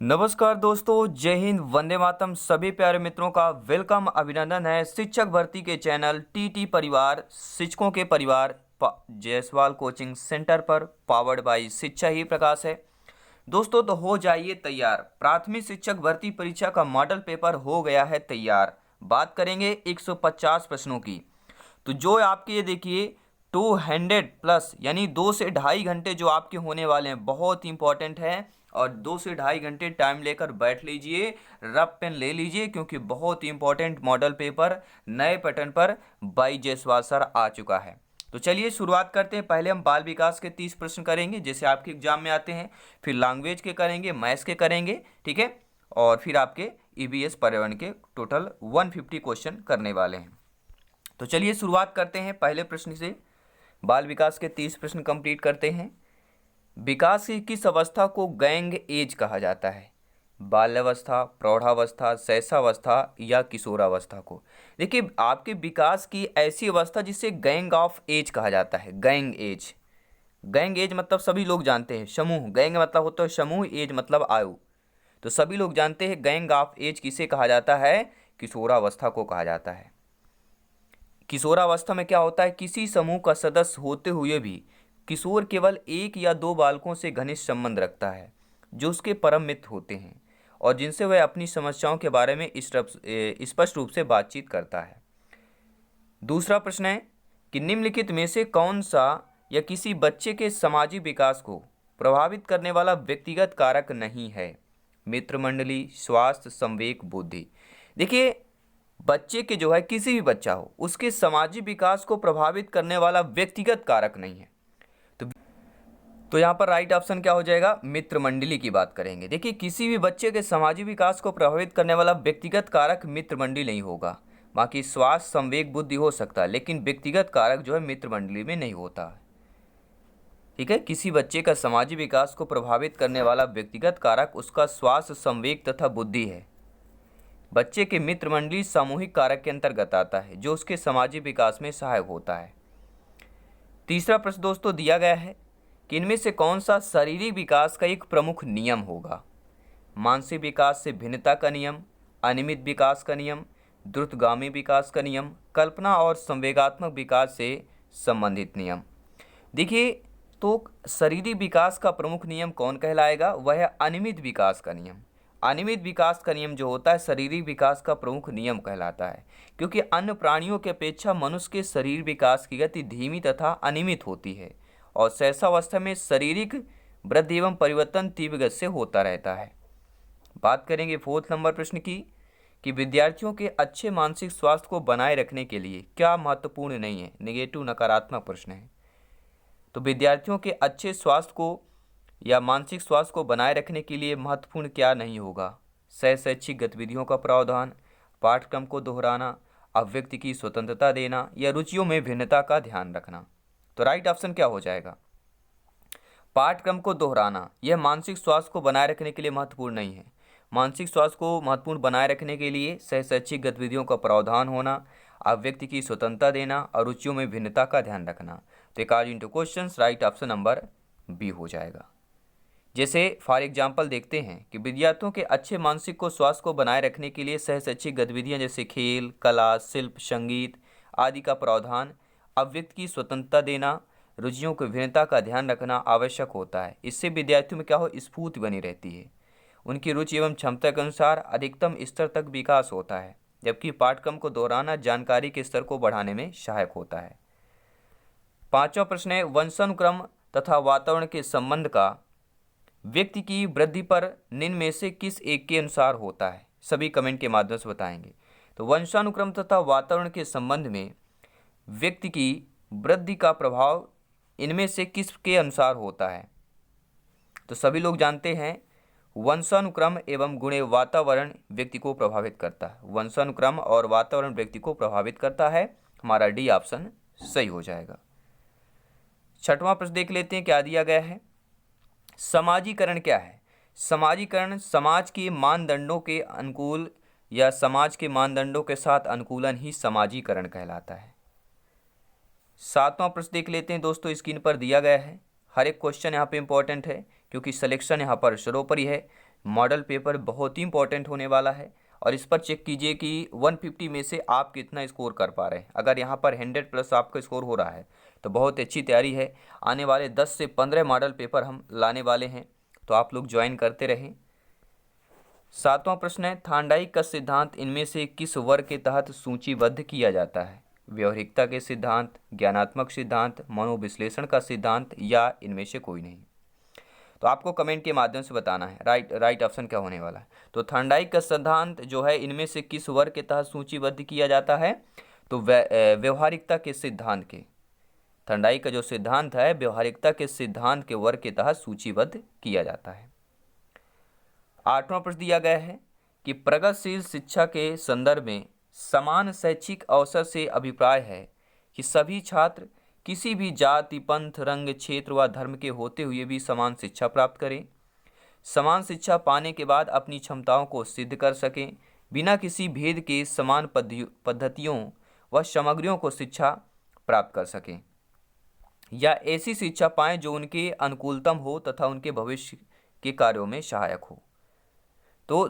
नमस्कार दोस्तों, जय हिंद, वंदे मातरम। सभी प्यारे मित्रों का वेलकम, अभिनंदन है शिक्षक भर्ती के चैनल टीटी परिवार, शिक्षकों के परिवार जायसवाल कोचिंग सेंटर पर, पावर्ड बाय शिक्षा ही प्रकाश है। दोस्तों, तो हो जाइए तैयार। प्राथमिक शिक्षक भर्ती परीक्षा का मॉडल पेपर हो गया है तैयार। बात करेंगे 150 प्रश्नों की। तो जो आपके ये देखिए 200 प्लस यानी 2 से ढाई घंटे जो आपके होने वाले हैं, बहुत इंपॉर्टेंट है। और 2 से ढाई घंटे टाइम लेकर बैठ लीजिए, रफ पेन ले लीजिए, क्योंकि बहुत इंपॉर्टेंट मॉडल पेपर नए पैटर्न पर बाई जयसवाल सर आ चुका है। तो चलिए शुरुआत करते हैं। पहले हम बाल विकास के 30 प्रश्न करेंगे, जैसे आपके एग्जाम में आते हैं। फिर लैंग्वेज के करेंगे, मैथ्स के करेंगे, ठीक है। और फिर आपके ईवीएस पर्यावरण के टोटल 150 क्वेश्चन करने वाले हैं। तो चलिए शुरुआत करते हैं पहले प्रश्न से। बाल विकास के 30 प्रश्न कंप्लीट करते हैं। विकास की किस अवस्था को गैंग एज कहा जाता है? बाल्यावस्था, प्रौढ़ावस्था, शैशवावस्था या किशोरावस्था को? देखिए, आपके विकास की ऐसी अवस्था जिसे गैंग ऑफ एज कहा जाता है। गैंग एज, गैंग एज मतलब सभी लोग जानते हैं, समूह। गैंग मतलब होता है समूह, एज मतलब आयु। तो सभी लोग जानते हैं गैंग ऑफ एज किसे कहा जाता है? किशोरावस्था को कहा जाता है। किशोरावस्था में क्या होता है? किसी समूह का सदस्य होते हुए भी किशोर केवल एक या दो बालकों से घनिष्ठ संबंध रखता है, जो उसके परम मित्र होते हैं और जिनसे वह अपनी समस्याओं के बारे में स्पष्ट रूप से बातचीत करता है। दूसरा प्रश्न है कि निम्नलिखित में से कौन सा या किसी बच्चे के सामाजिक विकास को प्रभावित करने वाला व्यक्तिगत कारक नहीं है? मित्र मंडली, स्वास्थ्य, संवेग, बुद्धि। देखिए, बच्चे के जो है, किसी भी बच्चा हो, उसके सामाजिक विकास को प्रभावित करने वाला व्यक्तिगत कारक नहीं है। तो यहाँ पर राइट ऑप्शन क्या हो जाएगा? मित्र मंडली की बात करेंगे। देखिए, किसी भी बच्चे के सामाजिक विकास को प्रभावित करने वाला व्यक्तिगत कारक मित्र मंडली नहीं होगा। बाकी स्वास्थ्य, संवेग, बुद्धि हो सकता है, लेकिन व्यक्तिगत कारक जो है मित्र मंडली में नहीं होता है। ठीक है, किसी बच्चे का सामाजिक विकास को प्रभावित करने वाला व्यक्तिगत कारक उसका स्वास्थ्य, संवेग तथा बुद्धि है। बच्चे के मित्र मंडली सामूहिक कारक के अंतर्गत आता है, जो उसके सामाजिक विकास में सहायक होता है। तीसरा प्रश्न दोस्तों दिया गया है कि इनमें से कौन सा शारीरिक विकास का एक प्रमुख नियम होगा? मानसिक विकास से भिन्नता का नियम, अनियमित विकास का नियम, द्रुतगामी विकास का नियम, कल्पना और संवेगात्मक विकास से संबंधित नियम। देखिए, तो शारीरिक विकास का प्रमुख नियम कौन कहलाएगा? वह है अनियमित विकास का नियम। अनियमित विकास का नियम जो होता है शारीरिक विकास का प्रमुख नियम कहलाता है, क्योंकि अन्य प्राणियों की अपेक्षा मनुष्य के शरीर विकास की गति धीमी तथा अनियमित होती है और शैशवावस्था में शारीरिक वृद्धि एवं परिवर्तन तीव्र गति से होता रहता है। बात करेंगे फोर्थ नंबर प्रश्न की कि विद्यार्थियों के अच्छे मानसिक स्वास्थ्य को बनाए रखने के लिए क्या महत्वपूर्ण नहीं है? नेगेटिव, नकारात्मक प्रश्न है। तो विद्यार्थियों के अच्छे स्वास्थ्य को या मानसिक स्वास्थ्य को बनाए रखने के लिए महत्वपूर्ण क्या नहीं होगा? शैक्षिक गतिविधियों का प्रावधान, पाठ्यक्रम को दोहराना, अभिव्यक्ति की स्वतंत्रता देना या रुचियों में भिन्नता का ध्यान रखना। तो राइट ऑप्शन क्या हो जाएगा? पाठ्यक्रम को दोहराना। यह मानसिक स्वास्थ्य को बनाए रखने के लिए महत्वपूर्ण नहीं है। मानसिक स्वास्थ्य को महत्वपूर्ण बनाए रखने के लिए शैक्षिक गतिविधियों का प्रावधान होना, अभिव्यक्ति की स्वतंत्रता देना और रुचियों में भिन्नता का ध्यान रखना। तो according to question right option number B हो जाएगा। जैसे फॉर एग्जाम्पल देखते हैं कि विद्यार्थियों के अच्छे मानसिक को स्वास्थ्य को बनाए रखने के लिए शैक्षिक गतिविधियां जैसे खेल, कला, शिल्प, संगीत आदि का प्रावधान, अभिव्यक्ति की स्वतंत्रता देना, रुचियों की भिन्नता का ध्यान रखना आवश्यक होता है। इससे विद्यार्थियों में क्या हो, स्फूर्ति बनी रहती है। उनकी रुचि एवं क्षमता के अनुसार अधिकतम स्तर तक विकास होता है, जबकि पाठ्यक्रम को दोहराना जानकारी के स्तर को बढ़ाने में सहायक होता है। पांचवा प्रश्न है वंशानुक्रम तथा वातावरण के संबंध का व्यक्ति की वृद्धि पर निम्न में से किस एक के अनुसार होता है? सभी कमेंट के माध्यम से बताएंगे। तो वंशानुक्रम तथा वातावरण के संबंध में व्यक्ति की वृद्धि का प्रभाव इनमें से किसके अनुसार होता है? तो सभी लोग जानते हैं वंशानुक्रम एवं गुण वातावरण व्यक्ति को प्रभावित करता है। वंशानुक्रम और वातावरण व्यक्ति को प्रभावित करता है। हमारा डी ऑप्शन सही हो जाएगा। छठवां प्रश्न देख लेते हैं क्या दिया गया है। समाजीकरण क्या है? समाजीकरण समाज के मानदंडों के अनुकूल या समाज के मानदंडों के साथ अनुकूलन ही समाजीकरण कहलाता है। सातवां प्रश्न देख लेते हैं दोस्तों, स्क्रीन पर दिया गया है। हर एक क्वेश्चन यहाँ पे इंपॉर्टेंट है क्योंकि सिलेक्शन यहाँ पर सर्वोपरि है। मॉडल पेपर बहुत ही इंपॉर्टेंट होने वाला है और इस पर चेक कीजिए कि 150 में से आप कितना स्कोर कर पा रहे हैं। अगर यहाँ पर 100+ आपका स्कोर हो रहा है तो बहुत अच्छी तैयारी है। आने वाले 10 से 15 मॉडल पेपर हम लाने वाले हैं, तो आप लोग ज्वाइन करते रहें। 7वां प्रश्न है, थांडाइक का सिद्धांत इनमें से किस वर्ग के तहत सूचीबद्ध किया जाता है? व्यवहारिकता के सिद्धांत, ज्ञानात्मक सिद्धांत, मनोविश्लेषण का सिद्धांत या इनमें से कोई नहीं? तो आपको कमेंट के माध्यम से बताना है राइट ऑप्शन क्या होने वाला है। तो थांडाइक का सिद्धांत जो है इनमें से किस वर्ग के तहत सूचीबद्ध किया जाता है? तो व्यवहारिकता के सिद्धांत के, थांडाइक का जो सिद्धांत है व्यवहारिकता के सिद्धांत के वर्ग के तहत सूचीबद्ध किया जाता है। 8वां प्रश्न दिया गया है कि प्रगतिशील शिक्षा के संदर्भ में समान शैक्षिक अवसर से अभिप्राय है कि सभी छात्र किसी भी जाति, पंथ, रंग, क्षेत्र व धर्म के होते हुए भी समान शिक्षा प्राप्त करें, समान शिक्षा पाने के बाद अपनी क्षमताओं को सिद्ध कर सकें, बिना किसी भेद के समान पद्धतियों व सामग्रियों को शिक्षा प्राप्त कर सकें, या ऐसी शिक्षा पाएं जो उनके अनुकूलतम हो तथा उनके भविष्य के कार्यों में सहायक हो। तो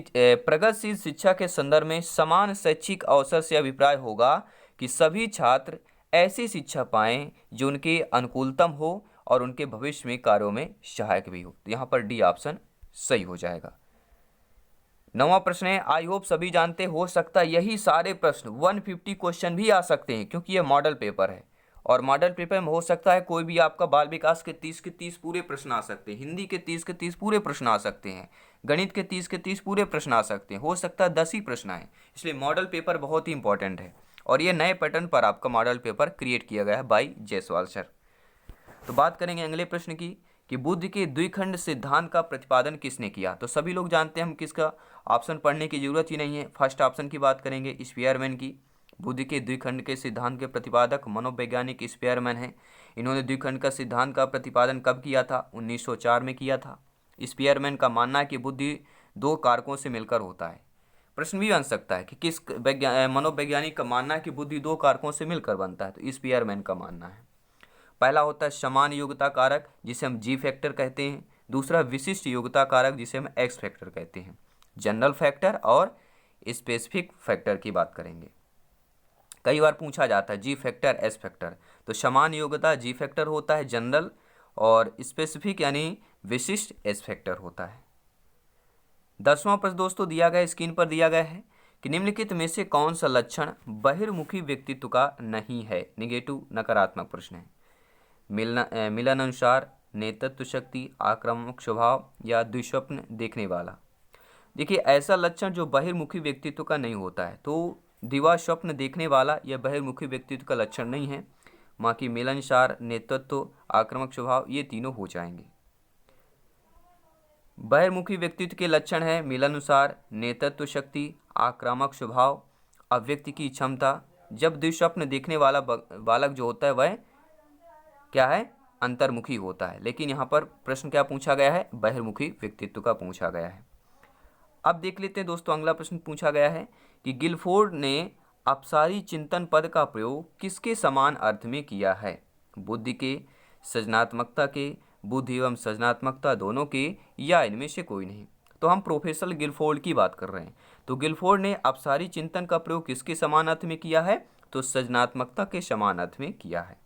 प्रगतिशील शिक्षा के संदर्भ में समान शैक्षिक अवसर से अभिप्राय होगा कि सभी छात्र ऐसी शिक्षा पाएं जो उनके अनुकूलतम हो और उनके भविष्य में कार्यों में सहायक भी हो। तो यहाँ पर डी ऑप्शन सही हो जाएगा। 9वां प्रश्न है, आई होप सभी जानते हो सकता है यही सारे प्रश्न 150 क्वेश्चन भी आ सकते हैं, क्योंकि ये मॉडल पेपर है और मॉडल पेपर में हो सकता है कोई भी आपका बाल विकास के 30 के 30 पूरे प्रश्न आ सकते हैं, हिंदी के 30 के 30 पूरे प्रश्न आ सकते हैं, गणित के 30 के 30 पूरे प्रश्न आ सकते हैं, हो सकता है 10 ही प्रश्न आए। इसलिए मॉडल पेपर बहुत ही इंपॉर्टेंट है और ये नए पैटर्न पर आपका मॉडल पेपर क्रिएट किया गया है बाई जायसवाल सर। तो बात करेंगे अगले प्रश्न की कि बुद्ध के द्विखंड सिद्धांत का प्रतिपादन किसने किया? तो सभी लोग जानते हैं, हम किसका ऑप्शन पढ़ने की जरूरत ही नहीं है। फर्स्ट ऑप्शन की बात करेंगे, स्पीयरमैन की। बुद्ध के द्विखंड के सिद्धांत के प्रतिपादक मनोवैज्ञानिक स्पीयरमैन हैं। इन्होंने द्विखंड का सिद्धांत का प्रतिपादन कब किया था? 1904 में किया था। स्पीयरमैन का मानना है कि बुद्धि दो कारकों से मिलकर होता है। प्रश्न भी बन सकता है कि किस मनोवैज्ञानिक का मानना है कि बुद्धि दो कारकों से मिलकर बनता है? तो स्पीयरमैन का मानना है। पहला होता है समान योग्यता कारक, जिसे हम जी फैक्टर कहते हैं। दूसरा विशिष्ट योग्यता कारक, जिसे हम एक्स फैक्टर कहते हैं। जनरल फैक्टर और स्पेसिफिक फैक्टर की बात करेंगे। कई बार पूछा जाता है जी फैक्टर एस फैक्टर, तो समान योग्यता जी फैक्टर होता है जनरल, और स्पेसिफिक यानी विशिष्ट एस फैक्टर होता है। 10वां प्रश्न दोस्तों दिया गया, स्क्रीन पर दिया गया है कि निम्नलिखित में से कौन सा लक्षण बहिर्मुखी व्यक्तित्व का नहीं है? निगेटिव नकारात्मक प्रश्न है। मिलन अनुसार, नेतृत्व शक्ति, आक्रामक स्वभाव या दुष्स्वप्न देखने वाला। देखिए, ऐसा लक्षण जो बहिर्मुखी व्यक्तित्व का नहीं होता है, तो दिवा स्वप्न देखने वाला यह बहिर्मुखी व्यक्तित्व का लक्षण नहीं है। बाकी मिलनसार, नेतृत्व, आक्रामक स्वभाव ये तीनों हो जाएंगे। बहिर्मुखी व्यक्तित्व के लक्षण है मिलनसार, नेतृत्व शक्ति, आक्रामक स्वभाव, अभिव्यक्ति की क्षमता। जब दुष्स्वप्न देखने वाला बालक जो होता है वह क्या है? अंतर्मुखी होता है। लेकिन यहाँ पर प्रश्न क्या पूछा गया है? बहिर्मुखी व्यक्तित्व का पूछा गया है। अब देख लेते हैं दोस्तों, अगला प्रश्न पूछा गया है कि गिलफोर्ड ने अपसारी चिंतन पद का प्रयोग किसके समान अर्थ में किया है? बुद्धि के, सृजनात्मकता के, बुद्धि एवं सृजनात्मकता दोनों के, या इनमें से कोई नहीं? तो हम प्रोफेसर गिलफोर्ड की बात कर रहे हैं। तो गिलफोर्ड ने अपसारी चिंतन का प्रयोग किसके समान अर्थ में किया है? तो सृजनात्मकता के समान अर्थ में किया है।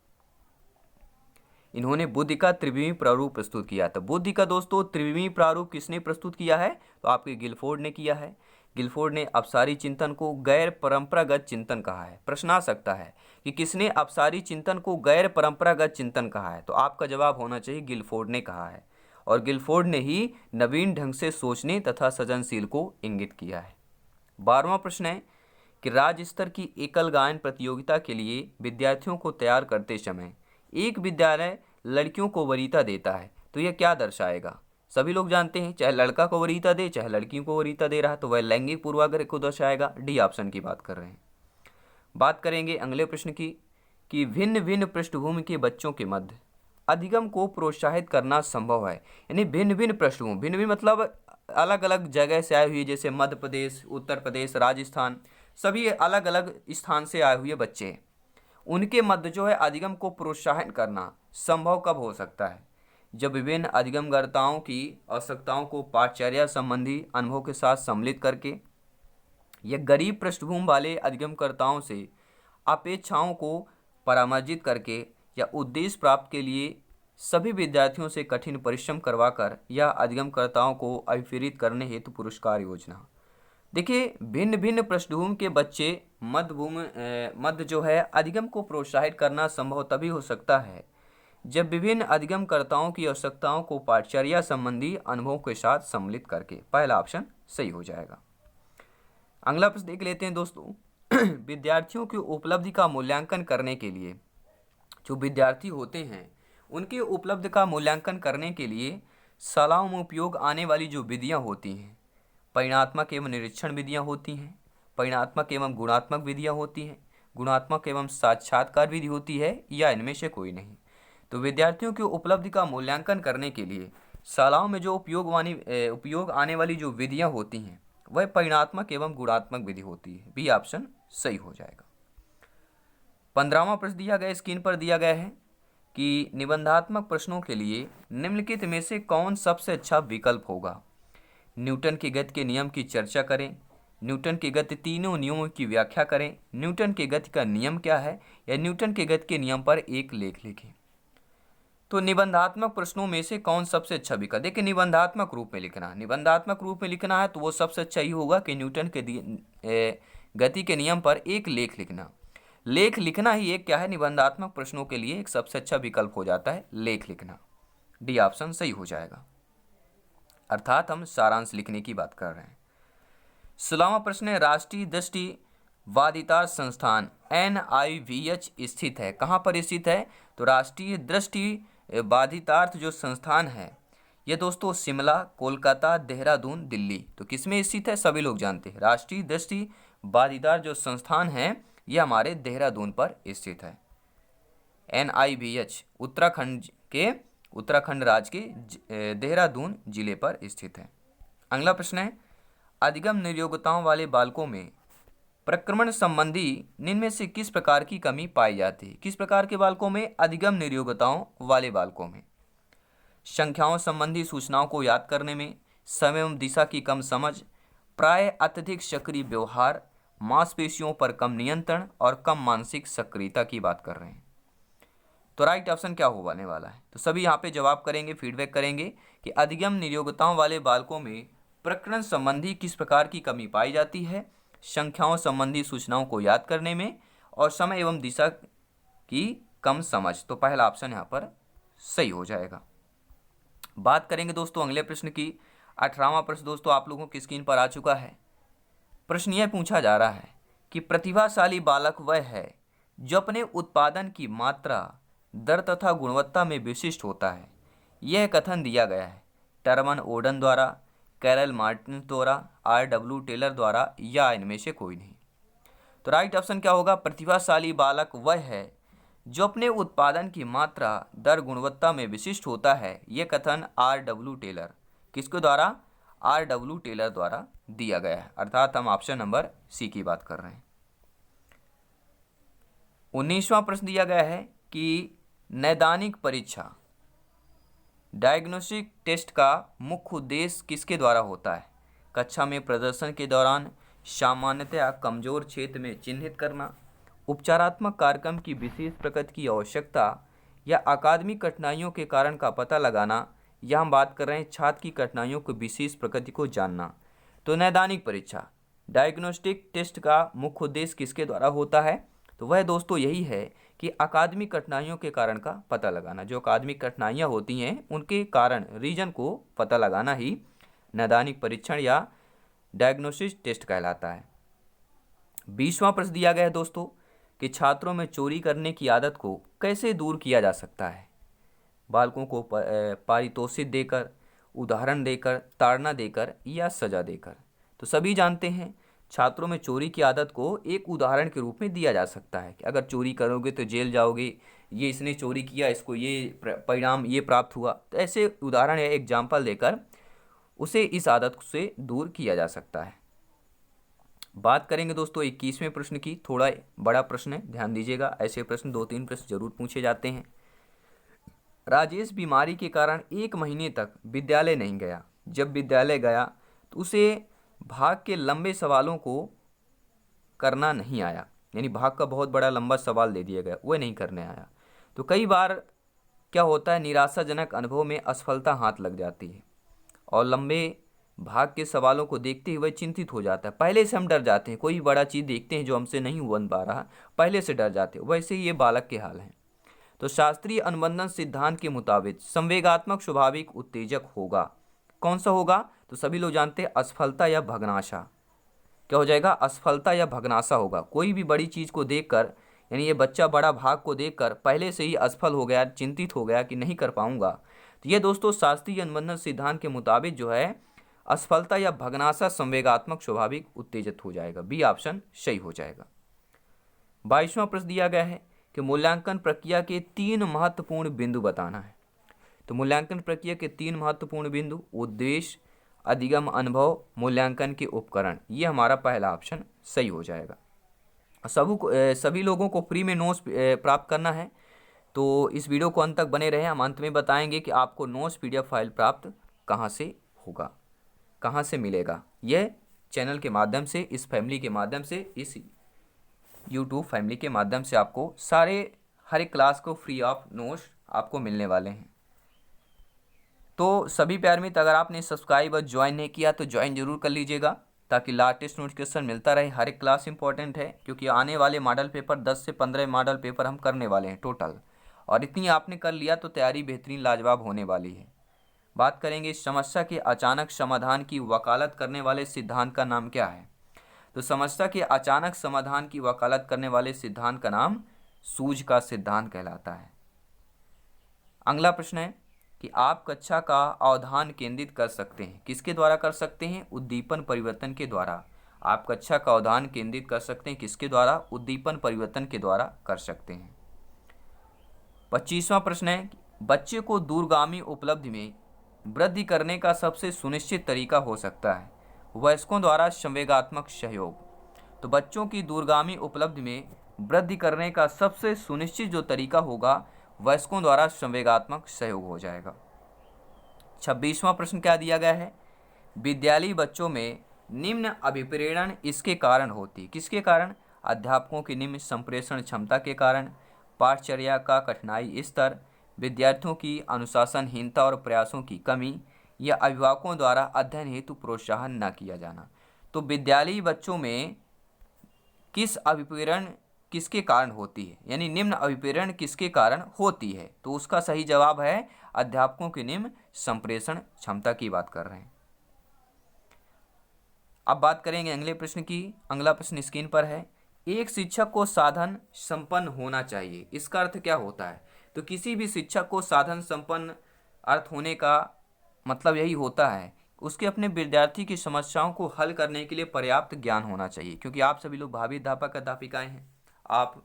इन्होंने बुद्धि का त्रिविमी प्रारूप प्रस्तुत किया। तो बुद्धि का दोस्तों त्रिविमी प्रारूप किसने प्रस्तुत किया है? तो आपके गिलफोर्ड ने किया है। गिलफोर्ड ने अपसारी चिंतन को गैर परंपरागत चिंतन कहा है। प्रश्न आ सकता है कि किसने अपसारी चिंतन को गैर परंपरागत चिंतन कहा है? तो आपका जवाब होना चाहिए गिलफोर्ड ने कहा है, और गिलफोर्ड ने ही नवीन ढंग से सोचने तथा सृजनशील को इंगित किया है। 12वां प्रश्न है कि राज्य स्तर की एकल गायन प्रतियोगिता के लिए विद्यार्थियों को तैयार करते समय एक विद्यालय लड़कियों को वरीयता देता है, तो यह क्या दर्शाएगा? सभी लोग जानते हैं, चाहे लड़का को वरीयता दे चाहे लड़कियों को वरीयता दे रहा है, तो वह लैंगिक पूर्वाग्रह को दर्शाएगा। डी ऑप्शन की बात कर रहे हैं। बात करेंगे अगले प्रश्न की कि भिन्न भिन्न पृष्ठभूमि के बच्चों के मध्य अधिगम को प्रोत्साहित करना संभव है। यानी भिन्न भिन्न पृष्ठभूमि, भिन्न भिन्न मतलब अलग अलग जगह से आए हुए, जैसे मध्य प्रदेश, उत्तर प्रदेश, राजस्थान, सभी अलग अलग स्थान से आए हुए बच्चे हैं, उनके मध्य जो है अधिगम को प्रोत्साहन करना संभव कब हो सकता है? जब विभिन्न अधिगमकर्ताओं की आवश्यकताओं को पाठचर्या संबंधी अनुभव के साथ सम्मिलित करके या गरीब पृष्ठभूमि वाले अधिगमकर्ताओं से अपेक्षाओं को परामर्शित करके या उद्देश्य प्राप्त के लिए सभी विद्यार्थियों से कठिन परिश्रम करवाकर या अधिगमकर्ताओं को अभिप्रेरित करने हेतु पुरस्कार योजना। देखिए, भिन्न भिन्न पृष्ठभूमि के बच्चे मध्य जो है अधिगम को प्रोत्साहित करना संभव तभी हो सकता है जब विभिन्न अधिगमकर्ताओं की आवश्यकताओं को पाठचर्या संबंधी अनुभवों के साथ सम्मिलित करके। पहला ऑप्शन सही हो जाएगा। अगला प्रश्न देख लेते हैं दोस्तों। विद्यार्थियों की उपलब्धि का मूल्यांकन करने के लिए, जो विद्यार्थी होते हैं उनके उपलब्धि का मूल्यांकन करने के लिए शालाओं में उपयोग आने वाली जो विधियां होती हैं, परिणात्मक एवं निरीक्षण विधियां होती हैं, परिणात्मक एवं गुणात्मक विधियां होती हैं, गुणात्मक एवं साक्षात्कार विधि होती है, या इनमें से कोई नहीं। तो विद्यार्थियों की उपलब्धि का मूल्यांकन करने के लिए शालाओं में जो उपयोग आने वाली जो विधियां होती हैं वह परिणात्मक एवं गुणात्मक विधि होती है। बी ऑप्शन सही हो जाएगा। 15वां प्रश्न दिया गया, स्क्रीन पर दिया गया है कि निबंधात्मक प्रश्नों के लिए निम्नलिखित में से कौन सबसे अच्छा विकल्प होगा। न्यूटन के गति के नियम की चर्चा करें, न्यूटन के गति तीनों नियमों की व्याख्या करें, न्यूटन के गति का नियम क्या है, या न्यूटन के गति के नियम पर एक लेख लिखें। तो निबंधात्मक प्रश्नों में से कौन सबसे अच्छा विकल्प। देखिए, निबंधात्मक रूप में लिखना है, निबंधात्मक रूप में लिखना है तो वो सबसे अच्छा ही होगा कि न्यूटन के गति के नियम पर एक लेख लिखना। लेख लिखना ही एक क्या है, निबंधात्मक प्रश्नों के लिए एक सबसे अच्छा विकल्प हो जाता है लेख लिखना। डी ऑप्शन सही हो जाएगा, अर्थात हम सारांश लिखने की बात कर रहे हैं। 16वां प्रश्न है, राष्ट्रीय दृष्टिवादिता संस्थान NIVH स्थित है। कहाँ पर स्थित है? तो राष्ट्रीय दृष्टिवादितार्थ जो संस्थान है ये दोस्तों शिमला, कोलकाता, देहरादून, दिल्ली, तो किसमें स्थित है सभी लोग जानते हैं। राष्ट्रीय दृष्टिवादिता जो संस्थान है ये हमारे देहरादून पर स्थित है। NIVH उत्तराखंड राज्य के देहरादून जिले पर स्थित है। अगला प्रश्न है, अधिगम निर्योग्यताओं वाले बालकों में प्रक्रमण संबंधी निम्न में से किस प्रकार की कमी पाई जाती है। किस प्रकार के बालकों में? अधिगम निर्योग्यताओं वाले बालकों में संख्याओं संबंधी सूचनाओं को याद करने में, समय एवं दिशा की कम समझ, प्राय अत्यधिक सक्रिय व्यवहार, मांसपेशियों पर कम नियंत्रण और कम मानसिक सक्रियता की बात कर रहे हैं। तो राइट ऑप्शन क्या होने वाला है? तो सभी यहाँ पे जवाब करेंगे, फीडबैक करेंगे कि अधिगम निर्योग्यताओं वाले बालकों में प्रकरण संबंधी किस प्रकार की कमी पाई जाती है, संख्याओं संबंधी सूचनाओं को याद करने में और समय एवं दिशा की कम समझ। तो पहला ऑप्शन यहाँ पर सही हो जाएगा। बात करेंगे दोस्तों अगले प्रश्न की। 18वां प्रश्न दोस्तों आप लोगों की स्क्रीन पर आ चुका है। प्रश्न यह पूछा जा रहा है कि प्रतिभाशाली बालक वह है जो अपने उत्पादन की मात्रा, दर तथा गुणवत्ता में विशिष्ट होता है। यह कथन दिया गया है टर्मन ओडन द्वारा, कैरल मार्टिन द्वारा, RW टेलर द्वारा, या इनमें से कोई नहीं। तो राइट ऑप्शन क्या होगा? प्रतिभाशाली बालक वह है जो अपने उत्पादन की मात्रा, दर, गुणवत्ता में विशिष्ट होता है। यह कथन RW टेलर, किसके द्वारा? RW टेलर द्वारा दिया गया है, अर्थात हम ऑप्शन नंबर सी की बात कर रहे हैं। 19वां प्रश्न दिया गया है कि नैदानिक परीक्षा, डायग्नोस्टिक टेस्ट का मुख्य उद्देश्य किसके द्वारा होता है? कक्षा में प्रदर्शन के दौरान सामान्यतया कमजोर क्षेत्र में चिन्हित करना, उपचारात्मक कार्यक्रम की विशेष प्रकृति की आवश्यकता, या अकादमिक कठिनाइयों के कारण का पता लगाना, या हम बात कर रहे हैं छात्र की कठिनाइयों की विशेष प्रकृति को जानना। तो नैदानिक परीक्षा, डायग्नोस्टिक टेस्ट का मुख्य उद्देश्य किसके द्वारा होता है? तो वह दोस्तों यही है कि अकादमिक कठिनाइयों के कारण का पता लगाना। जो अकादमिक कठिनाइयाँ होती हैं उनके कारण, रीजन को पता लगाना ही नैदानिक परीक्षण या डायग्नोस्टिक टेस्ट कहलाता है। 20वां प्रश्न दिया गया है दोस्तों कि छात्रों में चोरी करने की आदत को कैसे दूर किया जा सकता है? बालकों को पारितोषिक देकर, उदाहरण देकर, ताड़ना देकर, या सजा देकर। तो सभी जानते हैं छात्रों में चोरी की आदत को एक उदाहरण के रूप में दिया जा सकता है कि अगर चोरी करोगे तो जेल जाओगे, ये इसने चोरी किया, इसको ये परिणाम ये प्राप्त हुआ। तो ऐसे उदाहरण या एग्जाम्पल देकर उसे इस आदत से दूर किया जा सकता है। बात करेंगे दोस्तों 21वें प्रश्न की। थोड़ा बड़ा प्रश्न है, ध्यान दीजिएगा। ऐसे प्रश्न 2-3 प्रश्न जरूर पूछे जाते हैं। राजेश बीमारी के कारण 1 महीने तक विद्यालय नहीं गया। जब विद्यालय गया तो उसे भाग के लंबे सवालों को करना नहीं आया, यानी भाग का बहुत बड़ा लंबा सवाल दे दिया गया, वह नहीं करने आया। तो कई बार क्या होता है, निराशाजनक अनुभव में असफलता हाथ लग जाती है और लंबे भाग के सवालों को देखते हुए चिंतित हो जाता है। पहले से हम डर जाते हैं, कोई बड़ा चीज़ देखते हैं जो हमसे नहीं बन पा रहा, पहले से डर जाते हैं। वैसे ही ये बालक के हाल है। तो शास्त्रीय अनुबंधन सिद्धांत के मुताबिक संवेगात्मक स्वाभाविक उत्तेजक होगा। कौन सा होगा? तो सभी लोग जानते हैं असफलता या भग्नाशा। क्या हो जाएगा? असफलता या भग्नाशा होगा। कोई भी बड़ी चीज़ को देखकर, यानी ये बच्चा बड़ा भाग को देखकर पहले से ही असफल हो गया, चिंतित हो गया कि नहीं कर पाऊंगा। तो ये दोस्तों शास्त्रीय अनुबंधन सिद्धांत के मुताबिक जो है असफलता या भग्नाशा संवेगात्मक स्वाभाविक उत्तेजित हो जाएगा। बी ऑप्शन सही हो जाएगा। 22वां प्रश्न दिया गया है कि मूल्यांकन प्रक्रिया के 3 महत्वपूर्ण बिंदु बताना है। तो मूल्यांकन प्रक्रिया के 3 महत्वपूर्ण बिंदु: उद्देश्य, अधिगम अनुभव, मूल्यांकन के उपकरण। ये हमारा पहला ऑप्शन सही हो जाएगा। सभी लोगों को फ्री में नोट्स प्राप्त करना है, तो इस वीडियो को अंत तक बने रहें। हम अंत में बताएंगे कि आपको नोट्स PDF फाइल प्राप्त कहाँ से होगा, कहाँ से मिलेगा। यह चैनल के माध्यम से, इस फैमिली के माध्यम से, इस YouTube फैमिली के माध्यम से आपको हर एक क्लास को फ्री ऑफ नोट्स आपको मिलने वाले हैं। तो सभी प्यारे मित्र, अगर आपने सब्सक्राइब और ज्वाइन नहीं किया तो ज्वाइन जरूर कर लीजिएगा, ताकि लेटेस्ट नोटिफिकेशन मिलता रहे। हर एक क्लास इंपॉर्टेंट है, क्योंकि आने वाले मॉडल पेपर 10 से 15 मॉडल पेपर हम करने वाले हैं टोटल, और इतनी आपने कर लिया तो तैयारी बेहतरीन लाजवाब होने वाली है। बात करेंगे समस्या के अचानक समाधान की वकालत करने वाले सिद्धांत का नाम क्या है। तो समस्या के अचानक समाधान की वकालत करने वाले सिद्धांत का नाम सूझ का सिद्धांत कहलाता है। अगला प्रश्न है कि आप कक्षा का अवधान केंद्रित कर सकते हैं। किसके द्वारा कर सकते हैं? उद्दीपन परिवर्तन के द्वारा। आप कक्षा का अवधान केंद्रित कर सकते हैं किसके द्वारा? उद्दीपन परिवर्तन के द्वारा कर सकते हैं। 25वां प्रश्न है, बच्चे को दूरगामी उपलब्धि में वृद्धि करने का सबसे सुनिश्चित तरीका हो सकता है वयस्कों द्वारा संवेगात्मक सहयोग। तो बच्चों की दूरगामी उपलब्धि में वृद्धि करने का सबसे सुनिश्चित जो तरीका होगा वयस्कों द्वारा संवेगात्मक सहयोग हो जाएगा। 26वां प्रश्न क्या दिया गया है? विद्यालयी बच्चों में निम्न अभिप्रेरण इसके कारण होती। किसके कारण? अध्यापकों की निम्न संप्रेषण क्षमता के कारण, पाठचर्या का कठिनाई स्तर, विद्यार्थियों की अनुशासनहीनता और प्रयासों की कमी, या अभिभावकों द्वारा अध्ययन हेतु प्रोत्साहन न किया जाना। तो विद्यालयी बच्चों में किस अभिप्रेरण किसके कारण होती है, यानी निम्न अभिप्रेरण किसके कारण होती है? तो उसका सही जवाब है अध्यापकों की निम्न संप्रेषण क्षमता की बात कर रहे हैं। अब बात करेंगे अगले प्रश्न की। अगला प्रश्न स्क्रीन पर है, एक शिक्षक को साधन संपन्न होना चाहिए। इसका अर्थ क्या होता है? तो किसी भी शिक्षक को साधन संपन्न अर्थ होने का मतलब यही होता है, उसके अपने विद्यार्थी की समस्याओं को हल करने के लिए पर्याप्त ज्ञान होना चाहिए। क्योंकि आप सभी लोग भावी अध्यापक अध्यापिकाएं हैं, आप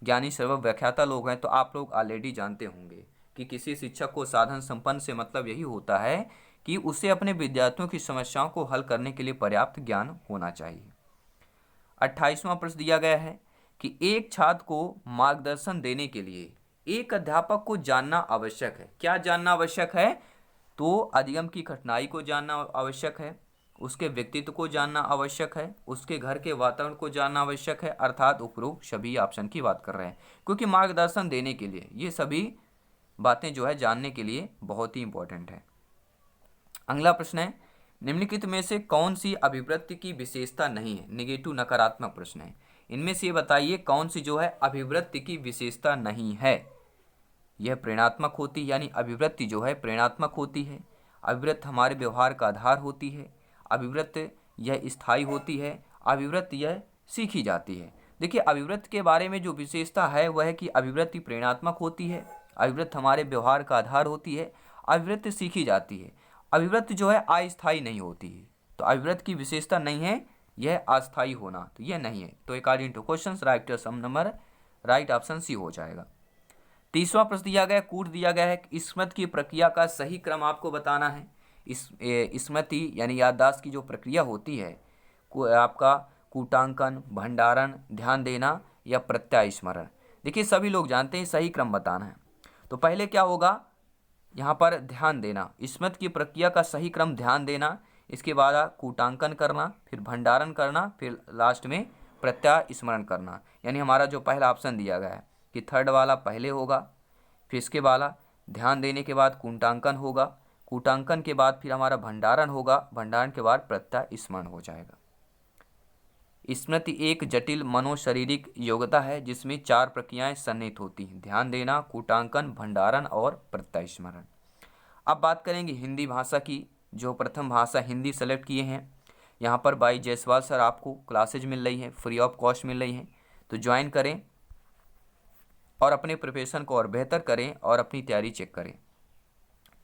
ज्ञानी सर्व व्याख्याता लोग हैं, तो आप लोग ऑलरेडी जानते होंगे कि किसी शिक्षक को साधन संपन्न से मतलब यही होता है कि उसे अपने विद्यार्थियों की समस्याओं को हल करने के लिए पर्याप्त ज्ञान होना चाहिए। 28वां प्रश्न दिया गया है कि एक छात्र को मार्गदर्शन देने के लिए एक अध्यापक को जानना आवश्यक है। क्या जानना आवश्यक है? तो अधिगम की कठिनाई को जानना आवश्यक है, उसके व्यक्तित्व को जानना आवश्यक है, उसके घर के वातावरण को जानना आवश्यक है, अर्थात उपरोक्त सभी ऑप्शन की बात कर रहे हैं। क्योंकि मार्गदर्शन देने के लिए ये सभी बातें जो है जानने के लिए बहुत ही इंपॉर्टेंट है। अगला प्रश्न है, निम्नलिखित में से कौन सी अभिवृत्ति की विशेषता नहीं है? नेगेटिव नकारात्मक प्रश्न है। इनमें से बताइए कौन सी जो है अभिवृत्ति की विशेषता नहीं है। यह प्रेरणात्मक होती है, यानी अभिवृत्ति जो है प्रेरणात्मक होती है। अभिवृत्ति हमारे व्यवहार का आधार होती है। अभिवृत्ति यह स्थायी होती है। अभिवृत्ति यह सीखी जाती है। देखिए, अभिवृत्ति के बारे में जो विशेषता है वह है कि अभिवृत्ति प्रेरणात्मक होती है, अभिवृत्ति हमारे व्यवहार का आधार होती है, अभिवृत्ति सीखी जाती है। अभिवृत्ति जो है अस्थायी नहीं होती है। तो अभिवृत्ति की विशेषता नहीं है यह अस्थायी होना, तो यह नहीं है। तो according to question right option C हो जाएगा। 30वां प्रश्न दिया गया, कूट दिया गया है, स्मृति की प्रक्रिया का सही क्रम आपको बताना है। स्मृति यानी याददाश्त की जो प्रक्रिया होती है, आपका कूटांकन, भंडारण, ध्यान देना या प्रत्याय स्मरण। देखिए, सभी लोग जानते हैं सही क्रम बताना है। तो पहले क्या होगा? यहाँ पर ध्यान देना, स्मृति की प्रक्रिया का सही क्रम ध्यान देना, इसके बाद कूटांकन करना, फिर भंडारण करना, फिर लास्ट में प्रत्याय स्मरण करना। यानी हमारा जो पहला ऑप्शन दिया गया है कि थर्ड वाला पहले होगा, फिर इसके बाद ध्यान देने के बाद कूटांकन होगा, कूटांकन के बाद फिर हमारा भंडारण होगा, भंडारण के बाद प्रत्याय स्मरण हो जाएगा। स्मृति एक जटिल मनोशारीरिक योग्यता है जिसमें 4 प्रक्रियाएं सन्निहित होती हैं: ध्यान देना, कूटांकन, भंडारण और प्रत्याय स्मरण। अब बात करेंगे हिंदी भाषा की। जो प्रथम भाषा हिंदी सेलेक्ट किए हैं, यहाँ पर बाई जायसवाल सर आपको क्लासेज मिल रही हैं, फ्री ऑफ कॉस्ट मिल रही हैं, तो ज्वाइन करें और अपने प्रिपरेशन को और बेहतर करें और अपनी तैयारी चेक करें।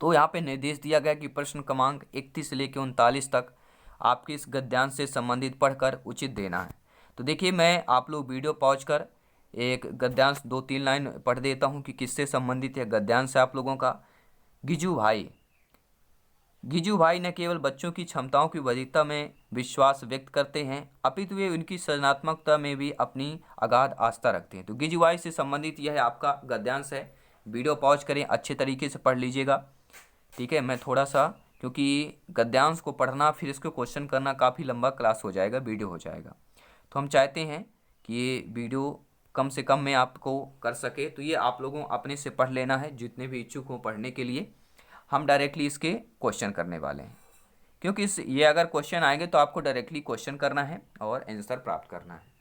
तो यहाँ पे निर्देश दिया गया कि प्रश्न क्रमांक 31 से लेकर 39 तक आपके इस गद्यांश से संबंधित पढ़कर उचित देना है। तो देखिए, मैं आप लोग वीडियो पॉज कर एक गद्यांश 2-3 लाइन पढ़ देता हूँ कि किससे संबंधित है गद्यांश है आप लोगों का। गिजू भाई न केवल बच्चों की क्षमताओं की वैधता में विश्वास व्यक्त करते हैं, अपितु वे उनकी सृजनात्मकता में भी अपनी अगाध आस्था रखते हैं। तो गिजू भाई से संबंधित यह आपका गद्यांश है। वीडियो पॉज करें, अच्छे तरीके से पढ़ लीजिएगा, ठीक है। मैं थोड़ा सा, क्योंकि गद्यांश को पढ़ना फिर इसको क्वेश्चन करना काफ़ी लंबा क्लास हो जाएगा, वीडियो हो जाएगा, तो हम चाहते हैं कि ये वीडियो कम से कम में आपको कर सके। तो ये आप लोगों अपने से पढ़ लेना है, जितने भी इच्छुक हों पढ़ने के लिए। हम डायरेक्टली इसके क्वेश्चन करने वाले हैं, क्योंकि ये अगर क्वेश्चन आएंगे तो आपको डायरेक्टली क्वेश्चन करना है और आंसर प्राप्त करना है।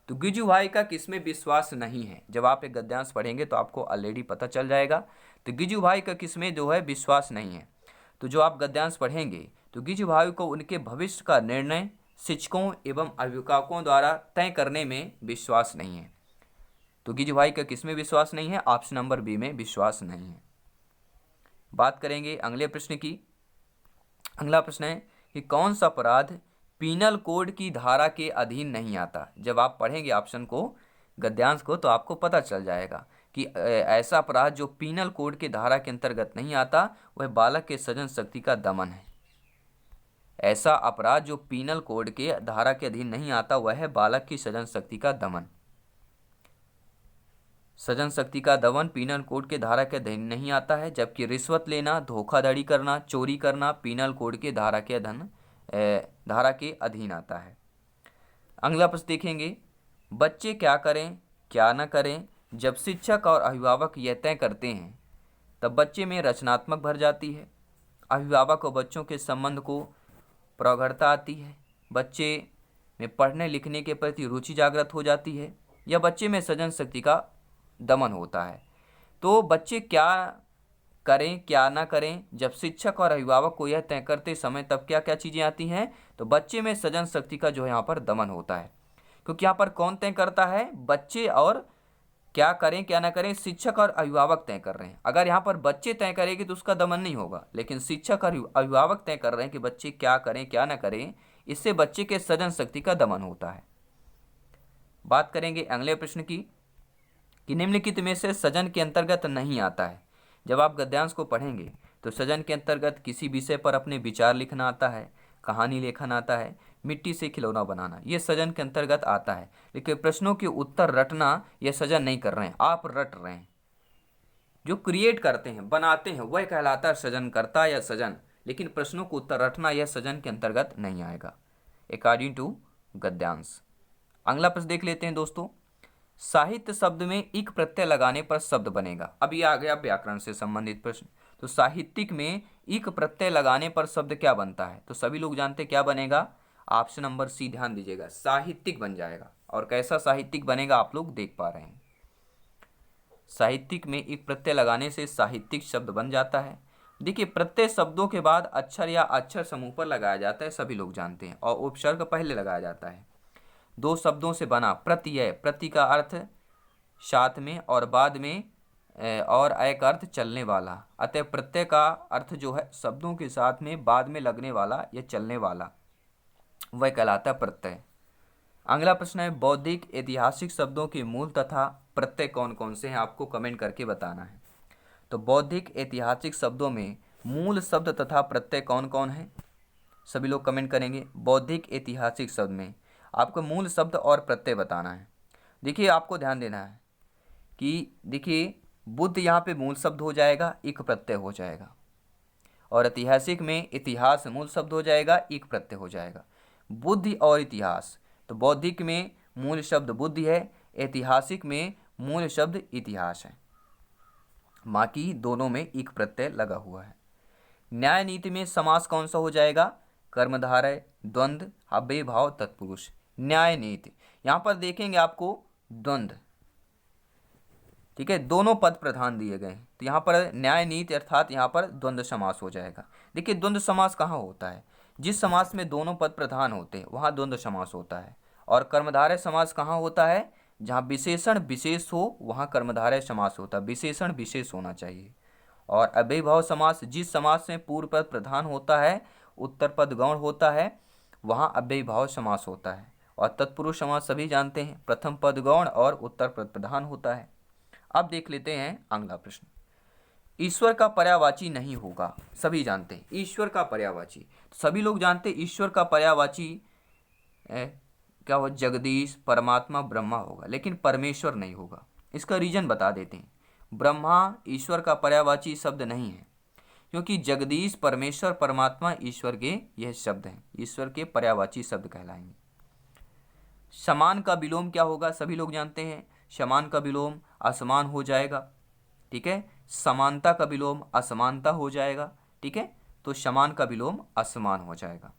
तो गिजू भाई का किसमें विश्वास नहीं है, जब आप एक गद्यांश पढ़ेंगे तो आपको ऑलरेडी पता चल जाएगा। तो गिजू भाई का किसमें जो है विश्वास नहीं है, तो जो आप गद्यांश पढ़ेंगे तो गिजू भाई को उनके भविष्य का निर्णय शिक्षकों एवं अभिभावकों द्वारा तय करने में विश्वास नहीं है। तो गिजू भाई का किसमें विश्वास नहीं है, ऑप्शन नंबर बी में विश्वास नहीं है। बात करेंगे अगले प्रश्न की। अगला प्रश्न है कि कौन सा अपराध पीनल कोड की धारा के अधीन नहीं आता। जब आप पढ़ेंगे ऑप्शन को, गद्यांश को, तो आपको पता चल जाएगा कि ऐसा अपराध जो पीनल कोड के धारा के अंतर्गत नहीं आता वह बालक के सृजन शक्ति का दमन है। ऐसा अपराध जो पीनल कोड के धारा के अधीन नहीं आता वह है बालक की सृजन शक्ति का दमन। सृजन शक्ति का दमन पीनल कोड के धारा के अधीन नहीं आता है, जबकि रिश्वत लेना, धोखाधड़ी करना, चोरी करना पीनल कोड के धारा के अधीन आता है। अगला प्रश्न देखेंगे, बच्चे क्या करें क्या न करें। जब शिक्षक और अभिभावक यह तय करते हैं तब बच्चे में रचनात्मक भर जाती है, अभिभावक और बच्चों के संबंध को प्रगाढ़ता आती है, बच्चे में पढ़ने लिखने के प्रति रुचि जागृत हो जाती है, या बच्चे में सृजन शक्ति का दमन होता है। तो बच्चे क्या करें क्या ना करें, जब शिक्षक और अभिभावक को यह तय करते समय तब क्या क्या चीज़ें आती हैं, तो बच्चे में सृजन शक्ति का जो है यहाँ पर दमन होता है। क्योंकि यहाँ पर कौन तय करता है, बच्चे, और क्या करें क्या ना करें शिक्षक और अभिभावक तय कर रहे हैं। अगर यहाँ पर बच्चे तय करेंगे तो उसका दमन नहीं होगा, लेकिन शिक्षक और अभिभावक तय कर रहे हैं कि बच्चे क्या करें क्या ना करें, इससे बच्चे के सृजन शक्ति का दमन होता है। बात करेंगे अगले प्रश्न की कि निम्नलिखित में से सृजन के अंतर्गत नहीं आता है। जब आप गद्यांश को पढ़ेंगे तो सृजन के अंतर्गत किसी विषय पर अपने विचार लिखना आता है, कहानी लेखन आता है, मिट्टी से खिलौना बनाना, ये सृजन के अंतर्गत आता है। लेकिन प्रश्नों के उत्तर रटना यह सृजन नहीं कर रहे हैं, आप रट रहे हैं। जो क्रिएट करते हैं, बनाते हैं, वह कहलाता है सृजनकर्ता या सृजन, लेकिन प्रश्नों को उत्तर रटना यह सृजन के अंतर्गत नहीं आएगा अकॉर्डिंग टू गद्यांश। अगला प्रश्न देख लेते हैं दोस्तों, साहित्य शब्द में इक प्रत्यय लगाने पर शब्द बनेगा। अब ये आ गया व्याकरण से संबंधित प्रश्न। तो साहित्यिक में इक प्रत्यय लगाने पर शब्द क्या बनता है, तो सभी लोग जानते क्या बनेगा, ऑप्शन नंबर सी ध्यान दीजिएगा, साहित्यिक बन जाएगा। और कैसा साहित्यिक बनेगा आप लोग देख पा रहे हैं, साहित्यिक में इक प्रत्यय लगाने से साहित्यिक शब्द बन जाता है। देखिए, प्रत्यय शब्दों के बाद अक्षर या अक्षर समूह पर लगाया जाता है, सभी लोग जानते हैं, और उपसर्ग पहले लगाया जाता है। दो शब्दों से बना प्रत्यय, प्रति का अर्थ साथ में और बाद में, और अय का अर्थ चलने वाला, अतः प्रत्यय का अर्थ जो है शब्दों के साथ में बाद में लगने वाला या चलने वाला, वह कहलाता है प्रत्यय। अगला प्रश्न है, बौद्धिक ऐतिहासिक शब्दों के मूल तथा प्रत्यय कौन कौन से हैं, आपको कमेंट करके बताना है। तो बौद्धिक ऐतिहासिक शब्दों में मूल शब्द तथा प्रत्यय कौन कौन है, सभी लोग कमेंट करेंगे। बौद्धिक ऐतिहासिक शब्द में आपको मूल शब्द और प्रत्यय बताना है। देखिए, आपको ध्यान देना है कि देखिए, बुद्ध यहाँ पे मूल शब्द हो जाएगा, इक प्रत्यय हो जाएगा। और ऐतिहासिक में इतिहास मूल शब्द हो जाएगा, इक प्रत्यय हो जाएगा। बुद्धि और इतिहास, तो बौद्धिक में मूल शब्द बुद्धि है, ऐतिहासिक में मूल शब्द इतिहास है, बाकी दोनों में इक प्रत्यय लगा हुआ है। न्याय नीति में समास कौन सा हो जाएगा? कर्मधारय, द्वंद्व, अव्यय भाव, तत्पुरुष। न्याय नीति यहाँ पर देखेंगे आपको द्वंद्व, ठीक है, दोनों पद प्रधान दिए गए हैं, तो यहाँ पर न्याय नीति अर्थात यहाँ पर द्वंद्व समास हो जाएगा। देखिए द्वंद्व समास कहाँ होता है? जिस समास में दोनों पद प्रधान होते हैं वहाँ द्वंद्व समास होता है। और कर्मधारय समास कहाँ होता है? जहाँ विशेषण विशेष हो वहाँ कर्मधारय समास होता है, विशेषण विशेष होना चाहिए। और अव्यय भाव समास, जिस समास में पूर्व पद प्रधान होता है, उत्तर पद गौण होता है, वहाँ अव्यय भाव समास होता है। और तत्पुरुष समास सभी जानते हैं, प्रथम पद गौण और उत्तर पद प्रधान होता है। अब देख लेते हैं अगला प्रश्न। ईश्वर का पर्यायवाची नहीं होगा, सभी जानते हैं ईश्वर का पर्यायवाची, सभी लोग जानते हैं ईश्वर का पर्यायवाची क्या हो? जगदीश, परमात्मा, ब्रह्मा होगा, लेकिन परमेश्वर नहीं होगा। इसका रीजन बता देते हैं। ब्रह्मा ईश्वर का पर्यायवाची शब्द नहीं है, क्योंकि जगदीश, परमेश्वर, परमात्मा ईश्वर के यह शब्द हैं, ईश्वर के पर्यायवाची शब्द कहलाएंगे। समान का विलोम क्या होगा? सभी लोग जानते हैं समान का विलोम असमान हो जाएगा, ठीक है। समानता का विलोम असमानता हो जाएगा, ठीक है। तो समान का विलोम असमान हो जाएगा।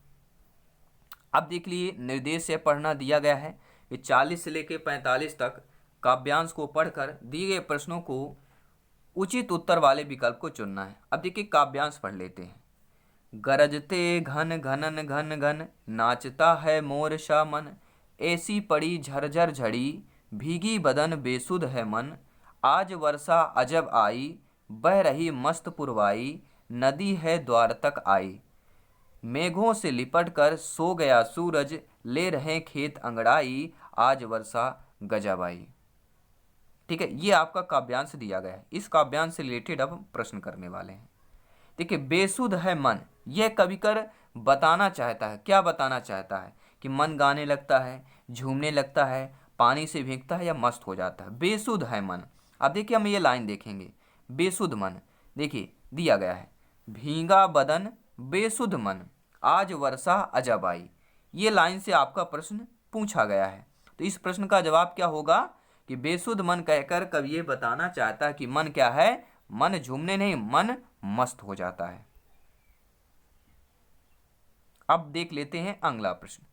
अब देख लिए निर्देश से पढ़ना दिया गया है कि 40 से लेकर 45 तक काव्यांश को पढ़कर दिए गए प्रश्नों को उचित उत्तर वाले विकल्प को चुनना है। अब देखिए काव्यांश पढ़ लेते हैं। गरजते घन घनन घन घन, नाचता है मोर सा मन, ऐसी पड़ी झरझर झड़ी, भीगी बदन बेसुध है मन, आज वर्षा अजब आई, बह रही मस्त पुरवाई, नदी है द्वार तक आई, मेघों से लिपट कर सो गया सूरज, ले रहे खेत अंगड़ाई, आज वर्षा गजब आई। ठीक है, ये आपका काव्यांश दिया गया है। इस काव्यांश से रिलेटेड अब प्रश्न करने वाले हैं। देखिए बेसुध है मन, यह कविकर बताना चाहता है, क्या बताना चाहता है? कि मन गाने लगता है, झूमने लगता है, पानी से भीगता है या मस्त हो जाता है, बेसुध है मन। अब देखिए हम ये लाइन देखेंगे, बेसुध मन, देखिए दिया गया है, भीगा बदन बेसुध मन, आज वर्षा अजब आई। ये लाइन से आपका प्रश्न पूछा गया है। तो इस प्रश्न का जवाब क्या होगा? कि बेसुध मन कहकर कवि ये बताना चाहता है कि मन क्या है? मन झूमने नहीं, मन मस्त हो जाता है। अब देख लेते हैं अगला प्रश्न।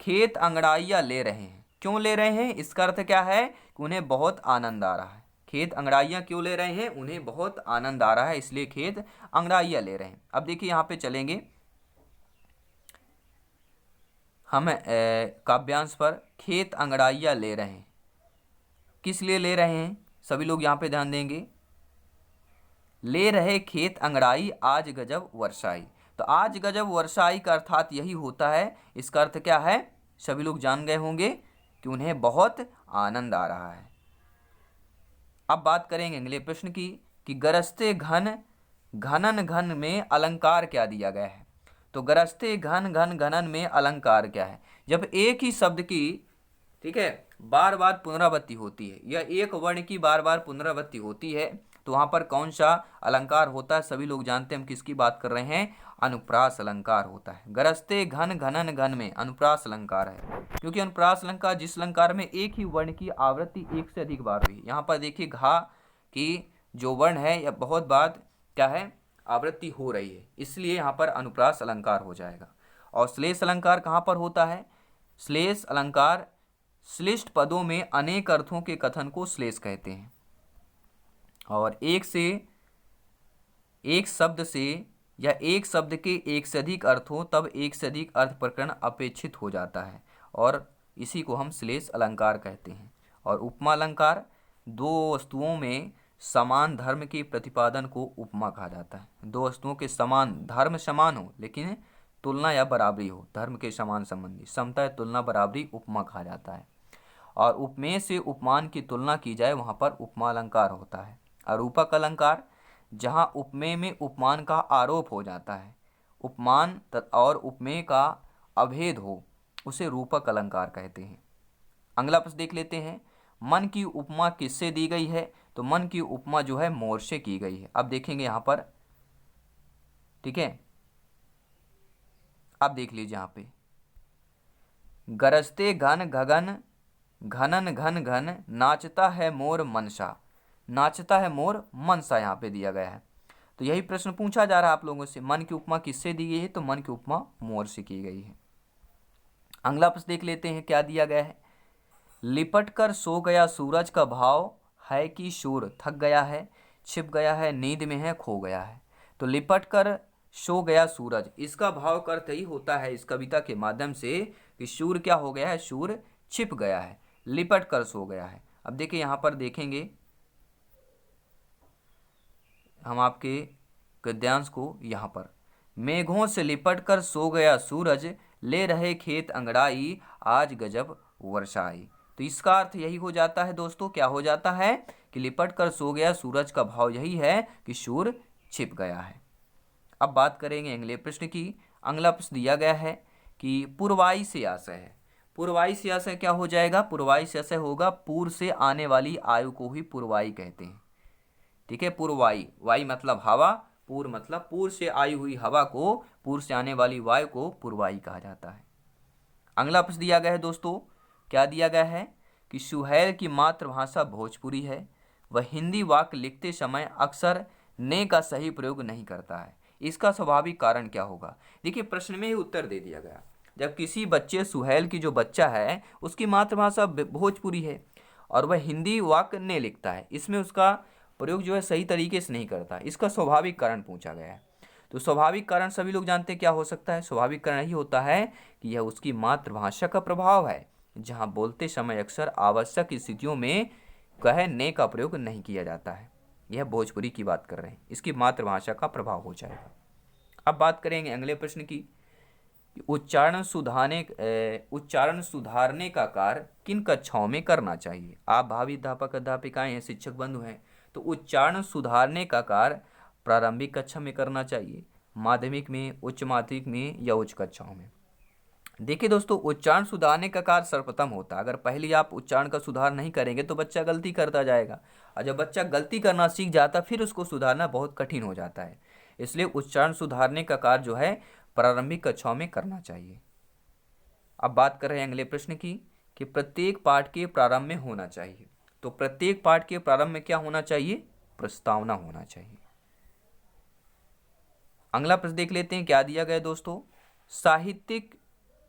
खेत अंगड़ाइयाँ ले रहे हैं, क्यों ले रहे हैं? इसका अर्थ क्या है? कि उन्हें बहुत आनंद आ रहा है। खेत अंगड़ाइयाँ क्यों ले रहे हैं? उन्हें बहुत आनंद आ रहा है, इसलिए खेत अंगड़ाइयाँ ले रहे हैं। अब देखिए यहाँ पे चलेंगे हम काव्यांश पर। खेत अंगड़ाइयाँ ले रहे हैं, किस लिए ले रहे हैं? सभी लोग यहाँ पे ध्यान देंगे। ले रहे खेत अंगड़ाई, आज गजब वर्षाई। तो आज गजब वर्षाई का अर्थात यही होता है। इसका अर्थ क्या है? सभी लोग जान गए होंगे कि उन्हें बहुत आनंद आ रहा है। अब बात करेंगे अगले प्रश्न की कि गरजते घन घनन घन में अलंकार क्या दिया गया है? तो गरजते घन घन घनन में अलंकार क्या है? जब एक ही शब्द की, ठीक है, बार बार पुनरावृत्ति होती है या एक वर्ण की बार बार पुनरावृत्ति होती है, तो वहां पर कौन सा अलंकार होता है? सभी लोग जानते हैं हम किसकी बात कर रहे हैं, अनुप्रास अलंकार होता है। गरजते घन घनन घन में अनुप्रास अलंकार है, क्योंकि अनुप्रास अलंकार जिस अलंकार में एक ही वर्ण की आवृत्ति एक से अधिक बार हुई। यहाँ पर देखिए घा की जो वर्ण है या बहुत बार क्या है, आवृत्ति हो रही है, इसलिए यहाँ पर अनुप्रास अलंकार हो जाएगा। और श्लेष अलंकार कहाँ पर होता है? श्लेष अलंकार श्लिष्ट पदों में अनेक अर्थों के कथन को श्लेष कहते हैं, और एक शब्द से या एक शब्द के एक से अधिक अर्थ हो तब एक से अधिक अर्थ प्रकरण अपेक्षित हो जाता है, और इसी को हम श्लेष अलंकार कहते हैं। और उपमा अलंकार दो वस्तुओं में समान धर्म के प्रतिपादन को उपमा कहा जाता है। दो वस्तुओं के समान धर्म समान हो लेकिन तुलना या बराबरी हो, धर्म के समान संबंधी, समता या तुलना बराबरी उपमा कहा जाता है। और उपमेय से उपमान की तुलना की जाए वहाँ पर उपमा अलंकार होता है। अरूपक अलंकार जहाँ उपमेय में उपमान का आरोप हो जाता है, उपमान और उपमेय का अभेद हो, उसे रूपक अलंकार कहते हैं। अगला प्रश्न देख लेते हैं। मन की उपमा किससे दी गई है? तो मन की उपमा जो है मोर से की गई है। अब देखेंगे यहाँ पर, ठीक है, अब देख लीजिए यहाँ पे, गरजते घन गगन घनन घन घन, नाचता है मोर मनसा। नाचता है मोर मनसा यहाँ पे दिया गया है। तो यही प्रश्न पूछा जा रहा है आप लोगों से, मन की उपमा किससे दी गई है? तो मन की उपमा मोर से की गई है। अगला प्रश्न देख लेते हैं क्या दिया गया है। लिपट कर सो गया सूरज का भाव है कि शूर थक गया है, छिप गया है, नींद में है, खो गया है। तो लिपट कर सो गया सूरज, इसका भाव का अर्थ ही होता है इस कविता के माध्यम से कि शूर क्या हो गया है? शूर छिप गया है, लिपट कर सो गया है। अब देखिए यहाँ पर देखेंगे हम आपके गद्यांश को, यहाँ पर मेघों से लिपट कर सो गया सूरज, ले रहे खेत अंगड़ाई, आज गजब वर्षा आई। तो इसका अर्थ यही हो जाता है दोस्तों, क्या हो जाता है कि लिपट कर सो गया सूरज का भाव यही है कि सूर छिप गया है। अब बात करेंगे अगले प्रश्न की। अगला प्रश्न दिया गया है कि पूर्वाई से आशय है। पूर्वाई से आशय क्या हो जाएगा? पूर्वाई से आशय होगा पूर्व से आने वाली आयु को ही पूर्वाई कहते हैं, ठीक है। पूर्वाई, वाई मतलब हवा, पूर्व मतलब पूर्व से आई हुई हवा को, पूर्व से आने वाली वायु को पूर्वाई कहा जाता है। अगला प्रश्न दिया गया है दोस्तों, क्या दिया गया है कि सुहैल की मातृभाषा भोजपुरी है, वह हिंदी वाक्य लिखते समय अक्सर ने का सही प्रयोग नहीं करता है, इसका स्वाभाविक कारण क्या होगा? देखिए प्रश्न में ही उत्तर दे दिया गया। जब किसी बच्चे, सुहैल की जो बच्चा है उसकी मातृभाषा भोजपुरी है और वह हिंदी वाक्य ने लिखता है, इसमें उसका प्रयोग जो है सही तरीके से नहीं करता, इसका स्वाभाविक कारण पूछा गया है। तो स्वाभाविक कारण सभी लोग जानते हैं क्या हो सकता है। स्वाभाविक कारण यही होता है कि यह उसकी मातृभाषा का प्रभाव है, जहां बोलते समय अक्सर आवश्यक स्थितियों में कह ने का प्रयोग नहीं किया जाता है। यह भोजपुरी की बात कर रहे हैं, इसकी मातृभाषा का प्रभाव हो जाएगा। अब बात करेंगे अगले प्रश्न की। उच्चारण सुधारने का कार्य किन कक्षाओं में करना चाहिए? आप भावी अध्यापक अध्यापिकाएं हैं, शिक्षक बंधु हैं, तो उच्चारण सुधारने का कार्य प्रारंभिक कक्षा में करना चाहिए, माध्यमिक में, उच्च माध्यमिक में या उच्च कक्षाओं में। देखिए दोस्तों, उच्चारण सुधारने का कार्य सर्वप्रथम होता है। अगर पहले आप उच्चारण का सुधार नहीं करेंगे तो बच्चा गलती करता जाएगा, और जब बच्चा गलती करना सीख जाता फिर उसको सुधारना बहुत कठिन हो जाता है। इसलिए उच्चारण सुधारने का कार्य जो है प्रारंभिक कक्षाओं में करना चाहिए। अब बात कर रहे हैं अगले प्रश्न की कि प्रत्येक पाठ के प्रारंभ में होना चाहिए। तो प्रत्येक पाठ के प्रारंभ में क्या होना चाहिए? प्रस्तावना होना चाहिए। अगला प्रश्न देख लेते हैं क्या दिया गया दोस्तों। साहित्यिक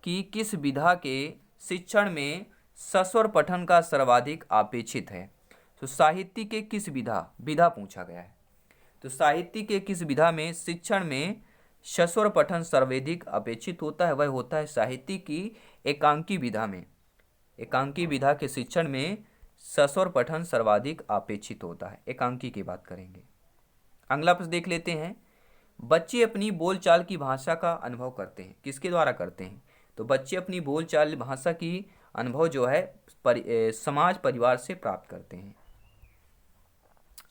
की किस विधा के शिक्षण में सस्वर पठन का सर्वाधिक अपेक्षित है? तो साहित्य के किस विधा पूछा गया है। तो साहित्य के किस विधा में शिक्षण में सस्वर पठन सर्वाधिक अपेक्षित होता है? वह होता है साहित्य की एकांकी विधा में। एकांकी विधा के शिक्षण में सस्वर पठन सर्वाधिक अपेक्षित होता है। एकांकी की बात करेंगे। अगला प्रश्न देख लेते हैं। बच्चे अपनी बोलचाल की भाषा का अनुभव करते हैं, किसके द्वारा करते हैं? तो बच्चे अपनी बोलचाल भाषा की अनुभव जो है समाज परिवार से प्राप्त करते हैं।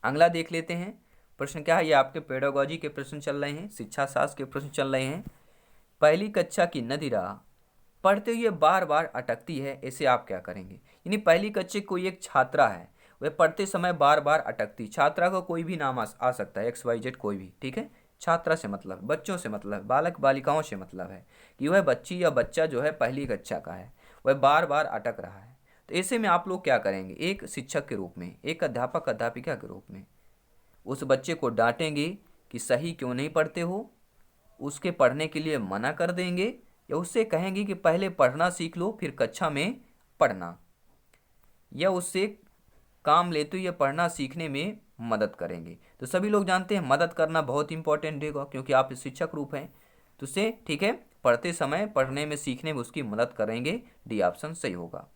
अगला देख लेते हैं प्रश्न क्या है। ये आपके पेडागोजी के प्रश्न चल रहे हैं, शिक्षा शास्त्र के प्रश्न चल रहे हैं। पहली कक्षा की नदी राह पढ़ते हुए बार बार अटकती है, ऐसे आप क्या करेंगे? यानी पहली कक्षा कोई एक छात्रा है, वह पढ़ते समय बार बार अटकती। छात्रा का कोई भी नाम आ सकता है, XYZ कोई भी, ठीक है। छात्रा से मतलब बच्चों से मतलब बालक बालिकाओं से मतलब है कि वह बच्ची या बच्चा जो है पहली कक्षा का है, वह बार बार अटक रहा है। तो ऐसे में आप लोग क्या करेंगे? एक शिक्षक के रूप में, एक अध्यापक अध्यापिका के रूप में उस बच्चे को डांटेंगे कि सही क्यों नहीं पढ़ते हो, उसके पढ़ने के लिए मना कर देंगे, या उससे कहेंगे कि पहले पढ़ना सीख लो फिर कक्षा में पढ़ना, या उससे काम लेते हुए पढ़ना सीखने में मदद करेंगे। तो सभी लोग जानते हैं मदद करना बहुत इंपॉर्टेंट होगा, क्योंकि आप शिक्षक रूप हैं, तो उससे ठीक है पढ़ते समय पढ़ने में सीखने में उसकी मदद करेंगे। डी ऑप्शन सही होगा,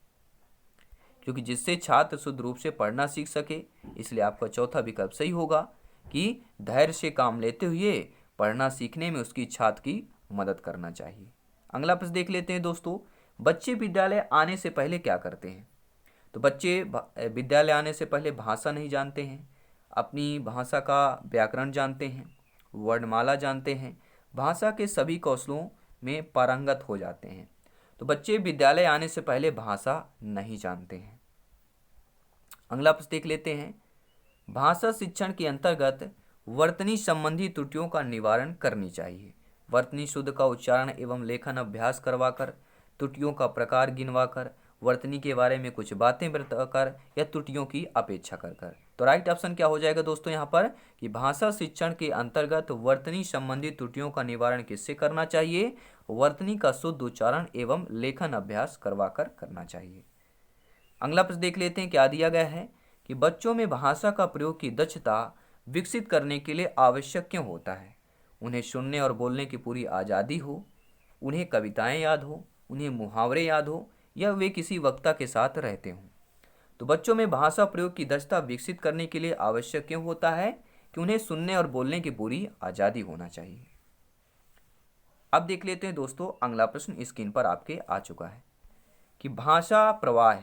क्योंकि जिससे छात्र शुद्ध रूप से पढ़ना सीख सके। इसलिए आपका चौथा विकल्प सही होगा कि धैर्य से काम लेते हुए पढ़ना सीखने में उसकी छात्र की मदद करना चाहिए। अगला प्रश्न देख लेते हैं दोस्तों। बच्चे विद्यालय आने से पहले क्या करते हैं? तो बच्चे विद्यालय आने से पहले भाषा नहीं जानते हैं, अपनी भाषा का व्याकरण जानते हैं, वर्णमाला जानते हैं, भाषा के सभी कौशलों में पारंगत हो जाते हैं। तो बच्चे विद्यालय आने से पहले भाषा नहीं जानते हैं। अगला प्रश्न देख लेते हैं। भाषा शिक्षण के अंतर्गत वर्तनी संबंधी त्रुटियों का निवारण करनी चाहिए। वर्तनी शुद्ध का उच्चारण एवं लेखन अभ्यास करवाकर, त्रुटियों का प्रकार गिनवाकर, वर्तनी के बारे में कुछ बातें बताकर या त्रुटियों की अपेक्षा कर। तो राइट ऑप्शन क्या हो जाएगा दोस्तों यहाँ पर कि भाषा शिक्षण के अंतर्गत वर्तनी संबंधी त्रुटियों का निवारण किससे करना चाहिए? वर्तनी का शुद्ध उच्चारण एवं लेखन अभ्यास करवाकर करना चाहिए। अगला प्रश्न देख लेते हैं क्या दिया गया है कि बच्चों में भाषा का प्रयोग की दक्षता विकसित करने के लिए आवश्यक क्यों होता है? उन्हें सुनने और बोलने की पूरी आज़ादी हो, उन्हें कविताएं याद हो, उन्हें मुहावरे याद हो या वे किसी वक्ता के साथ रहते हों। तो बच्चों में भाषा प्रयोग की दक्षता विकसित करने के लिए आवश्यक क्यों होता है कि उन्हें सुनने और बोलने की पूरी आज़ादी होना चाहिए। अब देख लेते हैं दोस्तों अगला प्रश्न स्क्रीन पर आपके आ चुका है कि भाषा प्रवाह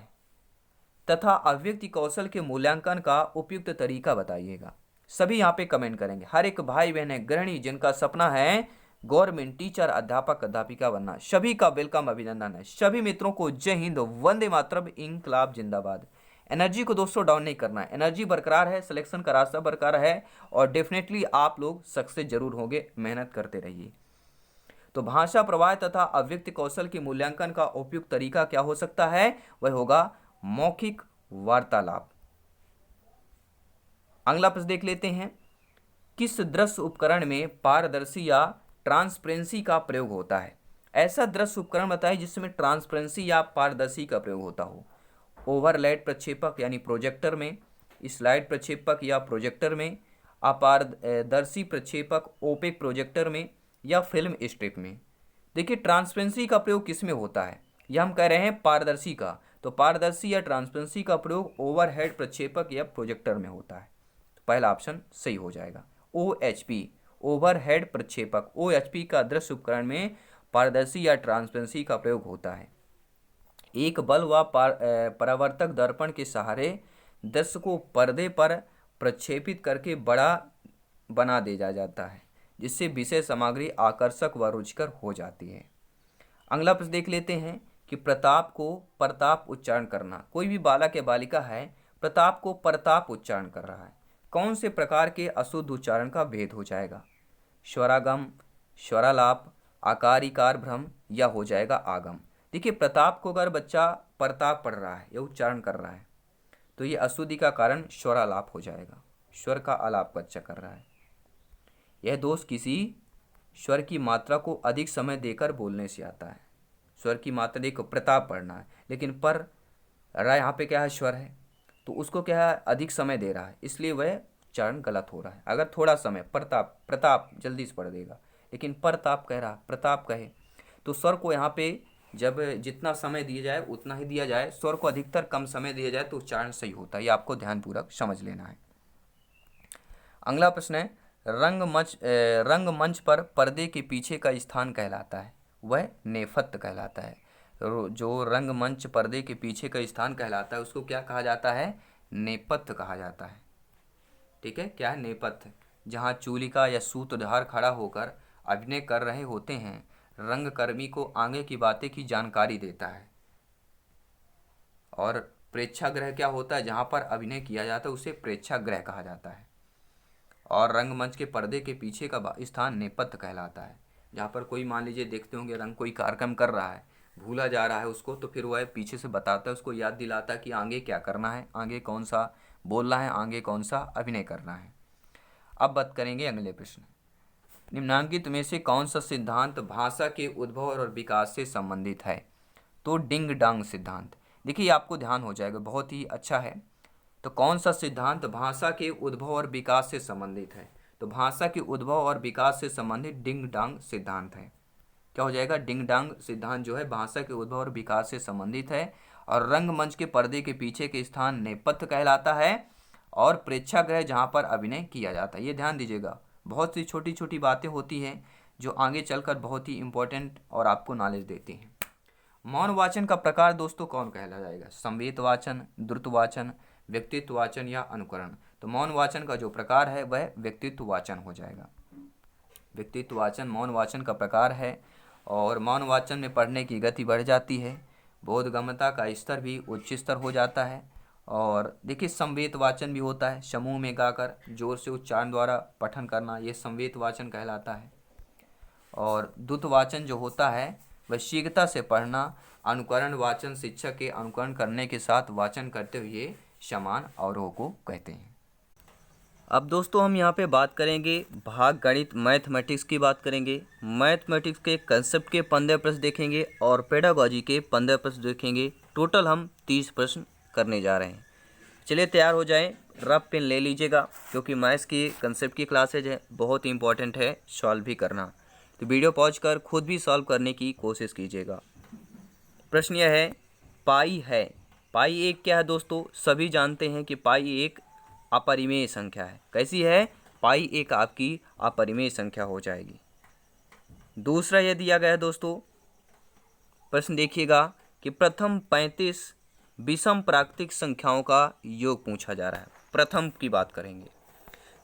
तथा अभिव्यक्ति कौशल के मूल्यांकन का उपयुक्त तरीका बताइएगा। सभी यहाँ पे कमेंट करेंगे। हर एक भाई बहन है गृहिणी जिनका सपना है गवर्नमेंट टीचर, अध्यापक, अध्यापिका बनना, सभी का वेलकम, अभिनंदन है। सभी मित्रों को जय हिंद, वंदे मातरम, इंकलाब जिंदाबाद। एनर्जी को दोस्तों डाउन नहीं करना है, एनर्जी बरकरार है, सिलेक्शन का रास्ता बरकरार है और डेफिनेटली आप लोग सक्सेस जरूर होंगे, मेहनत करते रहिए। तो भाषा प्रवाह तथा अव्यक्त कौशल के मूल्यांकन का उपयुक्त तरीका क्या हो सकता है? वह होगा मौखिक वार्तालाप। अगला प्रश्न देख लेते हैं, किस दृश्य उपकरण में पारदर्शी या ट्रांसपेरेंसी का प्रयोग होता है? ऐसा दृश्य उपकरण बताइए जिसमें ट्रांसपेरेंसी या पारदर्शी का प्रयोग होता हो। ओवरलेड प्रक्षेपक यानी प्रोजेक्टर में, स्लाइड प्रक्षेपक या प्रोजेक्टर में, अपारदर्शी प्रक्षेपक ओपेक प्रोजेक्टर में या फिल्म स्ट्रिप में। देखिए ट्रांसपेरेंसी का प्रयोग किस में होता है? यह हम कह रहे हैं पारदर्शी का, तो पारदर्शी या ट्रांसपेरेंसी का प्रयोग ओवरहेड प्रक्षेपक या प्रोजेक्टर में होता है। तो पहला ऑप्शन सही हो जाएगा। OHP ओवरहेड प्रक्षेपक, OHP का दृश्य उपकरण में पारदर्शी या ट्रांसपेरेंसी का प्रयोग होता है। एक बल व परावर्तक दर्पण के सहारे दृश्य को पर्दे पर प्रक्षेपित करके बड़ा बना दिया जाता है, जिससे विषय सामग्री आकर्षक व रुचिकर हो जाती है। अगला प्रश्न देख लेते हैं कि प्रताप को प्रताप उच्चारण करना। कोई भी बालक या बालिका है प्रताप को प्रताप उच्चारण कर रहा है, कौन से प्रकार के अशुद्ध उच्चारण का भेद हो जाएगा? स्वरागम, स्वरालाप, आकार इकार भ्रम या हो जाएगा आगम। देखिए प्रताप को अगर बच्चा प्रताप पढ़ रहा है या उच्चारण कर रहा है तो ये अशुद्धि का कारण स्वरालाप हो जाएगा, स्वर का आलाप बच्चा कर रहा है। यह दोष किसी स्वर की मात्रा को अधिक समय देकर बोलने से आता है। स्वर की मात्रा देखो, प्रताप पढ़ना है लेकिन पर रहा यहाँ पे क्या है स्वर है, तो उसको क्या है अधिक समय दे रहा है, इसलिए वह उच्चारण गलत हो रहा है। अगर थोड़ा समय प्रताप, प्रताप जल्दी से पढ़ देगा, लेकिन प्रताप कह रहा, प्रताप कहे तो स्वर को यहाँ पे जब जितना समय दिया जाए उतना ही दिया जाए, स्वर को अधिकतर कम समय दिया जाए तो उच्चारण सही होता है। ये आपको ध्यानपूर्वक समझ लेना है। अगला प्रश्न है, रंगमंच पर पर्दे के पीछे का स्थान कहलाता है, वह नेपथ्य कहलाता है। जो रंगमंच पर्दे के पीछे का स्थान कहलाता है उसको क्या कहा जाता है? नेपथ्य कहा जाता है। ठीक है, क्या है? नेपथ्य। जहाँ चूलिका या सूत्रधार खड़ा होकर अभिनय कर रहे होते हैं, रंगकर्मी को आगे की बातें की जानकारी देता है। और प्रेक्षागृह क्या होता है? जहाँ पर अभिनय किया जाता है उसे प्रेक्षागृह कहा जाता है। और रंगमंच के पर्दे के पीछे का स्थान नेपथ्य कहलाता है। जहाँ पर कोई मान लीजिए देखते होंगे रंग कोई कार्यक्रम कर रहा है, भूला जा रहा है उसको, तो फिर वह पीछे से बताता है, उसको याद दिलाता है कि आगे क्या करना है, आगे कौन सा बोलना है, आगे कौन सा अभिनय करना है। अब बात करेंगे अगले प्रश्न, निम्नलिखित में से कौन सा सिद्धांत भाषा के उद्भव और विकास से संबंधित है? तो डिंग डांग सिद्धांत। देखिए आपको ध्यान हो जाएगा, बहुत ही अच्छा है। तो कौन सा सिद्धांत भाषा के उद्भव और विकास से संबंधित है? तो भाषा के उद्भव और विकास से संबंधित डिंग डांग सिद्धांत है। क्या हो जाएगा? डिंग डांग सिद्धांत जो है भाषा के उद्भव और विकास से संबंधित है। और रंगमंच के पर्दे के पीछे के स्थान नेपथ्य कहलाता है और प्रेक्षागृह जहाँ पर अभिनय किया जाता है। ये ध्यान दीजिएगा, बहुत सी छोटी छोटी बातें होती हैं जो आगे चलकर बहुत ही इंपॉर्टेंट और आपको नॉलेज देती हैं। मौन वाचन का प्रकार दोस्तों कौन कहला जाएगा? संवेद वाचन, द्रुत वाचन, व्यक्तित्व वाचन या अनुकरण। तो मौन वाचन का जो प्रकार है वह व्यक्तित्व वाचन हो जाएगा। व्यक्तित्व वाचन मौन वाचन का प्रकार है। और मौन वाचन में पढ़ने की गति बढ़ जाती है, बोधगम्यता का स्तर भी उच्च स्तर हो जाता है और देखिए संवेत वाचन भी होता है, समूह में गाकर जोर से उच्चारण द्वारा पठन करना, ये संवेत वाचन कहलाता है। और द्रुत वाचन जो होता है वह शीघ्रता से पढ़ना, अनुकरण वाचन शिक्षक के अनुकरण करने के साथ वाचन करते हुए समान अवरोह को कहते हैं। अब दोस्तों हम यहाँ पे बात करेंगे भाग गणित मैथमेटिक्स की बात करेंगे। मैथमेटिक्स के कंसेप्ट के 15 प्रश्न देखेंगे और पेडागॉजी के 15 प्रश्न देखेंगे। टोटल हम 30 प्रश्न करने जा रहे हैं। चलिए तैयार हो जाएं, रफ पेन ले लीजिएगा क्योंकि मैथ्स की कंसेप्ट की क्लासेज है, बहुत ही इंपॉर्टेंट है सॉल्व भी करना। तो वीडियो पॉज कर खुद भी सॉल्व करने की कोशिश कीजिएगा। प्रश्न यह है, पाई है। पाई एक क्या है दोस्तों? सभी जानते हैं कि पाई एक अपरिमेय संख्या है। कैसी है? पाई एक आपकी अपरिमेय संख्या हो जाएगी। दूसरा यह दिया गया है दोस्तों, प्रश्न देखिएगा कि प्रथम 35 विषम प्राकृतिक संख्याओं का योग पूछा जा रहा है। प्रथम की बात करेंगे।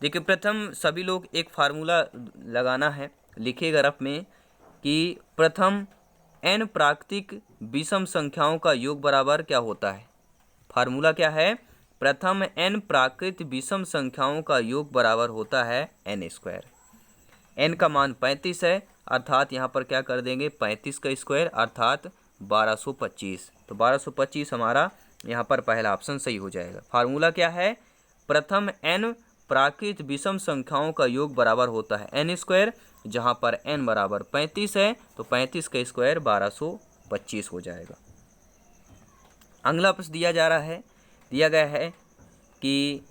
देखिए प्रथम सभी लोग एक फार्मूला लगाना है, लिखिएगा रफ में कि प्रथम n प्राकृतिक विषम संख्याओं का योग बराबर क्या होता है। फार्मूला क्या है? प्रथम n प्राकृत विषम संख्याओं का योग बराबर होता है n स्क्वायर। n का मान 35 है, अर्थात यहाँ पर क्या कर देंगे 35 का स्क्वायर अर्थात 1225। तो 1225 हमारा यहाँ पर पहला ऑप्शन सही हो जाएगा। फार्मूला क्या है? प्रथम n प्राकृत विषम संख्याओं का योग बराबर होता है n स्क्वायर, जहाँ पर n बराबर 35 है तो 35 का स्क्वायर 1225 हो जाएगा। अगला प्रश्न दिया गया है कि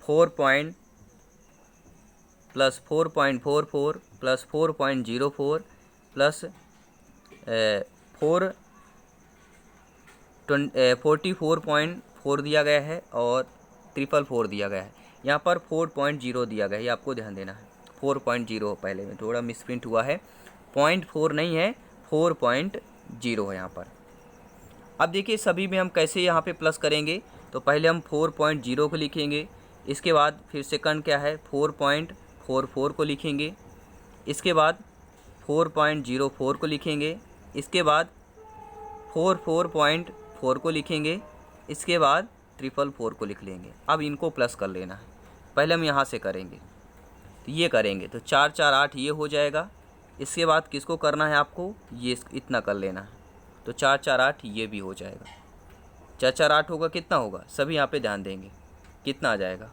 4 प्लस 4.44 प्लस 4.04 प्लस 44.4 दिया गया है और 444 दिया गया है। यहाँ पर 4.0 दिया गया है, ये आपको ध्यान देना है। 4.0 पहले में थोड़ा मिसप्रिंट हुआ है, 0.4 नहीं है 4.0 है यहाँ पर। अब देखिए सभी में हम कैसे यहाँ पे प्लस करेंगे, तो पहले हम 4.0 को लिखेंगे, इसके बाद फिर सेकंड क्या है 4.44 को लिखेंगे, इसके बाद 4.04 को लिखेंगे, इसके बाद 44.4 को लिखेंगे, इसके बाद 444 को लिख लेंगे। अब इनको प्लस कर लेना है। पहले हम यहाँ से करेंगे, तो ये करेंगे तो 4 4 8 ये हो जाएगा। इसके बाद किसको करना है आपको, ये इतना कर लेना है, तो 4 4 8 ये भी हो जाएगा। 4 4 8 होगा, कितना होगा सभी यहाँ पे ध्यान देंगे, कितना आ जाएगा।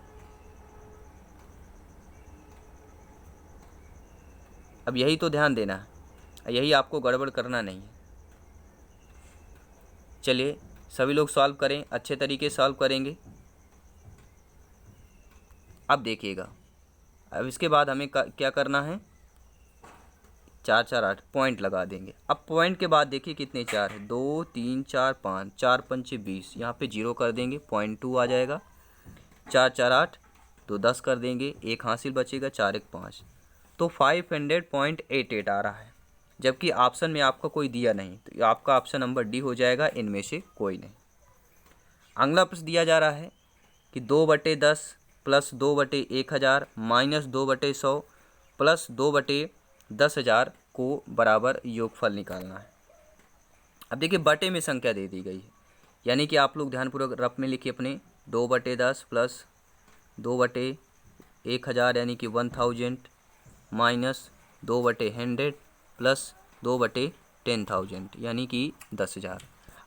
अब यही तो ध्यान देना है, यही आपको गड़बड़ करना नहीं है। चलिए सभी लोग सॉल्व करें, अच्छे तरीके से सॉल्व करेंगे। अब देखिएगा, अब इसके बाद हमें क्या करना है, 4 4 8 पॉइंट लगा देंगे। अब पॉइंट के बाद देखिए कितने चार है, 2 3 4 5, 4 5 20, यहाँ पे 0 कर देंगे, 0.2 आ जाएगा। 4 4 8 तो 10 कर देंगे, एक हासिल बचेगा, 4 1 5, तो 500.88 आ रहा है। जबकि ऑप्शन में आपका कोई दिया नहीं, तो आपका ऑप्शन नंबर डी हो जाएगा, इनमें से कोई नहीं। अगला प्रश्न दिया जा रहा है कि 2/10 प्लस 2/1000 माइनस 2/100 प्लस 2/10,000 को बराबर योगफल निकालना है। अब देखिए बटे में संख्या दे दी गई है, यानी कि आप लोग ध्यानपूर्वक रफ में लिखिए अपने 2/10 प्लस 2/1000 यानी कि 1000 माइनस 2/100 प्लस 2/10,000 यानी कि 10,000।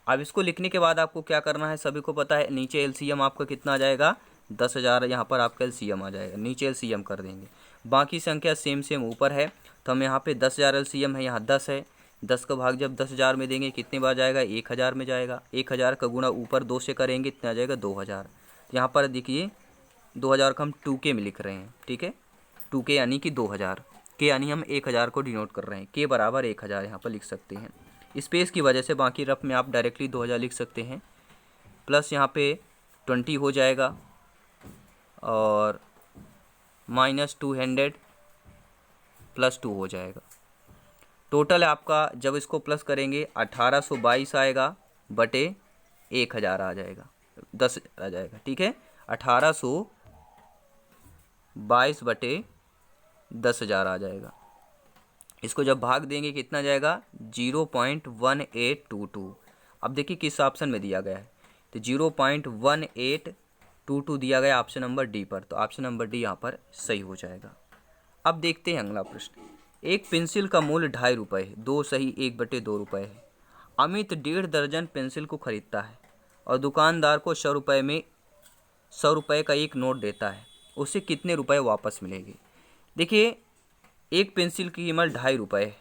अब इसको लिखने के बाद आपको क्या करना है, सभी को पता है, नीचे एलसीएम आपका कितना आ जाएगा 10,000, यहाँ पर आपका एलसीएम आ जाएगा, नीचे एलसीएम कर देंगे। बाकी संख्या सेम ऊपर है, तो हम यहाँ पे 10,000 एलसीएम है, यहाँ 10 है, 10 का भाग जब 10,000 में देंगे कितने बार जाएगा 1,000 में जाएगा। 1,000 का गुणा ऊपर 2 से करेंगे, इतना आ जाएगा 2,000। यहाँ पर देखिए 2,000 का हम 2K में लिख रहे हैं, ठीक है, 2K यानी कि 2,000 के, यानी हम 1,000 को डिनोट कर रहे हैं, के बराबर 1,000 यहाँ पर लिख सकते हैं। स्पेस की वजह से बाकी रफ में आप डायरेक्टली 2,000 लिख सकते हैं, प्लस यहाँ पे 20 हो जाएगा और माइनस 200 प्लस 2 हो जाएगा। टोटल आपका जब इसको प्लस करेंगे 1822 आएगा बटे 1,000 आ जाएगा, 10 आ जाएगा, ठीक है, 1822 बटे 10,000 आ जाएगा। इसको जब भाग देंगे कितना जाएगा 0.1822। अब देखिए किस ऑप्शन में दिया गया है, तो 0.1822 दिया गया ऑप्शन नंबर डी पर, तो ऑप्शन नंबर डी यहाँ पर सही हो जाएगा। अब देखते हैं अगला प्रश्न। एक पेंसिल का मूल्य 2.5 रुपये है, 2 सही 1/2 रुपये है। अमित 1.5 दर्जन पेंसिल को खरीदता है और दुकानदार को 100 रुपये में 100 रुपये का एक नोट देता है, उसे कितने रुपए वापस मिलेंगे? देखिए, एक पेंसिल की कीमत 2.5 रुपये है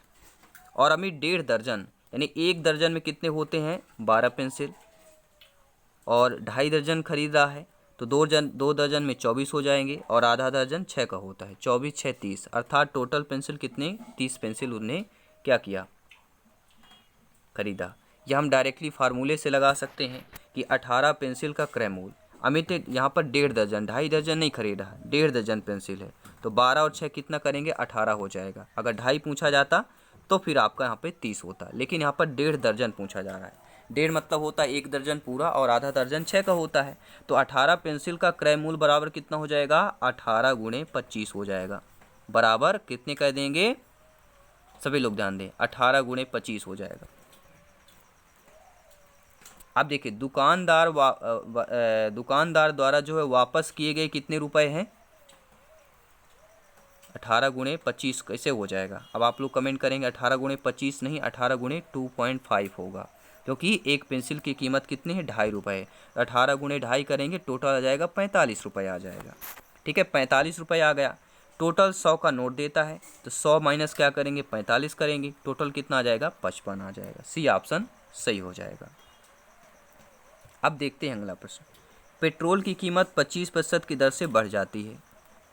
और अमित 1.5 दर्जन, यानी एक दर्जन में कितने होते हैं? 12 पेंसिल, और 2.5 दर्जन खरीद रहा है, तो 2 दर्जन में 24 हो जाएंगे और आधा दर्जन 6 का होता है, 24 6 30, अर्थात टोटल पेंसिल कितने? 30 पेंसिल उन्हें क्या किया? खरीदा। यह हम डायरेक्टली फार्मूले से लगा सकते हैं कि 18 पेंसिल का क्रय मूल्य, अमित ने यहाँ पर 1.5 दर्जन, 2.5 दर्जन नहीं खरीदा, 1.5 दर्जन पेंसिल है, तो 12 और 6 कितना करेंगे? 18 हो जाएगा। अगर 2.5 पूछा जाता तो फिर आपका यहाँ पे 30 होता, लेकिन यहाँ पर 1.5 दर्जन पूछा जा रहा है। 1.5 मतलब होता है 1 दर्जन पूरा और आधा दर्जन 6 का होता है, तो 18 पेंसिल का क्रय मूल्य बराबर कितना हो जाएगा? 18 गुणे 25 हो जाएगा, बराबर कितने कर देंगे? सभी लोग ध्यान दें, 18 गुणे 25 हो जाएगा। अब देखिए, दुकानदार द्वारा जो है वापस किए गए कितने रुपए हैं? 18 गुणे 25 कैसे हो जाएगा? अब आप लोग कमेंट करेंगे 18 गुणे 25 नहीं, 18 गुणे 2.5 होगा, क्योंकि एक पेंसिल की कीमत कितनी है? 2.5 रुपये। 18 गुणे 2.5 करेंगे, टोटल आ जाएगा 45 रुपये आ जाएगा। ठीक है, 45 रुपये आ गया। टोटल 100 का नोट देता है, तो 100 माइनस क्या करेंगे? 45 करेंगे, टोटल कितना आ जाएगा? 55 आ जाएगा। सी ऑप्शन सही हो जाएगा। अब देखते हैं अगला प्रश्न। पेट्रोल की कीमत 25% की दर से बढ़ जाती है,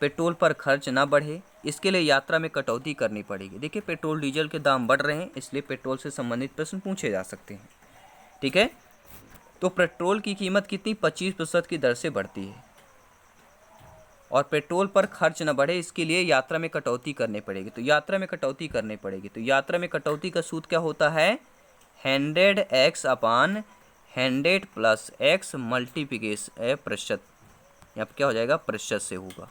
पेट्रोल पर खर्च ना बढ़े, इसके लिए यात्रा में कटौती करनी पड़ेगी। देखिए, पेट्रोल डीजल के दाम बढ़ रहे हैं, इसलिए पेट्रोल से संबंधित प्रश्न पूछे जा सकते हैं। ठीक है, तो पेट्रोल की कीमत कितनी? 25% की दर से बढ़ती है और पेट्रोल पर खर्च न बढ़े, इसके लिए यात्रा में कटौती करनी पड़ेगी। तो यात्रा में कटौती करनी पड़ेगी, तो यात्रा में कटौती का सूत्र क्या होता है? 100x अपान 100 प्लस x मल्टीप्लिकेशन प्रतिशत, यहाँ पर क्या हो जाएगा? प्रतिशत से होगा।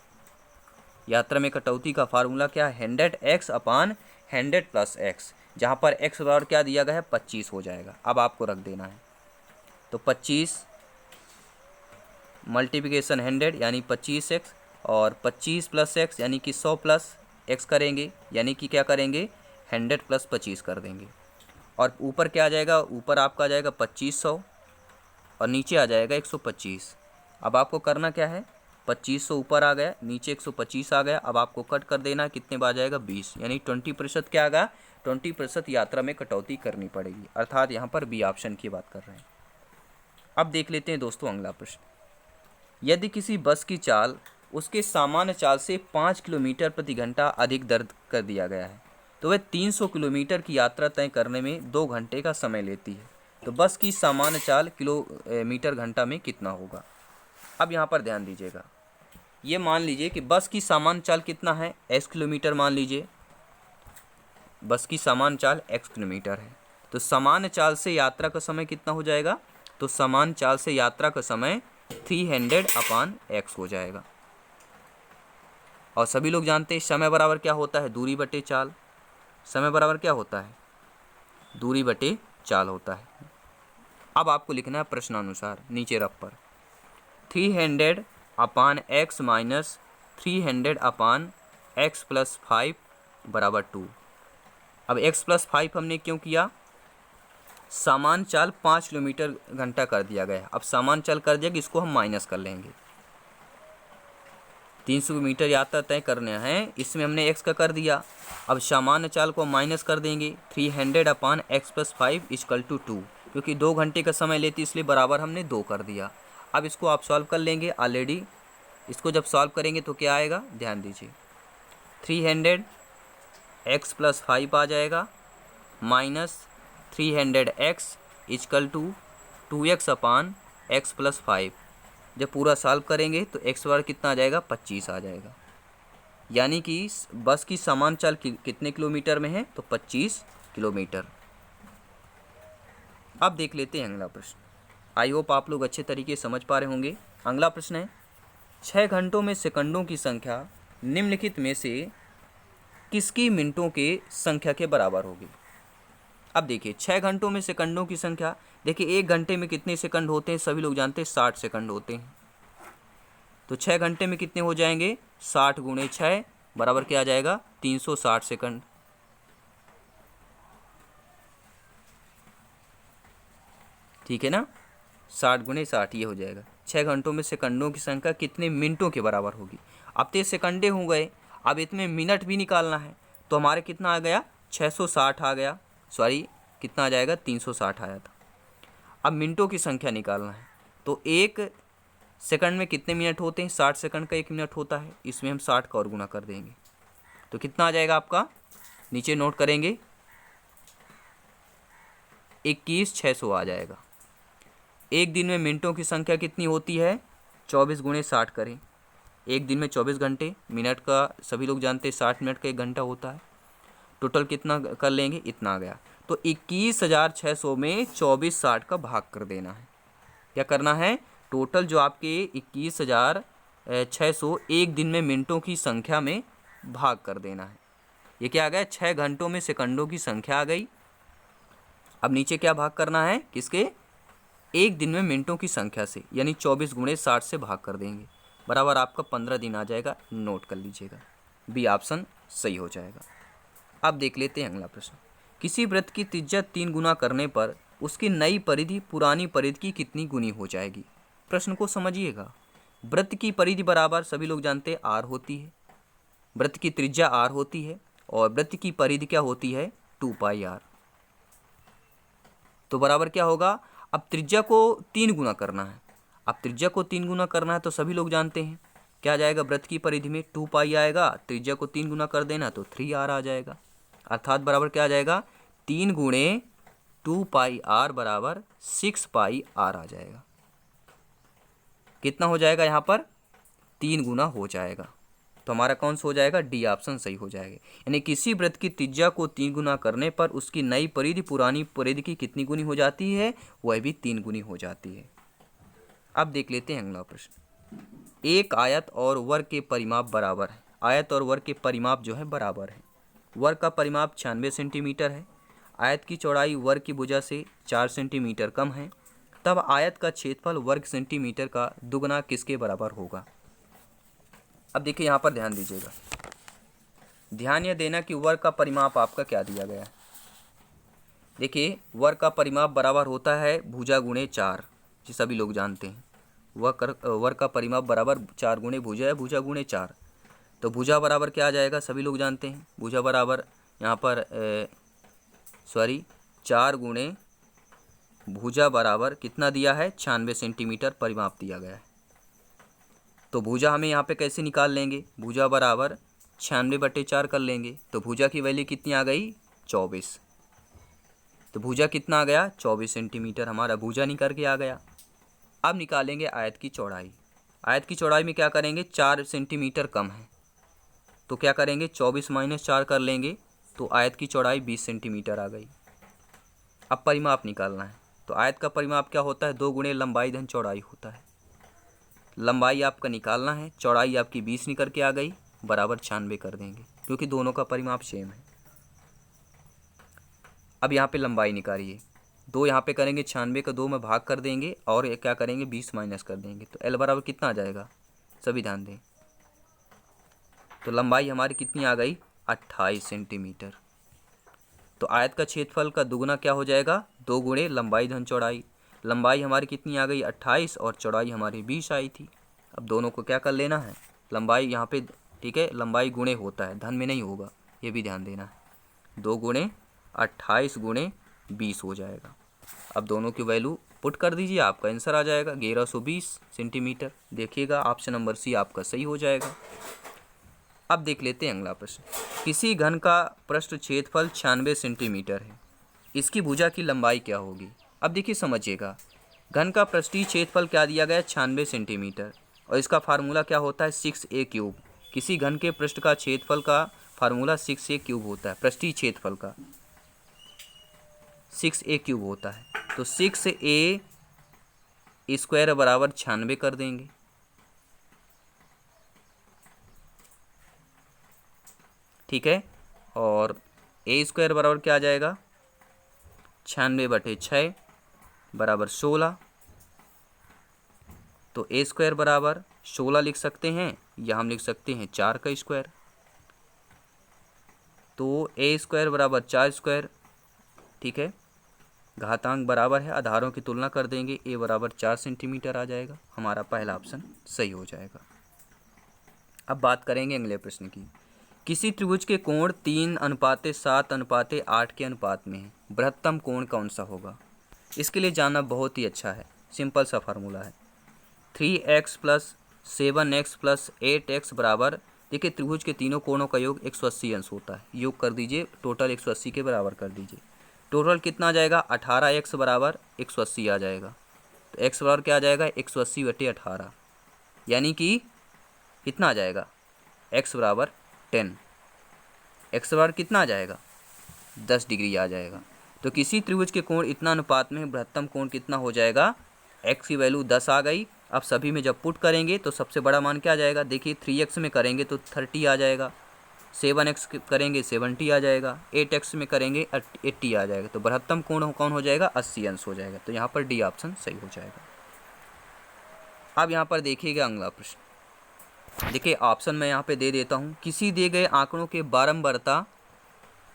यात्रा में कटौती का फार्मूला क्या है? 100x अपान 100 प्लस x, जहाँ पर x बराबर क्या दिया गया है? 25 हो जाएगा। अब आपको रख देना है, तो 25 मल्टीप्लिकेशन 100 यानी 25x, और 25 प्लस x यानी कि 100 प्लस x करेंगे, यानी कि क्या करेंगे? 100 प्लस 25 कर देंगे, और ऊपर क्या आ जाएगा? ऊपर आपका आ जाएगा 2500 और नीचे आ जाएगा 125। अब आपको करना क्या है? 2500 ऊपर आ गया, नीचे 125 आ गया, अब आपको कट कर देना है, कितने बार जाएगा? 20, यानी 20% क्या आ गया? 20% यात्रा में कटौती करनी पड़ेगी, अर्थात यहाँ पर बी ऑप्शन की बात कर रहे हैं। अब देख लेते हैं दोस्तों अगला प्रश्न। यदि किसी बस की चाल उसके सामान्य चाल से 5 किलोमीटर प्रति घंटा अधिक दर्ज कर दिया गया है, तो वह 300 किलोमीटर की यात्रा तय करने में 2 घंटे का समय लेती है, तो बस की सामान्य चाल किलोमीटर घंटा में कितना होगा? अब यहाँ पर ध्यान दीजिएगा, ये मान लीजिए कि बस की सामान्य चाल कितना है? x किलोमीटर मान लीजिए, बस की सामान्य चाल x किलोमीटर है, तो सामान्य चाल से यात्रा का समय कितना हो जाएगा? तो सामान्य चाल से यात्रा का समय 300 अपान x हो जाएगा। और सभी लोग जानते हैं समय बराबर क्या होता है? दूरी बटे चाल। समय बराबर क्या होता है? दूरी बटे चाल होता है। अब आपको लिखना है प्रश्नानुसार नीचे रफ पर, 300 अपान x माइनस 300 अपान x प्लस 5 बराबर 2। अब x प्लस 5 हमने क्यों किया? सामान्य चाल 5 किलोमीटर घंटा कर दिया गया। अब सामान्य चाल कर दिया कि इसको हम माइनस कर लेंगे, 300 मीटर यात्रा तय करने हैं, इसमें हमने x का कर दिया। अब सामान्य चाल को माइनस कर देंगे, 300 अपान x प्लस 5 इक्वल टू 2, क्योंकि 2 घंटे का समय लेती इसलिए बराबर हमने 2 कर दिया। अब इसको आप सॉल्व कर लेंगे, ऑलरेडी इसको जब सॉल्व करेंगे तो क्या आएगा? ध्यान दीजिए, 300 x प्लस 5 आ जाएगा minus 300 x equal to 2x upon x plus 5। जब पूरा सॉल्व करेंगे तो x बार कितना आ जाएगा? 25 आ जाएगा, यानी कि बस की सामान्य चाल कितने किलोमीटर में है? तो 25 किलोमीटर। अब देख लेते हैं अगला प्रश्न। आई होप आप लोग अच्छे तरीके से समझ पा रहे होंगे। अगला प्रश्न है, 6 घंटों में सेकंडों की संख्या निम्नलिखित में से किसकी मिनटों के संख्या के बराबर होगी? अब देखिए 6 घंटों में सेकंडों की संख्या, देखिए 1 घंटे में कितने सेकंड होते हैं, सभी लोग जानते हैं 60 सेकंड होते हैं। तो 6 घंटे में कितने हो जाएंगे, 60 गुणे 6 बराबर क्या आ जाएगा, 360 सेकंड। ठीक है ना, 60 गुणे 60 ये हो जाएगा। 6 घंटों में सेकंडों की संख्या कितने मिनटों के बराबर होगी। अब तो ये सेकंडे हो गए, अब इसमें मिनट भी निकालना है, तो हमारे कितना आ गया, 660 आ गया, सॉरी कितना आ जाएगा, 360 आया था। अब मिनटों की संख्या निकालना है, तो 1 सेकंड में कितने मिनट होते हैं, 60 सेकंड का 1 मिनट होता है, इसमें हम 60 का और गुना कर देंगे, तो कितना आ जाएगा आपका, नीचे नोट करेंगे, 21,600 आ जाएगा। एक दिन में मिनटों की संख्या कितनी होती है, 24 गुणे 60 करें, एक दिन में 24 घंटे, मिनट का सभी लोग जानते हैं 60 मिनट का 1 घंटा होता है, टोटल कितना कर लेंगे, इतना आ गया। तो 21,600 में 24/60 का भाग कर देना है। क्या करना है, टोटल जो आपके 21,600 एक दिन में मिनटों की संख्या में भाग कर देना है। ये क्या आ गया, 6 घंटों में सेकंडों की संख्या आ गई। अब नीचे क्या भाग करना है, किसके, एक दिन में मिनटों की संख्या से, यानी 24 गुणे 60 से भाग कर देंगे, बराबर आपका 15 दिन आ जाएगा। नोट कर लीजिएगा, बी ऑप्शन सही हो जाएगा। अब देख लेते हैं अगला प्रश्न। किसी वृत्त की त्रिज्या 3 गुना करने पर उसकी नई परिधि पुरानी परिधि की कितनी गुनी हो जाएगी। प्रश्न को समझिएगा। वृत्त की परिधि बराबर सभी लोग जानते हैं आर होती है, वृत्त की त्रिज्या आर होती है, और वृत्त की परिधि क्या होती है, 2πr। तो बराबर क्या होगा, अब त्रिज्या को 3 गुना करना है। अब त्रिज्या को 3 गुना करना है तो सभी लोग जानते हैं क्या आ जाएगा, वृत्त की परिधि में 2π आएगा, त्रिज्या को 3 गुना कर देना तो 3r आ जाएगा, अर्थात बराबर क्या आ जाएगा, 3 गुणे 2πr बराबर 6πr आ जाएगा। कितना हो जाएगा, यहाँ पर 3 गुना हो जाएगा, तो हमारा कौन सा हो जाएगा, डी ऑप्शन सही हो जाएगा। यानी किसी वृत्त की त्रिज्या को 3 गुना करने पर उसकी नई परिधि पुरानी परिधि की कितनी गुनी हो जाती है, वह भी 3 गुनी हो जाती है। अब देख लेते हैं अगला प्रश्न। एक आयत और वर्ग के परिमाप बराबर है। आयत और वर्ग के परिमाप जो है बराबर है। वर्ग का परिमाप 96 सेंटीमीटर है, आयत की चौड़ाई वर्ग की भुजा से 4 सेंटीमीटर कम है, तब आयत का क्षेत्रफल वर्ग सेंटीमीटर का दुगना किसके बराबर होगा। अब देखिए यहाँ पर ध्यान दीजिएगा, ध्यान यह देना कि वर्ग का परिमाप आपका क्या दिया गया है। देखिए वर्ग का परिमाप बराबर होता है भुजा गुणे 4, जी सभी लोग जानते हैं वर्ग का परिमाप बराबर 4 गुणे भुजा है, भुजा गुणे 4। तो भुजा बराबर क्या आ जाएगा, सभी लोग जानते हैं भुजा बराबर यहाँ पर 4 गुणे भुजा बराबर कितना दिया है, 96 सेंटीमीटर परिमाप दिया गया है। तो भुजा हमें यहाँ पे कैसे निकाल लेंगे, भुजा बराबर 96/4 कर लेंगे, तो भुजा की वैल्यू कितनी आ गई, 24। तो भुजा कितना आ गया, 24 सेंटीमीटर, हमारा भुजा निकल के आ गया। अब निकालेंगे आयत की चौड़ाई। आयत की चौड़ाई में क्या करेंगे, 4 सेंटीमीटर कम है, तो क्या करेंगे 24 - 4 कर लेंगे, तो आयत की चौड़ाई 20 सेंटीमीटर आ गई। अब परिमाप निकालना है, तो आयत का परिमाप क्या होता है, 2 गुणे लंबाई धन चौड़ाई होता है। लंबाई आपका निकालना है, चौड़ाई आपकी 20 निकल के आ गई, बराबर 96 कर देंगे, क्योंकि दोनों का परिमाप सेम है। अब यहाँ पे लंबाई निकालिए, 2 यहाँ पे करेंगे 96 का 2 में भाग कर देंगे, और क्या करेंगे 20 माइनस कर देंगे, तो एल बराबर कितना आ जाएगा, सभी ध्यान दें। तो लंबाई हमारी कितनी आ गई, 28 सेंटीमीटर। तो आयत का क्षेत्रफल का दुगना क्या हो जाएगा, 2 गुणे लंबाई धन चौड़ाई। लंबाई हमारी कितनी आ गई, 28, और चौड़ाई हमारी 20 आई थी। अब दोनों को क्या कर लेना है, लंबाई यहाँ पे, ठीक है, लंबाई गुणे होता है, धन में नहीं होगा, ये भी ध्यान देना है। 2 गुणे 28 गुणे 20 हो जाएगा। अब दोनों की वैल्यू पुट कर दीजिए, आपका आंसर आ जाएगा 1120 सेंटीमीटर। देखिएगा ऑप्शन नंबर सी आपका सही हो जाएगा। अब देख लेते हैं अगला प्रश्न। किसी घन का पृष्ठ क्षेत्रफल 96 सेंटीमीटर है, इसकी भुजा की लंबाई क्या होगी। अब देखिए समझिएगा, घन का पृष्ठीय क्षेत्रफल क्या दिया गया है, 96 सेंटीमीटर, और इसका फार्मूला क्या होता है, 6a³। किसी घन के पृष्ठ का क्षेत्रफल का फार्मूला 6a³ होता है, पृष्ठीय क्षेत्रफल का 6a³ होता है। तो 6a² बराबर 96 कर देंगे, ठीक है, और a² बराबर क्या आ जाएगा, 96/6 बराबर 16। तो ए स्क्वायर बराबर 16 लिख सकते हैं, या हम लिख सकते हैं 4 का स्क्वायर। तो ए स्क्वायर बराबर 4 स्क्वायर, ठीक है। घातांक बराबर है, आधारों की तुलना कर देंगे, ए बराबर 4 सेंटीमीटर आ जाएगा। हमारा पहला ऑप्शन सही हो जाएगा। अब बात करेंगे अगले प्रश्न की। किसी त्रिभुज के कोण 3:7:8 के अनुपात में है, बृहत्तम कोण कौन सा होगा? इसके लिए जानना बहुत ही अच्छा है, सिंपल सा फार्मूला है। 3x + 7x + 8x बराबर, देखिए त्रिभुज के तीनों कोणों का योग 180 अंश होता है। योग कर दीजिए, टोटल 180 के बराबर कर दीजिए। टोटल कितना आ जाएगा? 18x बराबर 180 आ जाएगा। तो x बराबर क्या आ जाएगा? 180/18, यानी कि कितना आ जाएगा? x बराबर 10। x बराबर कितना आ जाएगा? 10 डिग्री आ जाएगा। तो किसी त्रिभुज के कोण इतना अनुपात में बृहत्तम कोण कितना हो जाएगा? x की वैल्यू 10 आ गई। अब सभी में जब पुट करेंगे तो सबसे बड़ा मान क्या आ जाएगा? देखिए 3x में करेंगे तो 30 आ जाएगा, 7x करेंगे 70 आ जाएगा, 8x में करेंगे 80 आ जाएगा। तो बृहत्तम कोण कौन हो जाएगा? 80 अंश हो जाएगा। तो यहाँ पर डी ऑप्शन सही हो जाएगा। अब यहाँ पर देखिएगा अगला प्रश्न। देखिए ऑप्शन मैं यहाँ पे दे देता हूँ। किसी दिए गए आंकड़ों के बारंबारता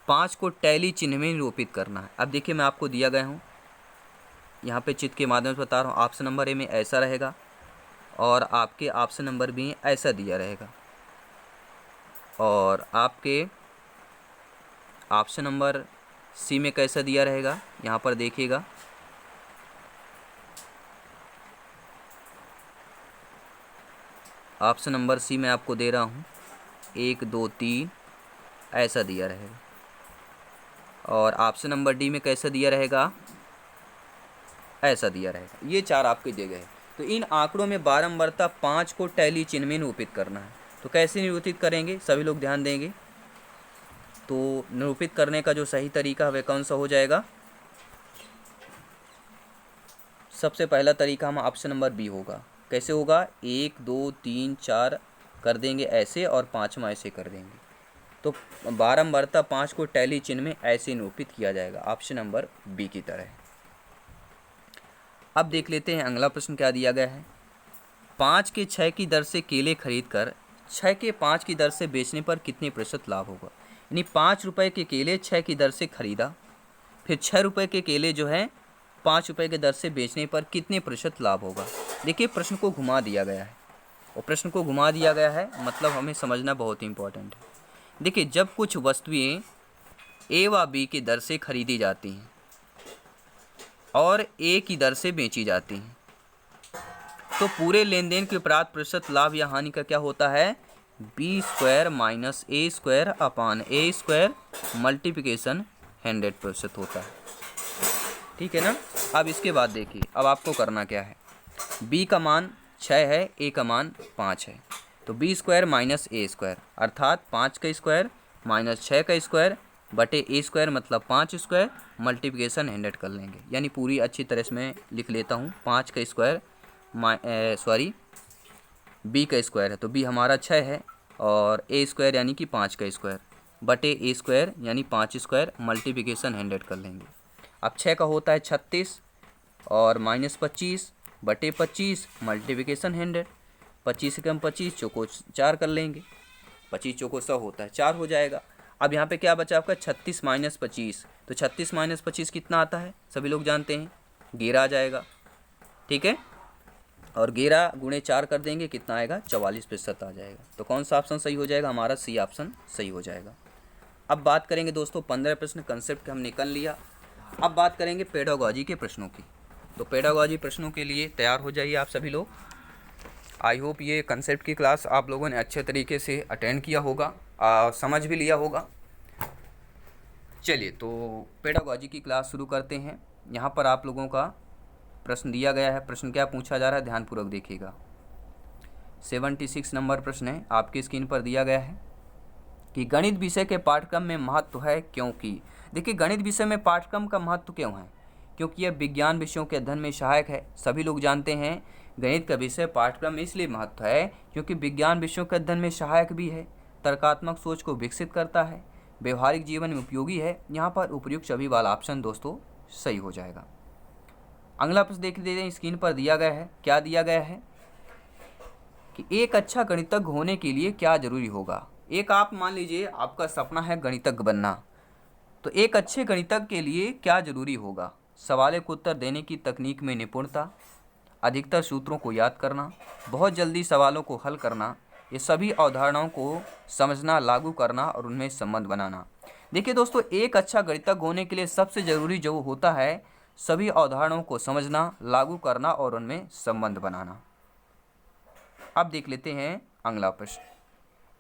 5 को टैली चिन्ह में निरूपित करना है। अब देखिए मैं आपको दिया गया हूँ, यहाँ पे चित्र के माध्यम से बता रहा हूँ। ऑप्शन नंबर ए में ऐसा रहेगा और आपके ऑप्शन नंबर बी में ऐसा दिया रहेगा, और आपके ऑप्शन नंबर सी में कैसा दिया रहेगा यहाँ पर देखिएगा। ऑप्शन नंबर सी में आपको दे रहा हूँ 1 2 3 ऐसा दिया रहेगा, और ऑप्शन नंबर डी में कैसा दिया रहेगा? ऐसा दिया रहेगा। ये चार आपके दिए गए। तो इन आंकड़ों में बारंबारता 5 को टैली चिन्ह में निरूपित करना है। तो कैसे निरूपित करेंगे? सभी लोग ध्यान देंगे। तो निरूपित करने का जो सही तरीका है वह कौन सा हो जाएगा? सबसे पहला तरीका हम ऑप्शन नंबर बी होगा। कैसे होगा? 1 2 3 4 कर देंगे ऐसे, और 5वां ऐसे कर देंगे। तो बारंबारता 5 को टैली चिन्ह में ऐसे निरूपित किया जाएगा, ऑप्शन नंबर बी की तरह। अब देख लेते हैं अगला प्रश्न क्या दिया गया है। 5 के 6 की दर से केले खरीद कर 6 के 5 की दर से बेचने पर कितने प्रतिशत लाभ होगा? यानी 5 रुपये के केले 6 की दर से खरीदा, फिर 6 रुपये के केले जो है 5 रुपये के दर से बेचने पर कितने प्रतिशत लाभ होगा? देखिए प्रश्न को घुमा दिया गया है, और प्रश्न को घुमा दिया गया है मतलब हमें समझना बहुत इंपॉर्टेंट है। देखिए जब कुछ वस्तुएं ए व बी की दर से खरीदी जाती हैं और ए की दर से बेची जाती हैं, तो पूरे लेन देन के प्राप्त प्रतिशत लाभ या हानि का क्या होता है? बी स्क्वायर माइनस ए स्क्वायर अपान ए स्क्वायर मल्टीप्लिकेशन 100% होता है। ठीक है ना। अब इसके बाद देखिए, अब आपको करना क्या है। बी का मान 6 है, ए का मान 5 है, तो बी स्क्वायर माइनस ए स्क्वायर अर्थात 5 का स्क्वायर माइनस 6 का स्क्वायर बटे ए स्क्वायर मतलब 5 स्क्वायर मल्टीप्लिकेशन 100 कर लेंगे। यानी पूरी अच्छी तरह से मैं लिख लेता हूँ। 5 का स्क्वायर बी का स्क्वायर है, तो बी हमारा 6 है, और ए स्क्वायर यानी कि 5 का स्क्वायर बटे ए स्क्वायर यानी 5 स्क्वायर मल्टीप्लिकेशन 100 कर लेंगे। अब 6 का होता है 36 और माइनस 25 बटे 25 मल्टीप्लिकेशन 100। 25 से कम 25 चौको 4 कर लेंगे, 25 चौको 100 होता है, 4 हो जाएगा। अब यहाँ पे क्या बचा आपका? 36 माइनस 25, तो 36 माइनस 25 कितना आता है? सभी लोग जानते हैं, 11 आ जाएगा। ठीक है, और 11 गुणे 4 कर देंगे, कितना आएगा? 44% आ जाएगा। तो कौन सा ऑप्शन सही हो जाएगा? हमारा सी ऑप्शन सही हो जाएगा। अब बात करेंगे दोस्तों 15 प्रश्न कंसेप्ट हमने कर लिया। अब बात करेंगे पेडागॉजी के प्रश्नों की। तो पेडागॉजी प्रश्नों के लिए तैयार हो जाइए आप सभी लोग। आई होप ये कंसेप्ट की क्लास आप लोगों ने अच्छे तरीके से अटेंड किया होगा, समझ भी लिया होगा। चलिए तो पेडागॉजी की क्लास शुरू करते हैं। यहाँ पर आप लोगों का प्रश्न दिया गया है। प्रश्न क्या पूछा जा रहा है, ध्यानपूर्वक देखिएगा। 76 नंबर प्रश्न है, आपकी स्क्रीन पर दिया गया है कि गणित विषय के पाठ्यक्रम में महत्व है क्योंकि। देखिए गणित विषय में पाठ्यक्रम का महत्व क्यों है? क्योंकि यह विज्ञान विषयों के अध्ययन में सहायक है। सभी लोग जानते हैं गणित का विषय पाठ्यक्रम में इसलिए महत्व है क्योंकि विज्ञान विषयों के अध्ययन में सहायक भी है, तर्कात्मक सोच को विकसित करता है, व्यवहारिक जीवन में उपयोगी है। यहाँ पर उपयुक्त सभी वाला ऑप्शन दोस्तों सही हो जाएगा। अगला प्रश्न देख लेते हैं, स्क्रीन पर दिया गया है। क्या दिया गया है कि एक अच्छा गणितज्ञ होने के लिए क्या जरूरी होगा। एक आप मान लीजिए आपका सपना है गणितज्ञ बनना, तो एक अच्छे गणितज्ञ के लिए क्या जरूरी होगा। सवालों को उत्तर देने की तकनीक में निपुणता, अधिकतर सूत्रों को याद करना, बहुत जल्दी सवालों को हल करना, ये सभी अवधारणाओं को समझना, लागू करना और उनमें संबंध बनाना। देखिए दोस्तों, एक अच्छा गणितज्ञ होने के लिए सबसे ज़रूरी जो होता है, सभी अवधारणाओं को समझना, लागू करना और उनमें संबंध बनाना। अब देख लेते हैं अगला प्रश्न।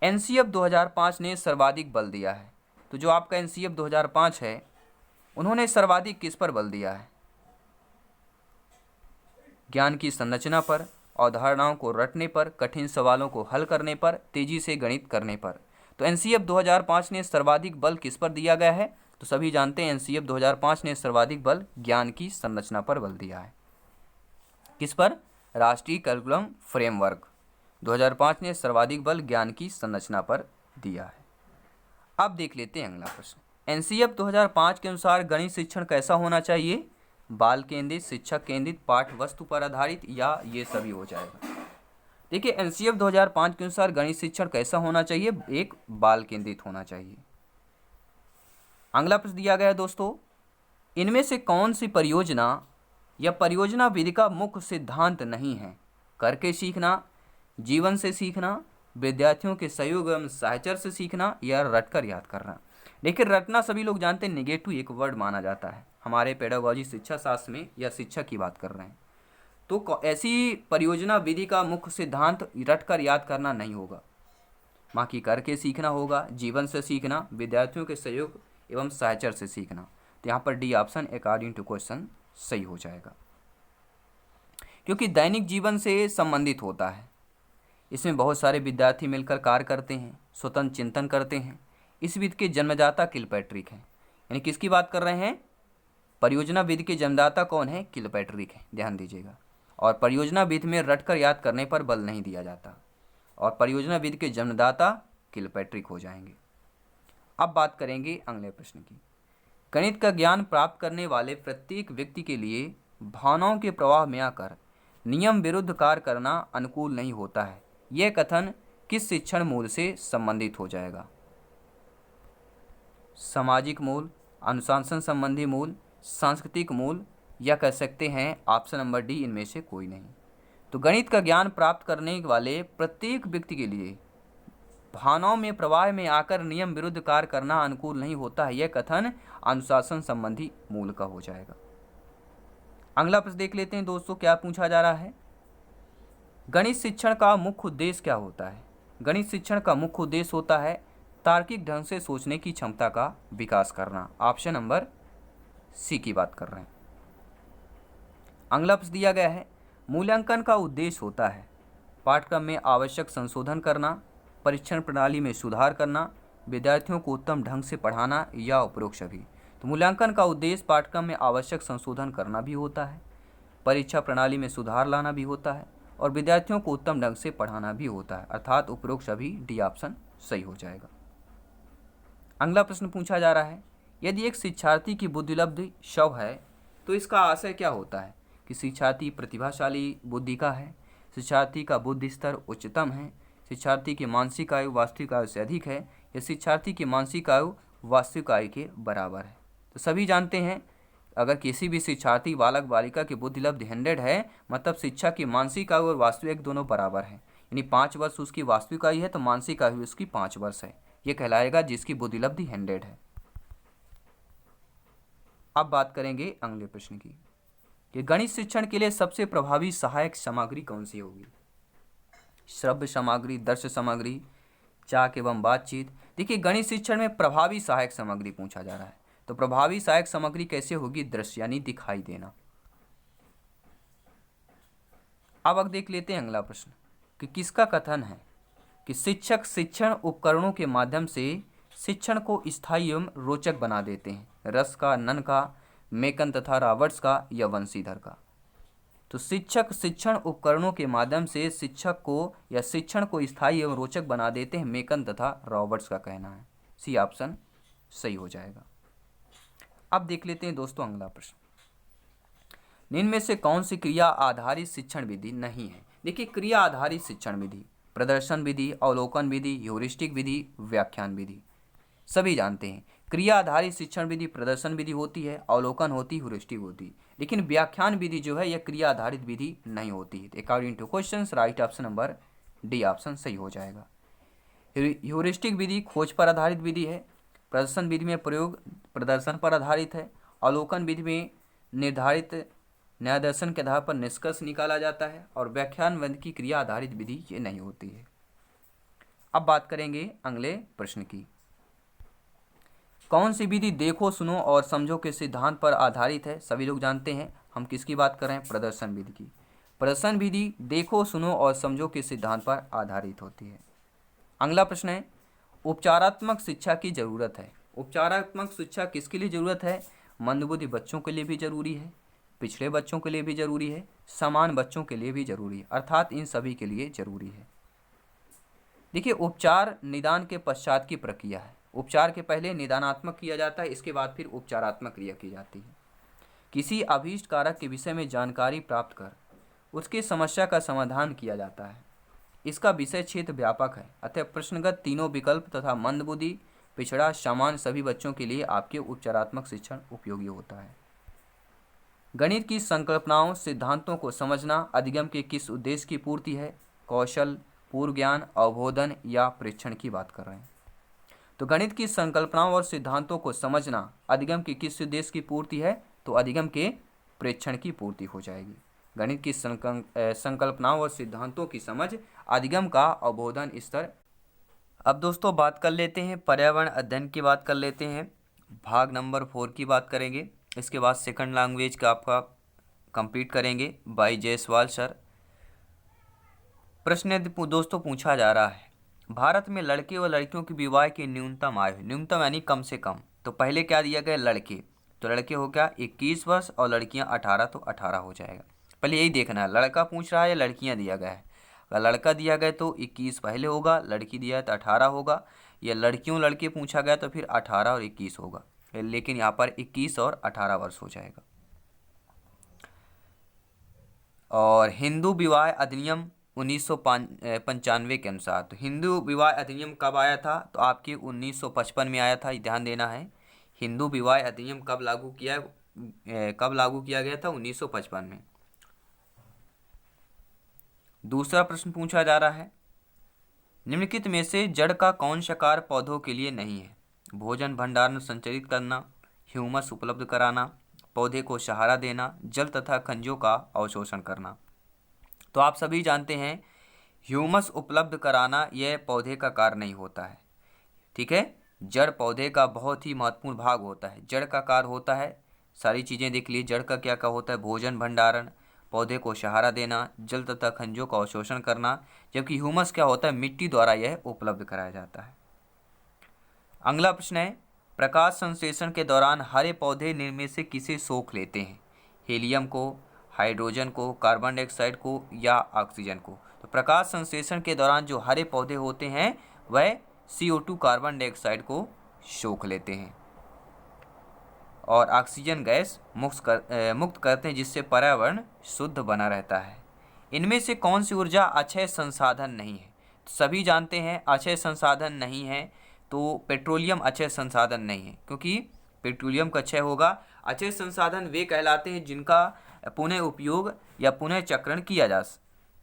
एनसीएफ 2005 ने सर्वाधिक बल दिया है। तो जो आपका एनसीएफ 2005 है, उन्होंने सर्वाधिक किस पर बल दिया है। ज्ञान की संरचना पर, अवधारणाओं को रटने पर, कठिन सवालों को हल करने पर, तेजी से गणित करने पर। तो एनसीएफ 2005 ने सर्वाधिक बल किस पर दिया गया है। तो सभी जानते हैं एनसीएफ 2005 ने सर्वाधिक बल ज्ञान की संरचना पर बल दिया है। किस पर। राष्ट्रीय करिकुलम फ्रेमवर्क 2005 ने सर्वाधिक बल ज्ञान की संरचना पर दिया है। अब देख लेते हैं अगला प्रश्न। एनसीएफ 2005 के अनुसार गणित शिक्षण कैसा होना चाहिए। बाल केंद्रित, शिक्षक केंद्रित, पाठ वस्तु पर आधारित या ये सभी हो जाएगा। देखिए एनसीएफ 2005 के अनुसार गणित शिक्षण कैसा होना चाहिए। एक, बाल केंद्रित होना चाहिए। अगला प्रश्न दिया गया है दोस्तों, इनमें से कौन सी परियोजना या परियोजना विधि का मुख्य सिद्धांत नहीं है। करके सीखना, जीवन से सीखना, विद्यार्थियों के सहयोग एवं साहचर्य से सीखना या रटकर याद करना। देखिए रटना सभी लोग जानते हैं नेगेटिव एक वर्ड माना जाता है हमारे पेडागोजी शिक्षा शास्त्र में, या शिक्षक की बात कर रहे हैं। तो ऐसी परियोजना विधि का मुख्य सिद्धांत रटकर याद करना नहीं होगा, बाकी करके सीखना होगा, जीवन से सीखना, विद्यार्थियों के सहयोग एवं साहचर्य से सीखना। तो यहाँ पर D option according to question सही हो जाएगा, क्योंकि दैनिक जीवन से संबंधित होता है। इसमें बहुत सारे विद्यार्थी मिलकर कार्य करते हैं, स्वतंत्र चिंतन करते हैं। इस विधि के जन्मदाता किलपैट्रिक हैं। यानी किसकी बात कर रहे हैं। परियोजना विधि के जन्मदाता कौन है। किलपैट्रिक है, ध्यान दीजिएगा। और परियोजना विधि में रटकर याद करने पर बल नहीं दिया जाता, और परियोजना विधि के जन्मदाता किलपैट्रिक हो जाएंगे। अब बात करेंगे अगले प्रश्न की। गणित का ज्ञान प्राप्त करने वाले प्रत्येक व्यक्ति के लिए भावनाओं के प्रवाह में आकर नियम विरुद्ध कार्य करना अनुकूल नहीं होता है। यह कथन किस शिक्षण मूल से संबंधित हो जाएगा। सामाजिक मूल, अनुशासन संबंधी मूल, सांस्कृतिक मूल, या कह सकते हैं ऑप्शन नंबर डी इनमें से कोई नहीं। तो गणित का ज्ञान प्राप्त करने वाले प्रत्येक व्यक्ति के लिए भावनाओं में प्रवाह में आकर नियम विरुद्ध कार्य करना अनुकूल नहीं होता है। यह कथन अनुशासन संबंधी मूल का हो जाएगा। अगला प्रश्न देख लेते हैं दोस्तों, क्या पूछा जा रहा है। गणित शिक्षण का मुख्य उद्देश्य क्या होता है। गणित शिक्षण का मुख्य उद्देश्य होता है तार्किक ढंग से सोचने की क्षमता का विकास करना। ऑप्शन नंबर सी की बात कर रहे हैं। अगला प्रश्न दिया गया है, मूल्यांकन का उद्देश्य होता है पाठ्यक्रम में आवश्यक संशोधन करना, परीक्षण प्रणाली में सुधार करना, विद्यार्थियों को उत्तम ढंग से पढ़ाना या उपरोक्त सभी। तो मूल्यांकन का उद्देश्य पाठ्यक्रम में आवश्यक संशोधन करना भी होता है, परीक्षा प्रणाली में सुधार लाना भी होता है, और विद्यार्थियों को उत्तम ढंग से पढ़ाना भी होता है, अर्थात उपरोक्त सभी। डी ऑप्शन सही हो जाएगा। अगला प्रश्न पूछा जा रहा है, यदि एक शिक्षार्थी की बुद्धिलब्धि 100 है तो इसका आशय क्या होता है कि शिक्षार्थी प्रतिभाशाली बुद्धि का है, शिक्षार्थी का बुद्धि स्तर उच्चतम है, शिक्षार्थी की मानसिक आयु वास्तविक आयु से अधिक है, या शिक्षार्थी की मानसिक आयु वास्तविक आयु के बराबर है। तो सभी जानते हैं अगर किसी भी शिक्षार्थी बालक बालिका की बुद्धिलब्धि 100 है, मतलब शिक्षा की मानसिक आयु और वास्तविक दोनों बराबर है, यानी 5 वर्ष उसकी वास्तविक आयु है तो मानसिक आयु उसकी 5 वर्ष है। ये कहलाएगा जिसकी बुद्धिलब्धि 100 है। अब बात करेंगे अगले प्रश्न की कि गणित शिक्षण के लिए सबसे प्रभावी सहायक सामग्री कौन सी होगी। श्रव्य सामग्री, दृश्य सामग्री, चाक एवं बातचीत। देखिए गणित शिक्षण में प्रभावी सहायक सामग्री पूछा जा रहा है, तो प्रभावी सहायक सामग्री कैसे होगी। दृश्य यानी दिखाई देना। अब देख लेते हैं अगला प्रश्न कि किसका कथन है कि शिक्षक शिक्षण उपकरणों के माध्यम से शिक्षण को स्थायी एवं रोचक बना देते हैं। रस का, नन का, मेकन तथा रॉबर्ट्स का या वंशीधर का। तो शिक्षक शिक्षण उपकरणों के माध्यम से शिक्षक को या शिक्षण को स्थायी एवं रोचक बना देते हैं, मेकन तथा रॉबर्ट्स का कहना है। सी ऑप्शन सही हो जाएगा। अब देख लेते हैं दोस्तों अगला प्रश्न निम्न में से कौन सी क्रिया आधारित शिक्षण विधि नहीं है? देखिए, क्रिया आधारित शिक्षण विधि, प्रदर्शन विधि, अवलोकन विधि, ह्यूरिस्टिक विधि, व्याख्यान विधि, सभी जानते हैं क्रिया आधारित शिक्षण विधि प्रदर्शन विधि होती है, अवलोकन होती है, ह्यूरिस्टिक होती है, लेकिन व्याख्यान विधि जो है यह क्रिया आधारित विधि नहीं होती है। According to question right option number D option सही हो जाएगा। ह्यूरिस्टिक विधि खोज पर आधारित विधि है, प्रदर्शन विधि में प्रयोग प्रदर्शन पर आधारित है, अवलोकन विधि में निर्धारित न्याय दर्शन के आधार पर निष्कर्ष निकाला जाता है, और व्याख्यान विधि की क्रिया आधारित विधि ये नहीं होती है। अब बात करेंगे अगले प्रश्न की। कौन सी विधि देखो, सुनो और समझो के सिद्धांत पर आधारित है? सभी लोग जानते हैं हम किसकी बात कर रहे हैं, प्रदर्शन विधि की। प्रदर्शन विधि देखो, सुनो और समझो के सिद्धांत पर आधारित होती है। अगला प्रश्न है, उपचारात्मक शिक्षा की जरूरत है। उपचारात्मक शिक्षा किसके लिए जरूरत है? मंदबुद्धि बच्चों के लिए भी जरूरी है, पिछड़े बच्चों के लिए भी जरूरी है, समान बच्चों के लिए भी जरूरी है, अर्थात इन सभी के लिए जरूरी है। देखिए, उपचार निदान के पश्चात की प्रक्रिया है। उपचार के पहले निदानात्मक किया जाता है, इसके बाद फिर उपचारात्मक क्रिया की जाती है। किसी अभीष्ट कारक के विषय में जानकारी प्राप्त कर उसकी समस्या का समाधान किया जाता है। इसका विषय क्षेत्र व्यापक है, अतः प्रश्नगत तीनों विकल्प तथा मंदबुद्धि, पिछड़ा, समान सभी बच्चों के लिए आपके उपचारात्मक शिक्षण उपयोगी होता है। गणित की संकल्पनाओं सिद्धांतों को समझना अधिगम के किस उद्देश्य की पूर्ति है? कौशल, पूर्व ज्ञान, अवबोधन या प्रेक्षण की बात कर रहे हैं। तो गणित की संकल्पनाओं और सिद्धांतों को समझना अधिगम के किस उद्देश्य की पूर्ति है? तो अधिगम के प्रेक्षण की पूर्ति हो जाएगी। गणित की संकल्पनाओं और सिद्धांतों की समझ अधिगम का अवबोधन स्तर। अब दोस्तों बात कर लेते हैं पर्यावरण अध्ययन की बात कर लेते हैं, भाग नंबर 4 की बात करेंगे। इसके बाद सेकंड लैंग्वेज का आपका कंप्लीट करेंगे बाय जायसवाल सर। प्रश्न दोस्तों पूछा जा रहा है, भारत में लड़के व लड़कियों की विवाह की न्यूनतम आयु, न्यूनतम यानी कम से कम, तो पहले क्या दिया गया? लड़के, तो लड़के हो गया 21 वर्ष और लड़कियां 18, तो 18 हो जाएगा। पहले यही देखना है लड़का पूछ रहा है या लड़कियां दिया गया है। अगर लड़का दिया गया तो 21 पहले होगा, लड़की दिया है तो 18 होगा, या लड़कियों लड़के पूछा गया तो फिर 18 और 21 होगा, लेकिन यहाँ पर 21 और 18 वर्ष हो जाएगा। और हिंदू विवाह अधिनियम 1995 के अनुसार, तो हिंदू विवाह अधिनियम कब आया था? तो आपके 1955 में आया था, ध्यान देना है। हिंदू विवाह अधिनियम कब लागू किया गया था? 1955 में। दूसरा प्रश्न पूछा जा रहा है, निम्नलिखित में से जड़ का कौन सा कार्य पौधों के लिए नहीं है? भोजन भंडारण संचरित करना, ह्यूमस उपलब्ध कराना, पौधे को सहारा देना, जल तथा खनिजों का अवशोषण करना। तो आप सभी जानते हैं ह्यूमस उपलब्ध कराना यह पौधे का कार्य नहीं होता है, ठीक है। जड़ पौधे का बहुत ही महत्वपूर्ण भाग होता है। जड़ का कार्य होता है, सारी चीज़ें देख लीजिए, जड़ का क्या होता है? भोजन भंडारण, पौधे को सहारा देना, जल तथा खनिजों का अवशोषण करना, जबकि ह्यूमस क्या होता है? मिट्टी द्वारा यह उपलब्ध कराया जाता है। अगला प्रश्न है, प्रकाश संश्लेषण के दौरान हरे पौधे निम्न में से किसे सोख लेते हैं? हीलियम को, हाइड्रोजन को, कार्बन डाइऑक्साइड को या ऑक्सीजन को? तो प्रकाश संश्लेषण के दौरान जो हरे पौधे होते हैं वह CO2 कार्बन डाइऑक्साइड को सोख लेते हैं और ऑक्सीजन गैस मुक्त करते हैं, जिससे पर्यावरण शुद्ध बना रहता है। इनमें से कौन सी ऊर्जा अक्षय संसाधन नहीं है? तो सभी जानते हैं अक्षय संसाधन नहीं है, तो पेट्रोलियम अक्षय संसाधन नहीं है, क्योंकि पेट्रोलियम का क्षय होगा। अक्षय संसाधन वे कहलाते हैं जिनका पुनः उपयोग या पुनः चक्रण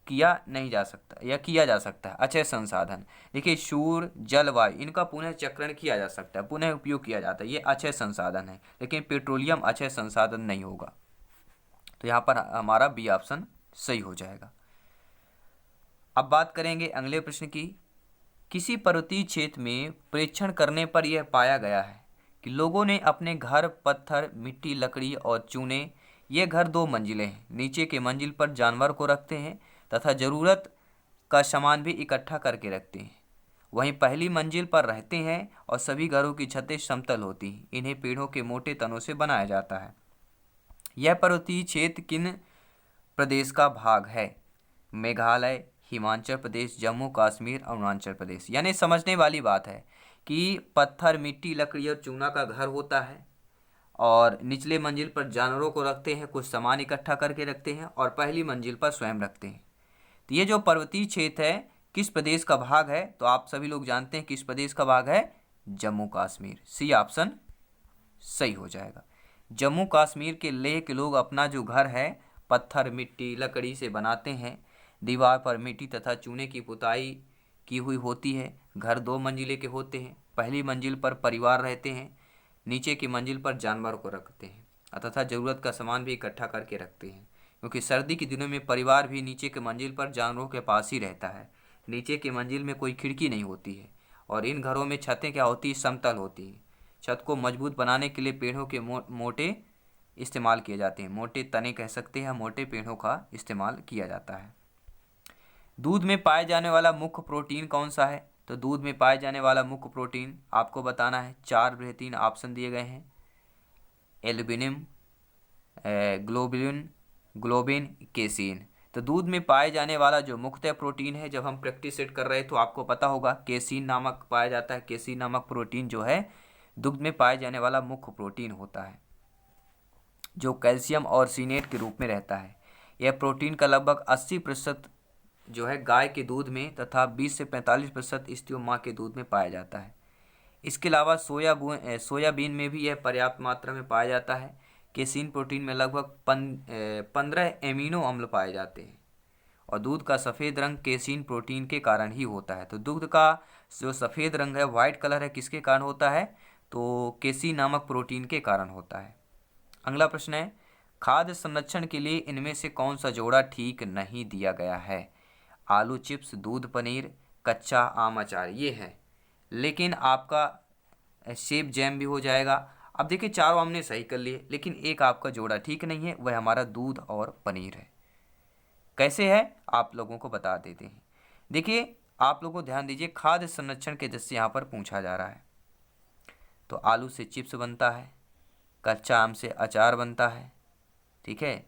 किया नहीं जा सकता या किया जा सकता है। अक्षय संसाधन देखिए, सूर्य, जल, वायु, इनका पुनः चक्रण किया जा सकता है, पुनः उपयोग किया जाता है, ये अक्षय संसाधन है। लेकिन पेट्रोलियम अक्षय संसाधन नहीं होगा, तो यहाँ पर हमारा बी ऑप्शन सही हो जाएगा। अब बात करेंगे अगले प्रश्न की। किसी पर्वतीय क्षेत्र में परीक्षण करने पर यह पाया गया है कि लोगों ने अपने घर, पत्थर, मिट्टी, लकड़ी और चूने, ये घर 2 मंजिलें हैं, नीचे के मंजिल पर जानवर को रखते हैं तथा ज़रूरत का सामान भी इकट्ठा करके रखते हैं। वहीं पहली मंजिल पर रहते हैं और सभी घरों की छतें समतल होती हैं। इन्हें पेड़ों के मोटे तनों से बनाया जाता है। यह पर्वतीय क्षेत्र किन प्रदेश का भाग है? मेघालय, हिमाचल प्रदेश, जम्मू कश्मीर, अरुणाचल प्रदेश। यानी समझने वाली बात है कि पत्थर, मिट्टी, लकड़ी और चूना का घर होता है और निचले मंजिल पर जानवरों को रखते हैं, कुछ सामान इकट्ठा करके रखते हैं, और पहली मंजिल पर स्वयं रखते हैं। तो ये जो पर्वतीय क्षेत्र है किस प्रदेश का भाग है, तो आप सभी लोग जानते हैं किस प्रदेश का भाग है, जम्मू कश्मीर। सी ऑप्शन सही हो जाएगा। जम्मू कश्मीर के लेह के लोग अपना जो घर है पत्थर, मिट्टी, लकड़ी से बनाते हैं। दीवार पर मिट्टी तथा चूने की पुताई की हुई होती है। घर 2 मंजिले के होते हैं। पहली मंजिल पर परिवार रहते हैं, नीचे की मंजिल पर जानवर को रखते हैं तथा ज़रूरत का सामान भी इकट्ठा करके रखते हैं, क्योंकि सर्दी के दिनों में परिवार भी नीचे के मंजिल पर जानवरों के पास ही रहता है। नीचे की मंजिल में कोई खिड़की नहीं होती है और इन घरों में छतें क्या होती है, समतल होती हैं। छत को मजबूत बनाने के लिए पेड़ों के मोटे इस्तेमाल किए जाते हैं, मोटे तने कह सकते हैं, मोटे पेड़ों का इस्तेमाल किया जाता है। दूध में पाए जाने वाला मुख्य प्रोटीन कौन सा है, तो दूध में पाए जाने वाला मुख्य प्रोटीन आपको बताना है। 4 बेहतरीन ऑप्शन दिए गए हैं, एल्ब्यूमिन, ग्लोबिन, केसीन। तो दूध में पाए जाने वाला जो मुख्य प्रोटीन है, जब हम प्रैक्टिस सेट कर रहे हैं तो आपको पता होगा केसीन नामक पाया जाता है। केसीन नामक प्रोटीन जो है दुग्ध में पाए जाने वाला मुख्य प्रोटीन होता है, जो कैल्शियम और सीनेट के रूप में रहता है। यह प्रोटीन का लगभग 80% जो है गाय के दूध में तथा 20 से 45% स्त्रियों माँ के दूध में पाया जाता है। इसके अलावा सोयाबीन में भी यह पर्याप्त मात्रा में पाया जाता है। केसीन प्रोटीन में लगभग 15 एमिनो अम्ल पाए जाते हैं और दूध का सफ़ेद रंग केसीन प्रोटीन के कारण ही होता है। तो दूध का जो सफ़ेद रंग है, वाइट कलर है, किसके कारण होता है, तो केसीन नामक प्रोटीन के कारण होता है। अगला प्रश्न है, खाद्य संरक्षण के लिए इनमें से कौन सा जोड़ा ठीक नहीं दिया गया है। आलू चिप्स, दूध पनीर, कच्चा आम अचार, ये है। लेकिन आपका सेब जैम भी हो जाएगा। अब देखिए चारों हमने सही कर लिए, लेकिन एक आपका जोड़ा ठीक नहीं है, वह हमारा दूध और पनीर है। कैसे है आप लोगों को बता देते हैं। देखिए आप लोगों को ध्यान दीजिए, खाद्य संरक्षण के दृष्टि यहाँ पर पूछा जा रहा है। तो आलू से चिप्स बनता है, कच्चा आम से अचार बनता है, ठीक है,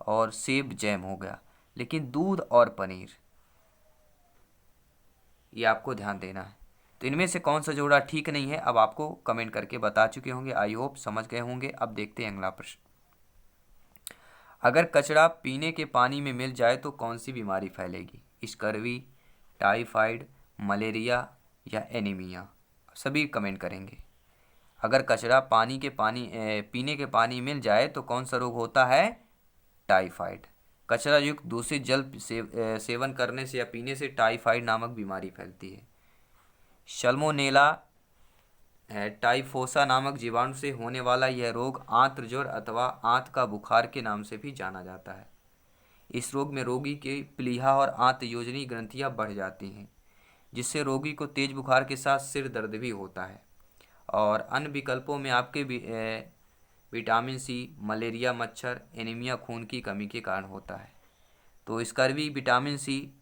और सेब जैम हो गया। लेकिन दूध और पनीर, ये आपको ध्यान देना है। तो इनमें से कौन सा जोड़ा ठीक नहीं है, अब आपको कमेंट करके बता चुके होंगे। आई होप समझ गए होंगे। अब देखते हैं अगला प्रश्न। अगर कचरा पीने के पानी में मिल जाए तो कौन सी बीमारी फैलेगी। स्कर्वी, टाइफाइड, मलेरिया या एनीमिया। सभी कमेंट करेंगे। अगर कचरा पीने के पानी मिल जाए तो कौन सा रोग होता है, टाइफाइड। कचरा युक्त दूषित जल सेवन करने से या पीने से टाइफाइड नामक बीमारी फैलती है। सल्मोनेला टाइफोसा नामक जीवाणु से होने वाला यह रोग आंत्र ज्वर अथवा आंत का बुखार के नाम से भी जाना जाता है। इस रोग में रोगी की प्लीहा और आंत योजनी ग्रंथियां बढ़ जाती हैं, जिससे रोगी को तेज बुखार के साथ सिर दर्द भी होता है। और अन्य विकल्पों में आपके विटामिन सी, मलेरिया मच्छर, एनीमिया खून की कमी के कारण होता है। तो स्कर्वी विटामिन सी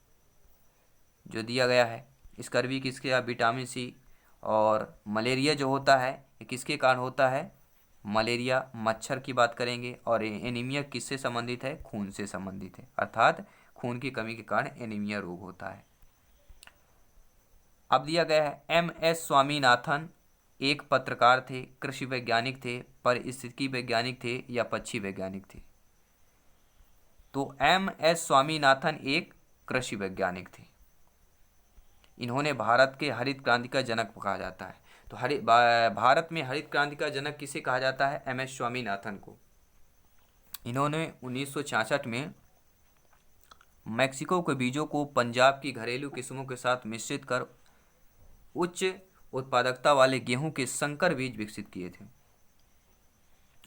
जो दिया गया है, स्कर्वी किसके, विटामिन सी, और मलेरिया जो होता है ये किसके कारण होता है, मलेरिया मच्छर की बात करेंगे। और एनीमिया किससे संबंधित है, खून से संबंधित है, अर्थात खून की कमी के कारण एनीमिया रोग होता है। अब दिया गया है, MS स्वामीनाथन एक पत्रकार थे, कृषि वैज्ञानिक थे, परिस्थिति वैज्ञानिक थे या पक्षी वैज्ञानिक थे। तो MS स्वामीनाथन एक कृषि वैज्ञानिक थे। इन्होंने भारत के हरित क्रांति का जनक कहा जाता है। तो भारत में हरित क्रांति का जनक किसे कहा जाता है, MS स्वामीनाथन को। इन्होंने 1966 में मैक्सिको के बीजों को पंजाब की घरेलू किस्मों के साथ मिश्रित कर उच्च उत्पादकता वाले गेहूं के संकर बीज विकसित किए थे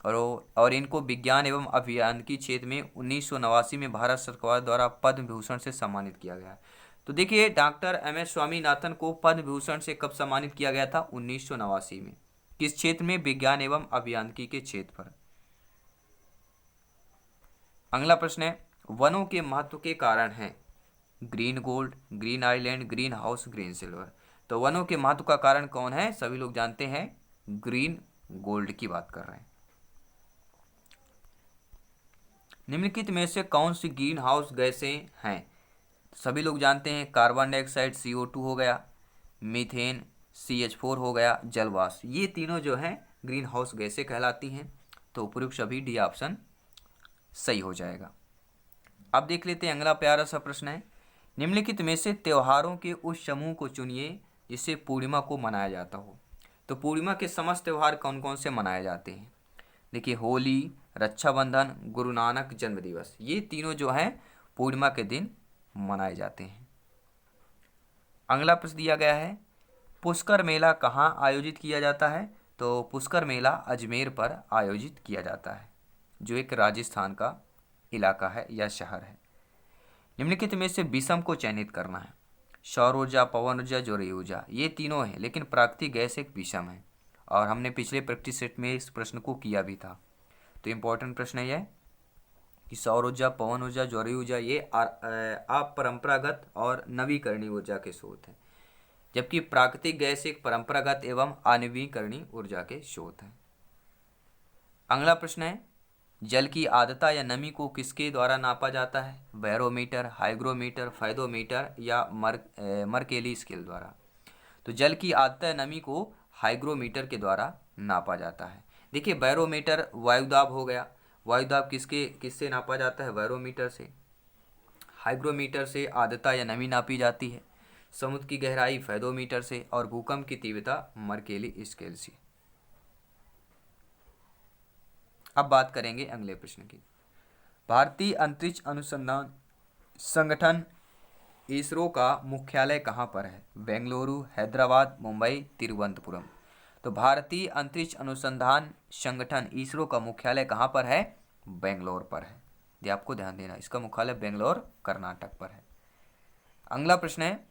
और इनको विज्ञान एवं अभियांत्रिकी क्षेत्र में 1989 में भारत सरकार द्वारा पद्म विभूषण से सम्मानित किया गया। तो देखिए डॉक्टर MS स्वामीनाथन को पद्म विभूषण से कब सम्मानित किया गया था, 1989 में। किस क्षेत्र में, विज्ञान एवं अभियांत्रिकी के क्षेत्र पर। अगला प्रश्न है, वनों के महत्व के कारण हैं green gold, green island, green house, green silver. तो वनों के महत्व का कारण कौन है, सभी लोग जानते हैं, ग्रीन गोल्ड की बात कर रहे हैं। निम्नलिखित में से कौन सी ग्रीन हाउस गैसें हैं, सभी लोग जानते हैं, कार्बन डाइऑक्साइड CO2 हो गया, मीथेन CH4 हो गया, जलवाष्प। ये तीनों जो हैं ग्रीन हाउस गैसें कहलाती हैं। तो उपयुक्त सभी डी ऑप्शन सही हो जाएगा। अब देख लेते हैं अगला प्यारा सा प्रश्न है, निम्नलिखित में से त्योहारों के उस समूह को चुनिए जिसे पूर्णिमा को मनाया जाता हो। तो पूर्णिमा के समस्त त्योहार कौन कौन से मनाए जाते हैं? देखिए, होली, रक्षाबंधन, गुरु नानक जन्म दिवस, ये तीनों जो हैं पूर्णिमा के दिन मनाए जाते हैं। अगला प्रश्न दिया गया है, पुष्कर मेला कहाँ आयोजित किया जाता है? तो पुष्कर मेला अजमेर पर आयोजित किया जाता है, जो एक राजस्थान का इलाका है या शहर है। निम्नलिखित में से विषम को चयनित करना है। सौर ऊर्जा, पवन ऊर्जा, जौहरी ऊर्जा, ये तीनों हैं, लेकिन प्राकृतिक गैस एक विषम है, और हमने पिछले प्रैक्टिस सेट में इस प्रश्न को किया भी था। तो इम्पोर्टेंट प्रश्न है यह कि सौर ऊर्जा, पवन ऊर्जा, जौहरी ऊर्जा ये अपरंपरागत और नवीकरणीय ऊर्जा के स्रोत हैं, जबकि प्राकृतिक गैस एक परंपरागत एवं अनवीकरणीय ऊर्जा के स्रोत हैं। अगला प्रश्न है, जल की आर्द्रता या नमी को किसके द्वारा नापा जाता है? बैरोमीटर, हाइग्रोमीटर, फाइडोमीटर या मर्केली स्केल द्वारा। तो जल की आर्द्रता या नमी को हाइग्रोमीटर के द्वारा नापा जाता है। देखिए, बैरोमीटर वायुदाब हो गया, वायुदाब किससे नापा जाता है? बैरोमीटर से। हाइग्रोमीटर से आर्द्रता या नमी नापी जाती है। समुद्र की गहराई फाइडोमीटर से, और भूकंप की तीव्रता मर्केली स्केल से। अब बात करेंगे अगले प्रश्न की। भारतीय अंतरिक्ष अनुसंधान संगठन इसरो का मुख्यालय कहाँ पर है? बेंगलुरु, हैदराबाद, मुंबई, तिरुवनंतपुरम। तो भारतीय अंतरिक्ष अनुसंधान संगठन इसरो का मुख्यालय कहाँ पर है? बेंगलोर पर है। ये आपको ध्यान देना, इसका मुख्यालय बेंगलोर कर्नाटक पर है। अगला प्रश्न है,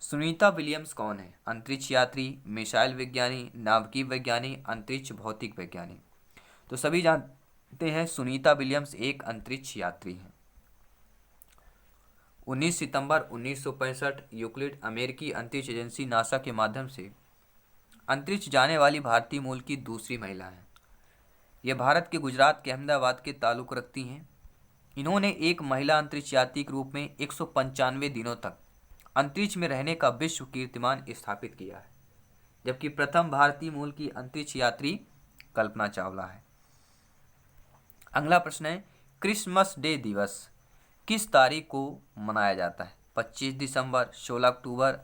सुनीता विलियम्स कौन है? अंतरिक्ष यात्री, मिसाइल विज्ञानी, नाभिकीय वैज्ञानिक, अंतरिक्ष भौतिक वैज्ञानिक। तो सभी जानते हैं सुनीता विलियम्स एक अंतरिक्ष यात्री हैं। 19 सितंबर 1965 यूक्लिड अमेरिकी अंतरिक्ष एजेंसी नासा के माध्यम से अंतरिक्ष जाने वाली भारतीय मूल की दूसरी महिला हैं। यह भारत के गुजरात के अहमदाबाद के ताल्लुक रखती हैं। इन्होंने एक महिला अंतरिक्ष यात्री के रूप में 195 दिनों तक अंतरिक्ष में रहने का विश्व कीर्तिमान स्थापित किया है, जबकि प्रथम भारतीय मूल की अंतरिक्ष यात्री कल्पना चावला है। अगला प्रश्न है, क्रिसमस डे दिवस किस तारीख को मनाया जाता है? 25 दिसंबर, 16 अक्टूबर,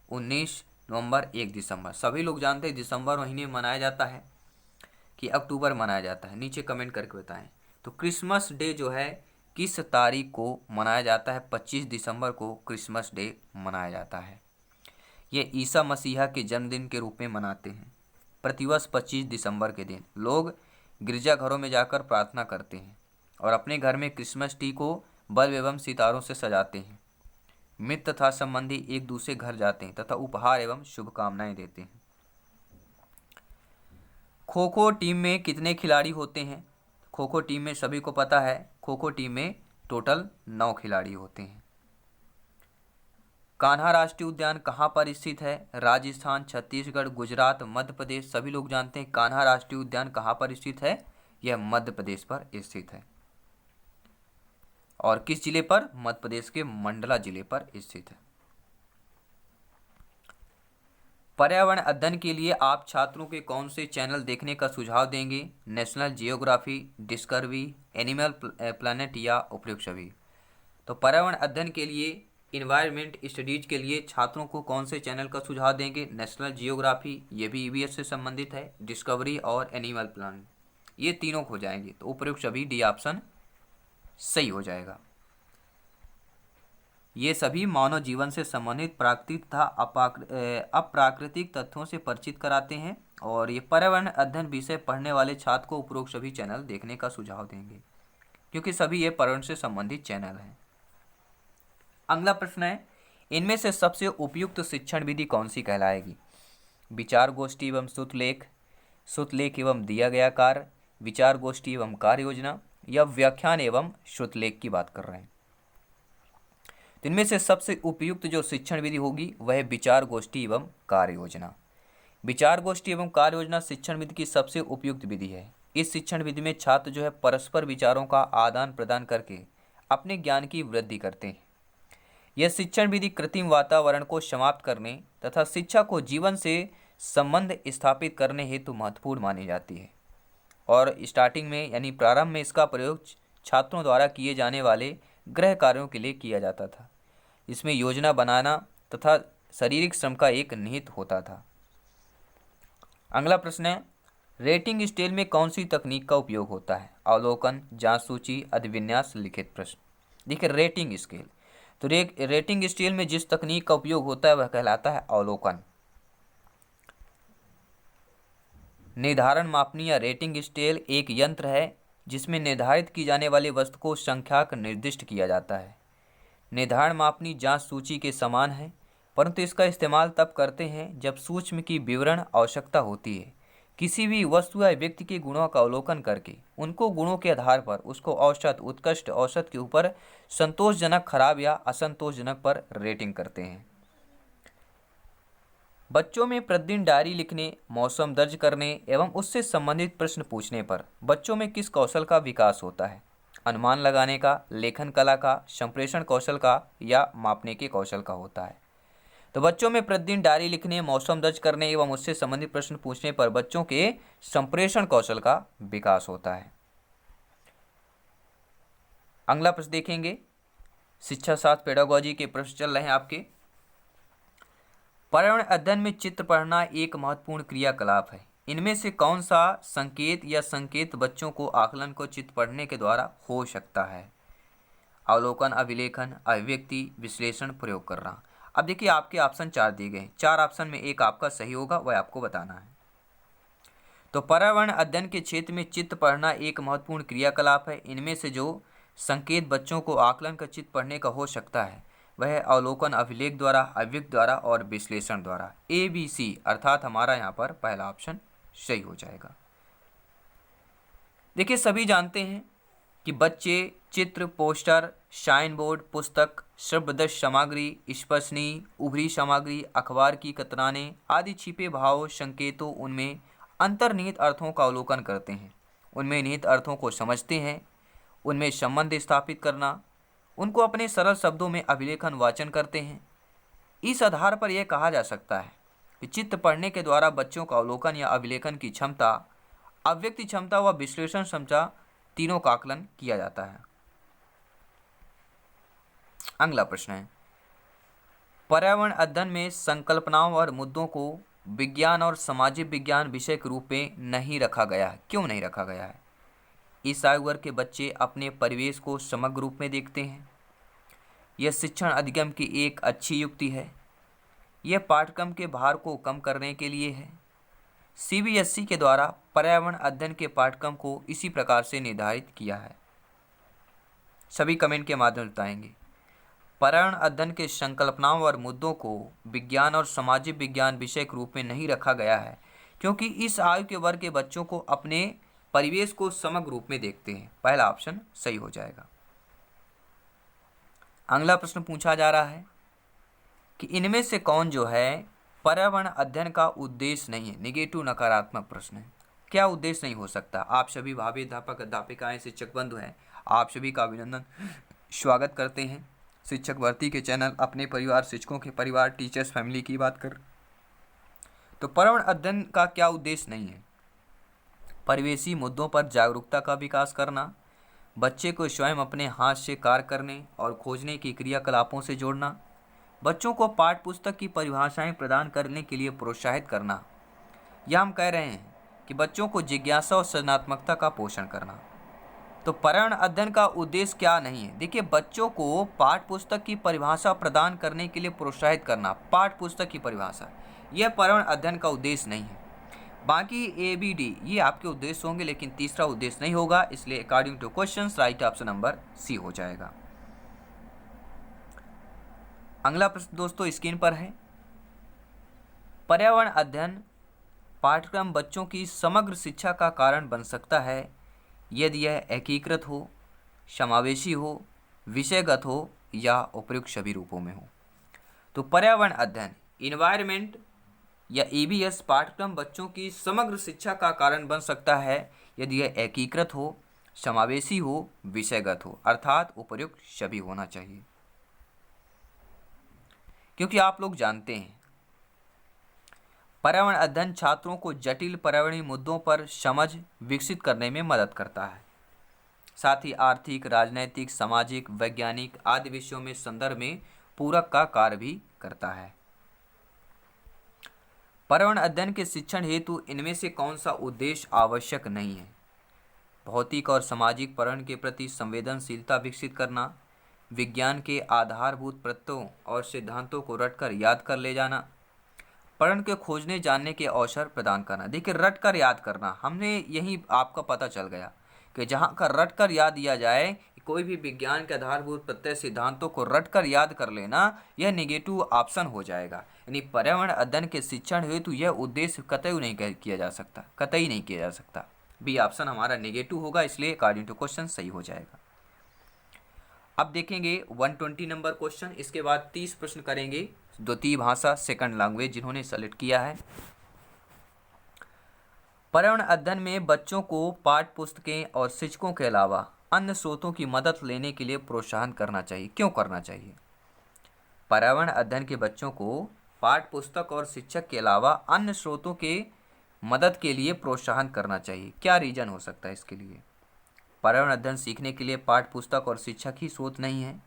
19 नवंबर, 1 दिसंबर। सभी लोग जानते हैं दिसंबर महीने में मनाया जाता है कि अक्टूबर मनाया जाता है, नीचे कमेंट करके बताएं। तो क्रिसमस डे जो है किस तारीख को मनाया जाता है? 25 दिसंबर को क्रिसमस डे मनाया जाता है। ये ईसा मसीहा के जन्मदिन के रूप में मनाते हैं। प्रतिवर्ष 25 दिसंबर के दिन लोग गिरजाघरों में जाकर प्रार्थना करते हैं और अपने घर में क्रिसमस ट्री को बल्ब एवं सितारों से सजाते हैं। मित्र तथा संबंधी एक दूसरे घर जाते हैं तथा उपहार एवं शुभकामनाएं देते हैं। खो खो टीम में कितने खिलाड़ी होते हैं? खो खो टीम में सभी को पता है, खो खो टीम में टोटल 9 खिलाड़ी होते हैं। कान्हा राष्ट्रीय उद्यान कहाँ पर स्थित है? राजस्थान, छत्तीसगढ़, गुजरात, मध्य प्रदेश। सभी लोग जानते हैं कान्हा राष्ट्रीय उद्यान कहाँ पर स्थित है? यह मध्य प्रदेश पर स्थित है। और किस जिले पर? मध्य प्रदेश के मंडला जिले पर स्थित है। पर्यावरण अध्ययन के लिए आप छात्रों के कौन से चैनल देखने का सुझाव देंगे? National geography, discovery, animal planet या उपयुक्त सभी। तो पर्यावरण अध्ययन के लिए, इन्वायरमेंट स्टडीज के लिए छात्रों को कौन से चैनल का सुझाव देंगे? नेशनल जियोग्राफी, ये भी ईवीएस से संबंधित है, डिस्कवरी और एनिमल प्लैनेट, ये तीनों हो जाएंगे। तो उपयुक्त सभी डी ऑप्शन सही हो जाएगा। ये सभी मानव जीवन से संबंधित प्राकृतिक तथा अप्राकृतिक तथ्यों से परिचित कराते हैं, और ये पर्यावरण अध्ययन विषय पढ़ने वाले छात्र को उपरोक्त सभी चैनल देखने का सुझाव देंगे, क्योंकि सभी ये पर्यावरण से संबंधित चैनल हैं। अगला प्रश्न है, इनमें से सबसे उपयुक्त शिक्षण विधि कौन सी कहलाएगी? विचार गोष्ठी एवं श्रुतलेख एवं दिया गया कार्य, विचार गोष्ठी एवं कार्य योजना, या व्याख्यान एवं श्रुतलेख की बात कर रहे हैं। तो इनमें से सबसे उपयुक्त जो शिक्षण विधि होगी वह है विचार गोष्ठी एवं कार्य योजना। विचार गोष्ठी एवं कार्य योजना शिक्षण विधि की सबसे उपयुक्त विधि है। इस शिक्षण विधि में छात्र जो है परस्पर विचारों का आदान प्रदान करके अपने ज्ञान की वृद्धि करते हैं। यह शिक्षण विधि कृत्रिम वातावरण को समाप्त करने तथा शिक्षा को जीवन से संबंध स्थापित करने हेतु महत्वपूर्ण मानी जाती है, और स्टार्टिंग में यानी प्रारंभ में इसका प्रयोग छात्रों द्वारा किए जाने वाले गृह कार्यों के लिए किया जाता था। इसमें योजना बनाना तथा शारीरिक श्रम का एक निहित होता था। अगला प्रश्न है, रेटिंग स्केल में कौन सी तकनीक का उपयोग होता है? अवलोकन, जांच सूची, अधिविन्यास, लिखित प्रश्न। देखिए रेटिंग स्केल, तो रेटिंग स्केल में जिस तकनीक का उपयोग होता है वह कहलाता है अवलोकन। निर्धारण मापनी या रेटिंग स्केल एक यंत्र है जिसमें निर्धारित की जाने वाली वस्तु को संख्याक निर्दिष्ट किया जाता है। निर्धारण मापनी जांच सूची के समान है, परंतु इसका इस्तेमाल तब करते हैं जब सूक्ष्म की विवरण आवश्यकता होती है। किसी भी वस्तु या व्यक्ति के गुणों का अवलोकन करके उनको गुणों के आधार पर उसको औसत, उत्कृष्ट, औसत के ऊपर, संतोषजनक, खराब या असंतोषजनक पर रेटिंग करते हैं। बच्चों में प्रतिदिन डायरी लिखने, मौसम दर्ज करने एवं उससे संबंधित प्रश्न पूछने पर बच्चों में किस कौशल का विकास होता है? अनुमान लगाने का, लेखन कला का, संप्रेषण कौशल का या मापने के कौशल का होता है। तो बच्चों में प्रतिदिन डायरी लिखने, मौसम दर्ज करने एवं उससे संबंधित प्रश्न पूछने पर बच्चों के संप्रेषण कौशल का विकास होता है। अगला प्रश्न देखेंगे, शिक्षा शास्त्र पेडागोजी के प्रश्न चल रहे हैं आपके। पर्यावरण अध्ययन में चित्र पढ़ना एक महत्वपूर्ण क्रियाकलाप है। इनमें से कौन सा संकेत या संकेत बच्चों को आकलन को चित्र पढ़ने के द्वारा हो सकता है? अवलोकन, अभिलेखन, अभिव्यक्ति, विश्लेषण, प्रयोग करना। अब देखिए आपके ऑप्शन 4 दिए गए हैं, 4 ऑप्शन में एक आपका सही होगा, वह आपको बताना है। तो पर्यावरण अध्ययन के क्षेत्र में चित्र पढ़ना एक महत्वपूर्ण क्रियाकलाप है। इनमें से जो संकेत बच्चों को आकलन का चित्र पढ़ने का हो सकता है वह अवलोकन, अभिलेख द्वारा, अभिव्यक्ति द्वारा और विश्लेषण द्वारा। ABC अर्थात हमारा यहाँ पर पहला ऑप्शन सही हो जाएगा। देखिए सभी जानते हैं कि बच्चे चित्र, पोस्टर, साइन बोर्ड, पुस्तक, श्रव्यदृश्य सामग्री, स्पर्शनीय, उभरी सामग्री, अखबार की कतराने आदि छिपे भावों, संकेतों, उनमें अंतर्निहित अर्थों का अवलोकन करते हैं, उनमें निहित अर्थों को समझते हैं, उनमें संबंध स्थापित करना, उनको अपने सरल शब्दों में अभिलेखन वाचन करते हैं। इस आधार पर यह कहा जा सकता है कि चित्र पढ़ने के द्वारा बच्चों का अवलोकन या अभिलेखन की क्षमता, अभिव्यक्ति क्षमता व विश्लेषण क्षमता तीनों का आकलन किया जाता है। अगला प्रश्न है, पर्यावरण अध्ययन में संकल्पनाओं और मुद्दों को विज्ञान और सामाजिक विज्ञान विषय के रूप में नहीं रखा गया है। क्यों नहीं रखा गया है? इस आयु वर्ग के बच्चे अपने परिवेश को समग्र रूप में देखते हैं। यह शिक्षण अधिगम की एक अच्छी युक्ति है। यह पाठ्यक्रम के भार को कम करने के लिए है। CBSE के द्वारा पर्यावरण अध्ययन के पाठ्यक्रम को इसी प्रकार से निर्धारित किया है। सभी कमेंट के माध्यम से बताएंगे। पर्यावरण अध्ययन के संकल्पनाओं और मुद्दों को विज्ञान और सामाजिक विज्ञान विषय के रूप में नहीं रखा गया है क्योंकि इस आयु के वर्ग के बच्चों को अपने परिवेश को समग्र रूप में देखते हैं। पहला ऑप्शन सही हो जाएगा। अगला प्रश्न पूछा जा रहा है कि इनमें से कौन जो है पर्यावरण अध्ययन का उद्देश्य नहीं है? निगेटिव, नकारात्मक प्रश्न है। क्या उद्देश्य नहीं हो सकता? आप सभी भावी अध्यापक, अध्यापिकाएं, शिक्षक बंधु हैं, आप सभी का अभिनंदन, स्वागत करते हैं शिक्षक भर्ती के चैनल अपने परिवार, शिक्षकों के परिवार, टीचर्स फैमिली की बात कर। तो पर्यावरण अध्ययन का क्या उद्देश्य नहीं है? परिवेशी मुद्दों पर जागरूकता का विकास करना, बच्चे को स्वयं अपने हाथ से कार्य करने और खोजने की क्रियाकलापों से जोड़ना, बच्चों को पाठ्य पुस्तक की परिभाषाएं प्रदान करने के लिए प्रोत्साहित करना, या हम कह रहे हैं कि बच्चों को जिज्ञासा और सृजनात्मकता का पोषण करना। तो पर्यावरण अध्ययन का उद्देश्य क्या नहीं है? देखिए बच्चों को पाठ्य पुस्तक की परिभाषा प्रदान करने के लिए प्रोत्साहित करना, पाठ्य पुस्तक की परिभाषा, यह पर्यावरण अध्ययन का उद्देश्य नहीं है। बाकी ABD ये आपके उद्देश्य होंगे, लेकिन तीसरा उद्देश्य नहीं होगा, इसलिए according to questions right option number C हो जाएगा। अगला प्रश्न दोस्तों स्क्रीन पर है, पर्यावरण अध्ययन पाठ्यक्रम बच्चों की समग्र शिक्षा का कारण बन सकता है यदि यह एकीकृत हो, समावेशी हो, विषयगत हो या उपयुक्त सभी रूपों में हो। तो पर्यावरण अध्ययन, इन्वायरमेंट या EVS पाठ्यक्रम बच्चों की समग्र शिक्षा का कारण बन सकता है यदि यह एकीकृत हो, समावेशी हो, विषयगत हो, अर्थात उपयुक्त सभी होना चाहिए। क्योंकि आप लोग जानते हैं पर्यावरण अध्ययन छात्रों को जटिल पर्यावरणीय मुद्दों पर समझ विकसित करने में मदद करता है। साथ ही आर्थिक, राजनैतिक, सामाजिक, वैज्ञानिक आदि विषयों में संदर्भ में पूरक का कार्य भी करता है। पर्यावरण अध्ययन के शिक्षण हेतु इनमें से कौन सा उद्देश्य आवश्यक नहीं है? भौतिक और सामाजिक पर्यावरण के प्रति संवेदनशीलता विकसित करना, विज्ञान के आधारभूत तत्वों और सिद्धांतों को रटकर याद कर ले जाना, पर्यावरण के खोजने जानने के अवसर प्रदान करना। देखिए, रट कर याद करना, हमने यही आपका पता चल गया कि जहाँ का रट कर याद दिया जाए, कोई भी विज्ञान के आधारभूत प्रत्यय सिद्धांतों को रट कर याद कर लेना, यह नेगेटिव ऑप्शन हो जाएगा। यानी पर्यावरण अध्ययन के शिक्षण हेतु यह उद्देश्य कतई नहीं किया जा सकता, कतई नहीं किया जा सकता। बी ऑप्शन हमारा नेगेटिव होगा, इसलिए अकॉर्डिंग टू क्वेश्चन सही हो जाएगा। अब देखेंगे 120 नंबर क्वेश्चन, इसके बाद 30 प्रश्न करेंगे द्वितीय भाषा सेकंड लैंग्वेज जिन्होंने सेलेक्ट किया है। पर्यावरण अध्ययन में बच्चों को पाठ्य पुस्तकें और शिक्षकों के अलावा अन्य स्रोतों की मदद लेने के लिए प्रोत्साहन करना चाहिए। क्यों करना चाहिए? पर्यावरण अध्ययन के बच्चों को पाठ्य पुस्तक और शिक्षक के अलावा अन्य स्रोतों के मदद के लिए प्रोत्साहन करना चाहिए। क्या रीजन हो सकता है इसके लिए? पर्यावरण अध्ययन सीखने के लिए पाठ्य पुस्तक और शिक्षक ही स्रोत नहीं है।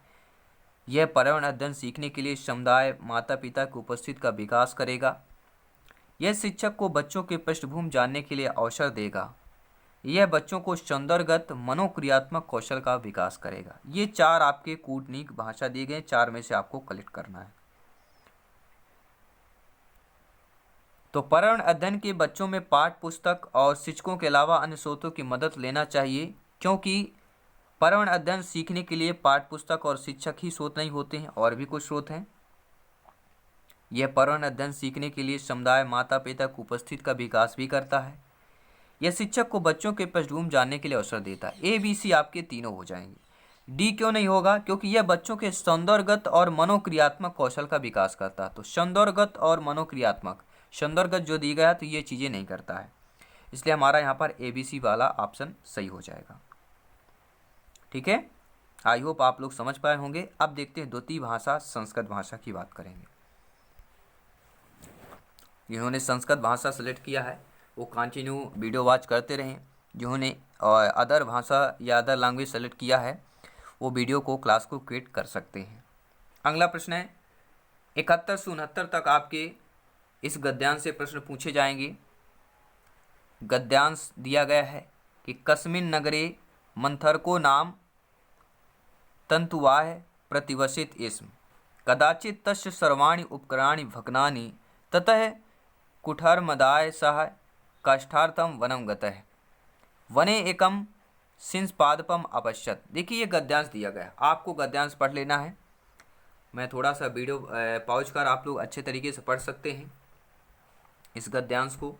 यह पर्यावरण अध्ययन सीखने के लिए समुदाय, माता पिता की उपस्थिति का विकास करेगा। यह शिक्षक को बच्चों के पृष्ठभूमि जानने के लिए अवसर देगा। यह बच्चों को सौंदर्यगत मनोक्रियात्मक कौशल का विकास करेगा। ये 4 आपके कूटनीतिक भाषा दिए गए, 4 में से आपको कलेक्ट करना है। तो पर्यावरण अध्ययन के बच्चों में पाठ्य पुस्तक और शिक्षकों के अलावा अन्य स्रोतों की मदद लेना चाहिए, क्योंकि पर्यावरण अध्ययन सीखने के लिए पाठ्य पुस्तक और शिक्षक ही स्रोत नहीं होते हैं, और भी कुछ स्रोत हैं। यह पर्यावरण अध्ययन सीखने के लिए समुदाय, माता पिता की उपस्थिति का विकास भी करता है। यह शिक्षक को बच्चों के पृष्ठभूमि जानने के लिए अवसर देता है। ए बी सी आपके तीनों हो जाएंगे। डी क्यों नहीं होगा? क्योंकि यह बच्चों के सौंदर्यगत और मनोक्रियात्मक कौशल का विकास करता है। तो सौंदर्यगत और मनोक्रियात्मक, सौंदर्यगत जो दी गया है तो ये चीज़ें नहीं करता है, इसलिए हमारा यहाँ पर ए बी सी वाला ऑप्शन सही हो जाएगा। ठीक है, आई होप आप लोग समझ पाए होंगे। अब देखते हैं द्वितीय भाषा संस्कृत भाषा की बात करेंगे। जिन्होंने संस्कृत भाषा सेलेक्ट किया है वो कंटिन्यू वीडियो वॉच करते रहें। जिन्होंने अदर भाषा या अदर लैंग्वेज सेलेक्ट किया है वो वीडियो को, क्लास को क्रिएट कर सकते हैं। अगला प्रश्न है 71 से 69 तक आपके इस गद्यांश से प्रश्न पूछे जाएंगे। गद्यांश दिया गया है कि कस्मिन् नगरे मंथरको नाम तंतुवाह प्रतिवसित इस्म, कदाचित् तस्य सर्वाणि उपकरणानि भग्नानि, ततः कुठरमदाय सह काष्ठार्थम वनम गतः, वने एकम सिंहपादपम अपश्यत। देखिए ये गद्यांश दिया गया है, आपको गद्यांश पढ़ लेना है। मैं थोड़ा सा वीडियो पॉज कर आप लोग अच्छे तरीके से पढ़ सकते हैं इस गद्यांश को,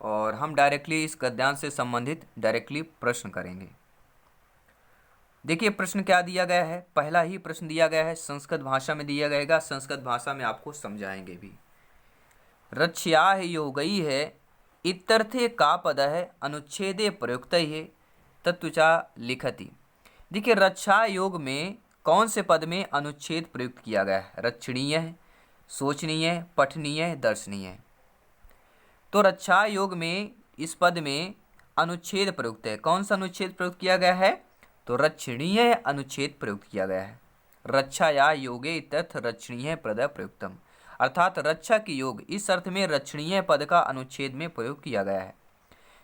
और हम डायरेक्टली इस गद्यांश से संबंधित डायरेक्टली प्रश्न करेंगे। देखिए प्रश्न क्या दिया गया है, पहला ही प्रश्न दिया गया है, संस्कृत भाषा में दिया गएगा, संस्कृत भाषा में आपको समझाएंगे भी। रक्ष्याः योगई है इत्यर्थे का पद है अनुच्छेदे प्रयुक्त है तत्वचा लिखति। देखिए रक्षा योग में कौन से पद में अनुच्छेद प्रयुक्त किया गया है? रक्षणीय है, सोचनीय है, पठनीय है, दर्शनीय है। तो रक्षा योग में इस पद में अनुच्छेद प्रयुक्त है। कौन सा अनुच्छेद प्रयुक्त किया गया है? तो रक्षणीय अनुच्छेद प्रयुक्त किया गया है। रक्षा या योगे तथ रक्षणीय पद प्रयुक्तम, अर्थात रक्षा की योग इस अर्थ में रक्षणीय पद का अनुच्छेद में प्रयोग किया गया है।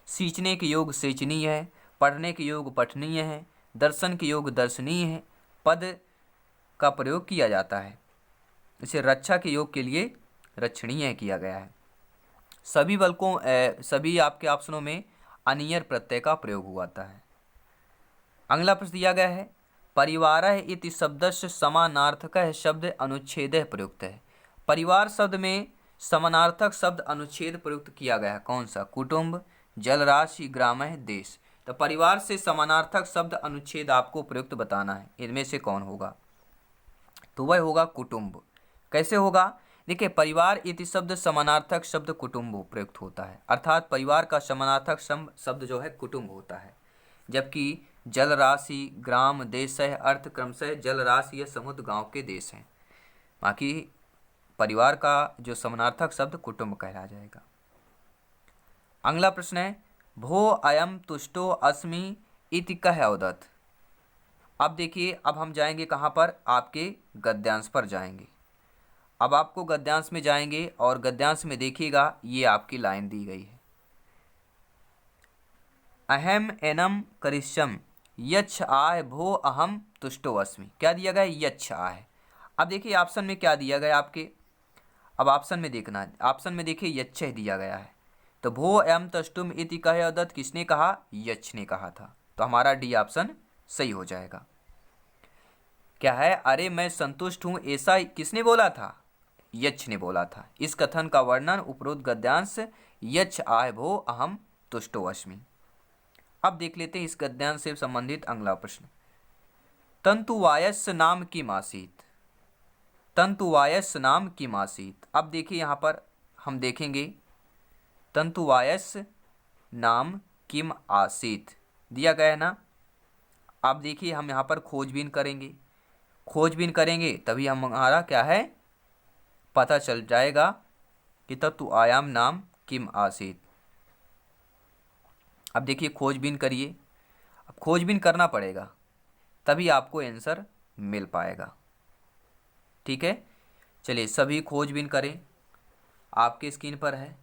सींचने के योग सेचनीय है, पढ़ने के योग पठनीय है, दर्शन के योग दर्शनीय है, पद का प्रयोग किया जाता है। इसे रक्षा के योग के लिए रक्षणीय किया गया है। सभी बलकों सभी आपके ऑप्शनों में अनियर प्रत्यय का प्रयोग हुआ है। अगला प्रश्न दिया गया है परिवारः इति शब्दस्य समानार्थकः शब्द अनुच्छेदः प्रयुक्त है। परिवार शब्द में समानार्थक शब्द अनुच्छेद प्रयुक्त किया गया है। कौन सा? कुटुंब, जलराशि, ग्रामः, देश। तो परिवार से समानार्थक शब्द अनुच्छेद आपको प्रयुक्त बताना है, इनमें से कौन होगा? तो वह होगा कुटुंब। कैसे होगा? देखिए परिवार इति शब्द समानार्थक शब्द कुटुंब प्रयुक्त होता है, अर्थात परिवार का समानार्थक शब्द जो है कुटुंब होता है, जबकि जलराशि, ग्राम, देश है अर्थ क्रमशः जलराशि या समुद्र, गांव के देश हैं। बाकी परिवार का जो समानार्थक शब्द कुटुंब कहला जाएगा। अगला प्रश्न है भो अयम तुष्टो अस्मि इति कह अवदत्। अब देखिए, अब हम जाएंगे कहाँ पर, आपके गद्यांश पर जाएंगे। अब आपको गद्यांश में जाएंगे और गद्यांश में देखिएगा ये आपकी लाइन दी गई है, अहम एनम करिष्यम यच्छ आह भो अहम तुष्टो अस्मि। क्या दिया गया है? यच्छ आह। अब देखिए ऑप्शन में क्या दिया गया आपके, अब ऑप्शन में देखना है, ऑप्शन में देखिए यच्छ दिया गया है। तो भो एम तुष्टुम इति कहे अवदत् किसने कहा? यच्छ ने कहा था। तो हमारा डी ऑप्शन सही हो जाएगा। क्या है? अरे मैं संतुष्ट हूं ऐसा किसने बोला था? यच्छ ने बोला था। इस कथन का वर्णन उपरोक्त गद्यांश यच्छ आह भो अहम तुष्टो अस्मि। अब देख लेते हैं इस गद्यांश से संबंधित अगला प्रश्न। तंतुवायस्य नाम किम आसीत्। तंतुवायस्य नाम किम आसीत्। अब देखिए यहाँ पर हम देखेंगे तंतुवायस्य नाम किम आसीत् दिया गया है ना। अब देखिए हम यहाँ पर खोजबीन करेंगे, खोजबीन करेंगे तभी हमारा क्या है पता चल जाएगा कि तत्व आयाम नाम किम आसीत्। अब देखिए खोजबीन करिए, अब खोजबीन करना पड़ेगा तभी आपको आंसर मिल पाएगा। ठीक है, चलिए सभी खोजबीन करें, आपके स्क्रीन पर है।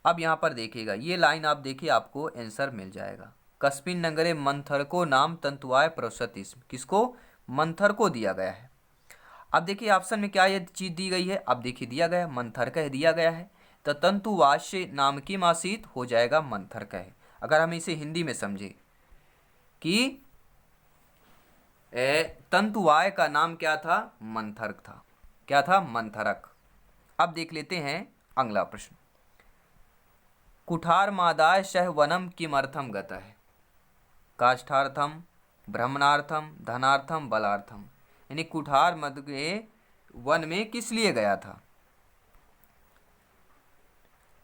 अब यहाँ पर देखिएगा ये लाइन आप देखिए आपको आंसर मिल जाएगा। कस्मिन् नगरे मंथर को नाम तंतुआय प्रसति। किसको? मंथर को दिया गया है। अब देखिए ऑप्शन में क्या ये चीज दी गई है, अब देखिए दिया गया है मंथर कह दिया गया है, तो तंतुवास्य नाम की मासीत हो जाएगा मंथर कह। अगर हम इसे हिंदी में समझे कि तंतुवाय का नाम क्या था? मंथरक था। क्या था? मंथरक। अब देख लेते हैं अगला प्रश्न। कुठारमादाय सह वनम किमर्थम गतः। काष्ठार्थम, भ्रमणार्थम, धनार्थम, बलार्थम। यानी कुठार मद के वन में किस लिए गया था?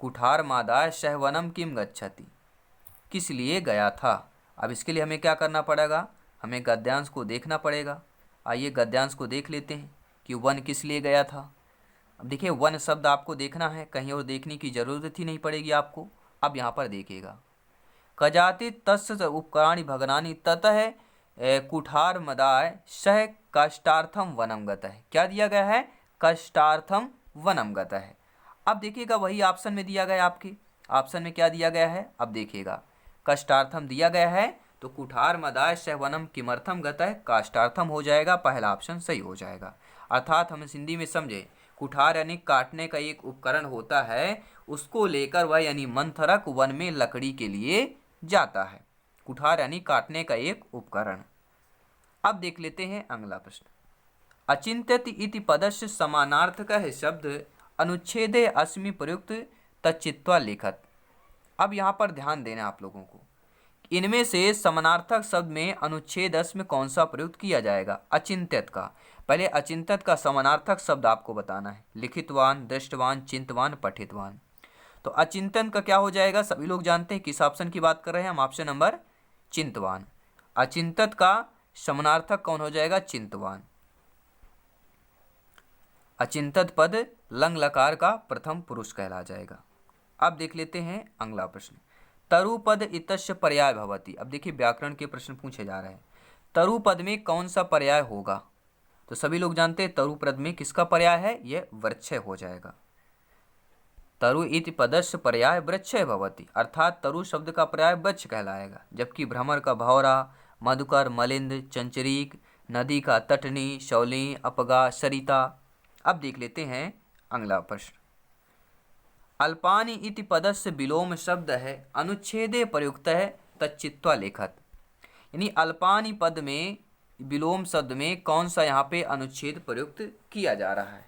कुठारमादाय सह वनम किम गच्छति, किस लिए गया था? अब इसके लिए हमें क्या करना पड़ेगा? हमें गद्यांश को देखना पड़ेगा। आइए गद्यांश को देख लेते हैं कि वन किस लिए गया था। अब देखिए वन शब्द आपको देखना है, कहीं और देखने की जरूरत ही नहीं पड़ेगी आपको। अब यहाँ पर देखिएगा कजाति तस्य उपकरणानि भगनानि ततः कुठार मदाय सह कष्टार्थम वनम गतः। क्या दिया गया है? कष्टार्थम वनम गतः। अब देखिएगा वही ऑप्शन में दिया गया, आपके ऑप्शन में क्या दिया गया है? अब देखिएगा कष्टार्थम दिया गया है, तो कुठार मदाय सह वनम किमर्थम गतः काष्टार्थम हो जाएगा, पहला ऑप्शन सही हो जाएगा। अर्थात हम हिंदी में समझे कुठार यानी काटने का एक उपकरण होता है, उसको लेकर वह यानी मंथरक वन में लकड़ी के लिए जाता है। कुठार यानी काटने का एक उपकरण। अब देख लेते हैं अगला प्रश्न। अचिंत्यत इति पदस्य समानार्थक है शब्द अनुच्छेदे अस्मि प्रयुक्त तच्चित्वा लिखत। अब यहाँ पर ध्यान देना आप लोगों को, इनमें से समानार्थक शब्द में अनुच्छेद में कौन सा प्रयुक्त किया जाएगा? अचिंत्यत का। पहले अचिंत्यत का समानार्थक शब्द आपको बताना है। लिखितवान, दृष्टवान, चिंतवान, पठितवान। तो अचिंतन का क्या हो जाएगा? सभी लोग जानते हैं किस ऑप्शन की बात कर रहे हैं हम, ऑप्शन नंबर चिंतवान। अचिंतत का समानार्थक कौन हो जाएगा? चिंतवान। अचिंतत पद लंग लकार का प्रथम पुरुष कहला जाएगा। अब देख लेते हैं अगला प्रश्न। तरु पद इतस्य पर्याय भवति। अब देखिए व्याकरण के प्रश्न पूछे जा रहे हैं। तरु पद में कौन सा पर्याय होगा? तो सभी लोग जानते हैं तरु पद में किसका पर्याय है? यह वृक्ष हो जाएगा। तरु इति पदस्य पर्याय वृक्ष भवति, अर्थात तरु शब्द का पर्याय वृक्ष कहलाएगा। जबकि भ्रमर का भौरा, मधुकर, मलिंद, चंचरीक, नदी का तटनी, शौली, अपगा, सरिता। अब देख लेते हैं अगला प्रश्न। अल्पानि इति पदस्य विलोम शब्द है अनुच्छेदे प्रयुक्त है तच्चित्वा लेखत। यानी अल्पानि पद में विलोम शब्द में कौन सा यहाँ पे अनुच्छेद प्रयुक्त किया जा रहा है?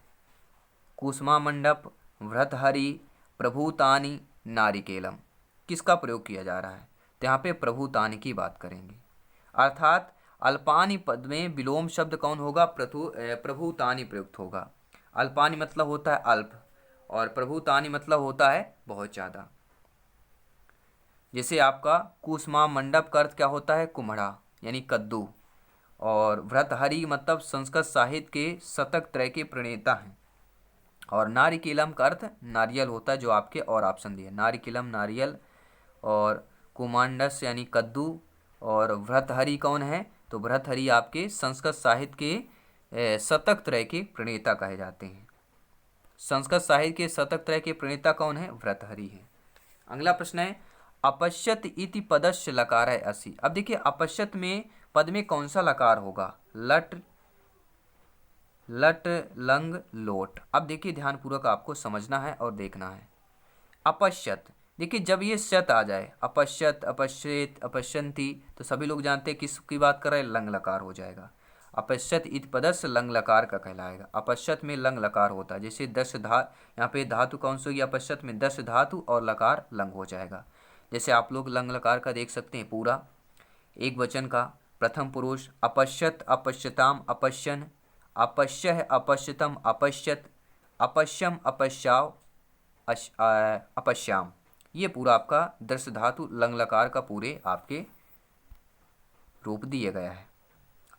कुसुमा मंडप, व्रतहरि, प्रभुतानि, नारिकेलम। किसका प्रयोग किया जा रहा है? तो यहाँ पे प्रभुतानि की बात करेंगे। अर्थात अल्पानि पद में विलोम शब्द कौन होगा? प्रभुतानि प्रयुक्त होगा। अल्पानि मतलब होता है अल्प और प्रभुतानि मतलब होता है बहुत ज़्यादा। जैसे आपका कुसुमा मंडप का अर्थ क्या होता है? कुम्हड़ा यानी कद्दू। और भर्तृहरि मतलब संस्कृत साहित्य के शतक त्रय के प्रणेता हैं। और नारिकेलम का अर्थ नारियल होता है, जो आपके और ऑप्शन दिए, नारिकेलम नारियल, और कुमांडस यानी कद्दू, और भर्तृहरि कौन है, तो भर्तृहरि आपके संस्कृत साहित्य के शतक त्रय के प्रणेता कहे जाते हैं। संस्कृत साहित्य के शतक त्रय के प्रणेता कौन है, भर्तृहरि है। अगला प्रश्न है अपश्यत इति पदस्य लकार है असि। अब देखिए अपश्यत में पद में कौन सा लकार होगा, लट लट लंग लोट। अब देखिए ध्यानपूर्वक आपको समझना है और देखना है। अपश्यत, देखिए जब ये शत आ जाए, अपश्यत अपश्येत अपश्यंती, तो सभी लोग जानते हैं किसकी बात कर रहे हैं, लंग लकार हो जाएगा। अपश्यत इत पदस्य लंग लकार का कहलाएगा। अपश्यत में लंग लकार होता है, जैसे दश यहाँ पे धातु कौन सी होगी, अपश्यत में दश धातु और लकार लंग हो जाएगा। जैसे आप लोग लंग लकार का देख सकते हैं पूरा एक वचन का, प्रथम पुरुष अपश्यत अपश्यताम अपश्यन, अपश्य अपश्यतम अपश्यत, अपश्यम अपश्याव अपश्याम। ये पूरा आपका दर्श धातु लंग लकार का पूरे आपके रूप दिया गया है।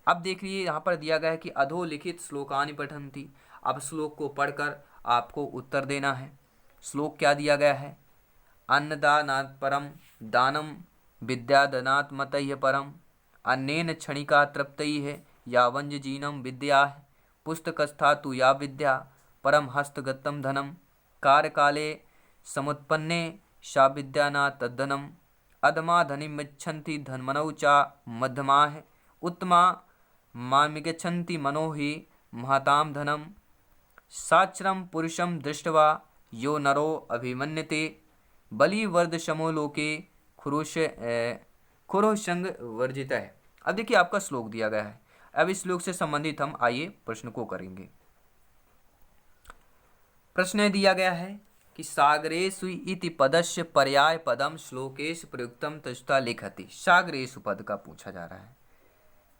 अब देख लीजिए यहाँ पर दिया गया है कि अधोलिखित श्लोकानि पठन्ति। अब श्लोक को पढ़कर आपको उत्तर देना है। श्लोक क्या दिया गया है, अन्नदानात् परम दानम विद्यादानात् मतयः परम, अन्नेन क्षणिका तृप्तैः यावञ्जीनम विद्या, पुस्तकस्था तु या विद्या परम हस्तगतं धनम, कार्यकाले समुत्पन्ने सा विद्या न तद्धनम, अधमा धनिमिच्छन्ति धन्मनौ च मध्यमाः, उत्तमा मामिगच्छन्ति मनो हि महतां धनम, साच्रम पुरुषम दृष्ट्वा यो नरो अभिमन्यते, बलिवर्धशमो लोके खुरोशंग वर्जित है। अब देखिए आपका श्लोक दिया गया है। अब इस श्लोक से संबंधित हम आइए प्रश्न को करेंगे। प्रश्न दिया गया है कि सागरेषु इति पदस्य पर्याय पदम श्लोकेश प्रयुक्तम तजुता लिखति। सागरेषु पद का पूछा जा रहा है।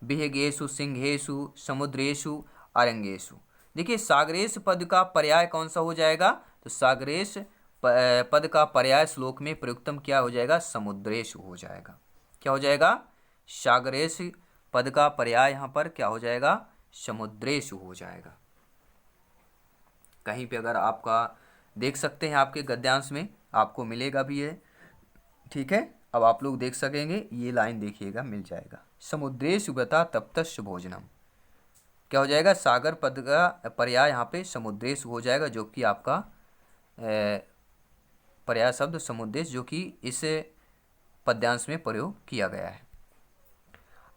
विहगेषु सिंहेषु समुद्रेषु अरंगेषु। देखिए सागरेश पद का पर्याय कौन सा हो जाएगा, तो सागरेश पद का पर्याय श्लोक में प्रयुक्तम क्या हो जाएगा, समुद्रेषु हो जाएगा। क्या हो जाएगा, सागरेश पद का पर्याय यहाँ पर क्या हो जाएगा, समुद्रेषु हो जाएगा। कहीं पे अगर आपका देख सकते हैं, आपके गद्यांश में आपको मिलेगा भी है, ठीक है। अब आप लोग देख सकेंगे, ये लाइन देखिएगा, मिल जाएगा। समुद्रेषु व्रता तप्तस्य भोजनम। क्या हो जाएगा, सागर पद का पर्याय यहाँ पे समुद्रेषु हो जाएगा, जो कि आपका पर्याय शब्द समुद्रेश, जो कि इस पद्यांश में प्रयोग किया गया है।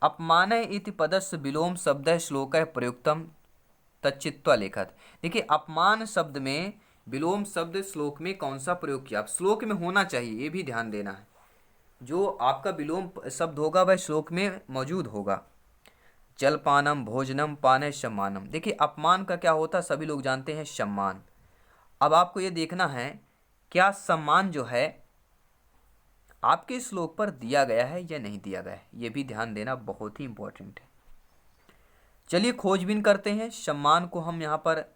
अपमान इति पदस्य विलोम शब्द श्लोक प्रयुक्तम तच्चित्वा लेखत। देखिए अपमान शब्द में विलोम शब्द श्लोक में कौन सा प्रयोग किया, आप श्लोक में होना चाहिए, ये भी ध्यान देना है। जो आपका विलोम शब्द होगा वह श्लोक में मौजूद होगा। जलपानम भोजनम पाने सम्मानम। देखिए अपमान का क्या होता है, सभी लोग जानते हैं, सम्मान। अब आपको ये देखना है क्या सम्मान जो है आपके श्लोक पर दिया गया है या नहीं दिया गया है, ये भी ध्यान देना बहुत ही इंपॉर्टेंट है। चलिए खोजबीन करते हैं। सम्मान को हम यहाँ पर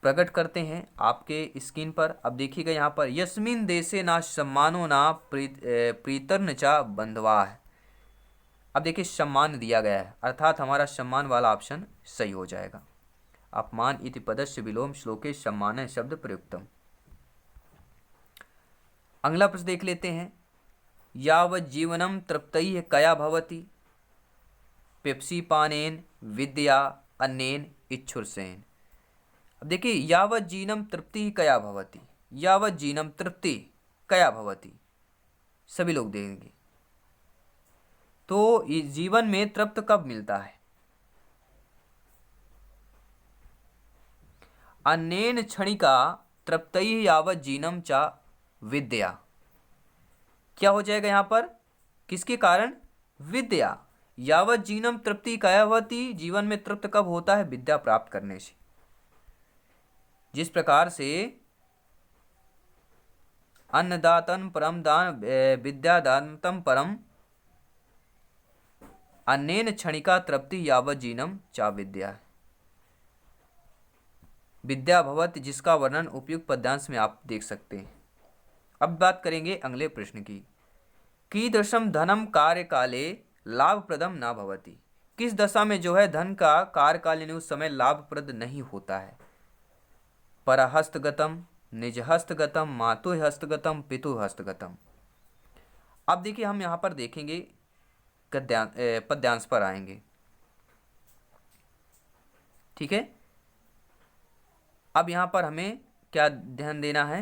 प्रकट करते हैं आपके स्क्रीन पर। अब देखिएगा यहाँ पर, यस्मिन देशे ना सम्मानो ना प्रीतर्न चा बंधवा है। अब देखिए सम्मान दिया गया है, अर्थात हमारा सम्मान वाला ऑप्शन सही हो जाएगा। अपमान इति पदस्य विलोम श्लोके सम्मान शब्द प्रयुक्तम। अगला प्रश्न देख लेते हैं। यावत् जीवनम तृप्तैः कया भवति, पेप्सी पानेन विद्या अन्नेन इच्छुरसेन। अब देखिए यावत् जीवनम तृप्ति कया भवति, यावत् जीवनम तृप्ति कया भवति, सभी लोग देखेंगे। तो इस जीवन में तृप्त कब मिलता है, अन्नेन क्षणिका तृप्तैः यावत् जीवनम चा विद्या। क्या हो जाएगा यहाँ पर, किसके कारण, विद्या। यावत् जीवनम तृप्ति कया भवति, जीवन में तृप्त कब होता है, विद्या प्राप्त करने से। जिस प्रकार से अन्नदातन परम दान विद्यादानतम परम, अन्नेन क्षणिका तृप्ति यावत् जीवनम चा विद्या। विद्या भवत, जिसका वर्णन उपयुक्त पद्यांश में आप देख सकते हैं। अब बात करेंगे अगले प्रश्न की। कीदृशम धनम कार्यकाले लाभप्रदम न भवति। किस दशा में जो है धन का कार्यकालीन उस समय लाभप्रद नहीं होता है? परहस्तगतम, निजहस्तगतम, मातुहस्तगतम, पितुहस्तगतम। अब देखिए हम यहाँ पर देखेंगे पद्यांश पर आएंगे, ठीक है। अब यहाँ पर हमें क्या ध्यान देना है,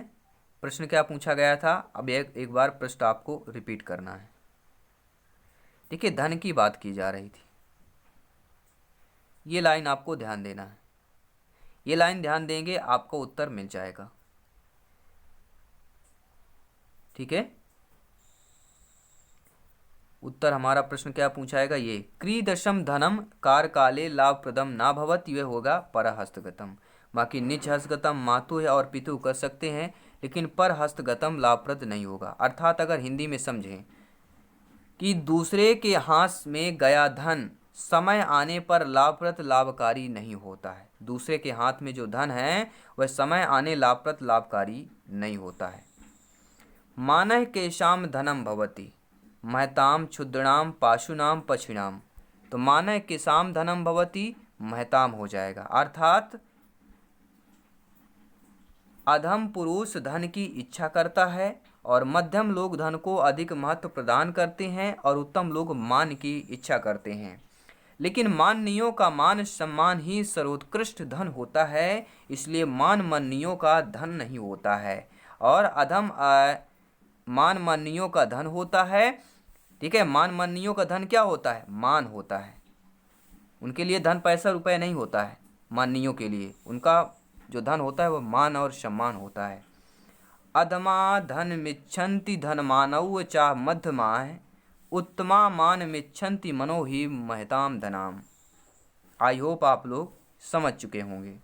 प्रश्न क्या पूछा गया था, अब एक बार प्रश्न आपको रिपीट करना है। देखिए धन की बात की जा रही थी, ये लाइन आपको ध्यान देना है, ये लाइन ध्यान देंगे आपको उत्तर मिल जाएगा, ठीक है। उत्तर हमारा प्रश्न क्या पूछाएगा, ये क्रीदशम धनम कारकाले लाभप्रदम ना भवत, ये होगा परहस्तगतम। बाकी निज हस्तगतम मातु है और पितु कर सकते हैं, लेकिन पर हस्तगतम लाभप्रद नहीं होगा। अर्थात अगर हिंदी में समझें कि दूसरे के हाथ में गया धन समय आने पर लाभप्रद लाभकारी नहीं होता है। दूसरे के हाथ में जो धन है वह समय आने लाभप्रद लाभकारी नहीं होता है। मानः केशाम धनम भवति महताम क्षुद्रणाम पाशुनाम पक्षिणाम, तो मानः केशाम धनम भवति महताम हो जाएगा। अर्थात अधम पुरुष धन की इच्छा करता है और मध्यम लोग धन को अधिक महत्व प्रदान करते हैं और उत्तम लोग मान की इच्छा करते हैं। लेकिन माननीयों का मान सम्मान ही सर्वोत्कृष्ट धन होता है, इसलिए मान माननीयों का धन नहीं होता है और अधम मान माननीयों का धन होता है, ठीक है। मान माननीयों का धन क्या होता है, मान होता है। उनके लिए धन पैसा रुपए नहीं होता है, माननीयों के लिए उनका जो धन होता है वह मान और सम्मान होता है। अधमा धन मिच्छन्ति धन मानव चा मध्यमा उत्तमा मान मिच्छन्ति मनो ही महताम धनाम। आई होप आप लोग समझ चुके होंगे।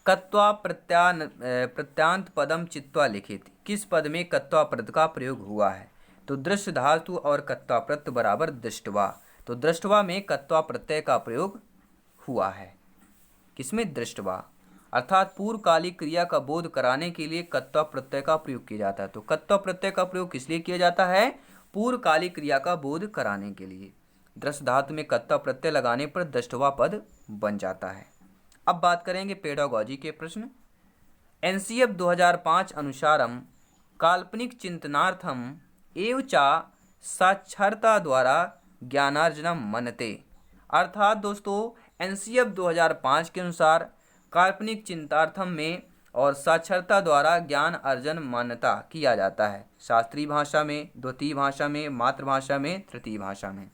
कत्वा प्रत्यांत पदम चित्वा लिखित, किस पद में कत्वा प्रत्यय का प्रयोग हुआ है, तो दृश्य धातु और कत्वा प्रत्यय बराबर दृष्टवा, तो दृष्टवा में कत्वा प्रत्यय का प्रयोग हुआ है। किसमें, दृष्टवा। अर्थात पूर्वकालिक क्रिया का बोध कराने के लिए कत्वा प्रत्यय का प्रयोग किया जाता है। तो कत्वा प्रत्यय का प्रयोग किस लिए किया जाता है, पूर्वकालिक क्रिया का बोध कराने के लिए। दृश्य धातु में कत्वा प्रत्यय लगाने पर दृष्टवा पद बन जाता है। अब बात करेंगे पेडागॉजी के प्रश्न। एनसीएफ 2005 अनुसारम काल्पनिक चिंतनार्थम एव चा साक्षरता द्वारा ज्ञानार्जनम मनते। अर्थात दोस्तों एनसीएफ 2005 के अनुसार काल्पनिक चिंतार्थम में और साक्षरता द्वारा ज्ञान अर्जन मान्यता किया जाता है। शास्त्रीय भाषा में, द्वितीय भाषा में, मातृभाषा में, तृतीय भाषा में।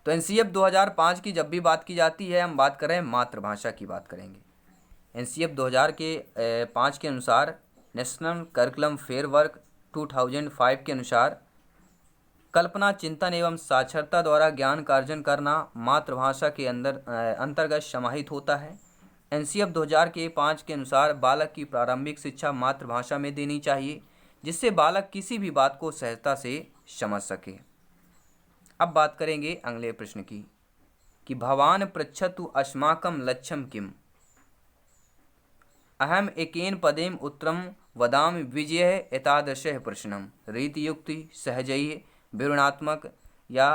तो एनसीएफ 2005 की जब भी बात की जाती है हम बात कर रहे हैं मातृभाषा की बात करेंगे। एनसीएफ 2005 के अनुसार नेशनल करिकुलम फेयरवर्क 2005 के अनुसार कल्पना, चिंतन एवं साक्षरता द्वारा ज्ञान का अर्जन करना मातृभाषा के अंतर्गत समाहित होता है। एनसीएफ 2005 के अनुसार बालक की प्रारंभिक शिक्षा मातृभाषा में देनी चाहिए, जिससे बालक किसी भी बात को सहजता से समझ सके। अब बात करेंगे अगले प्रश्न की कि भवान पृच्छतु अस्माकं लक्ष्यम किम, अहम एकेन पदेम उत्तरम वदामि विजय एतादृशः प्रश्नम रीतियुक्ति सहजैः विवरणात्मक या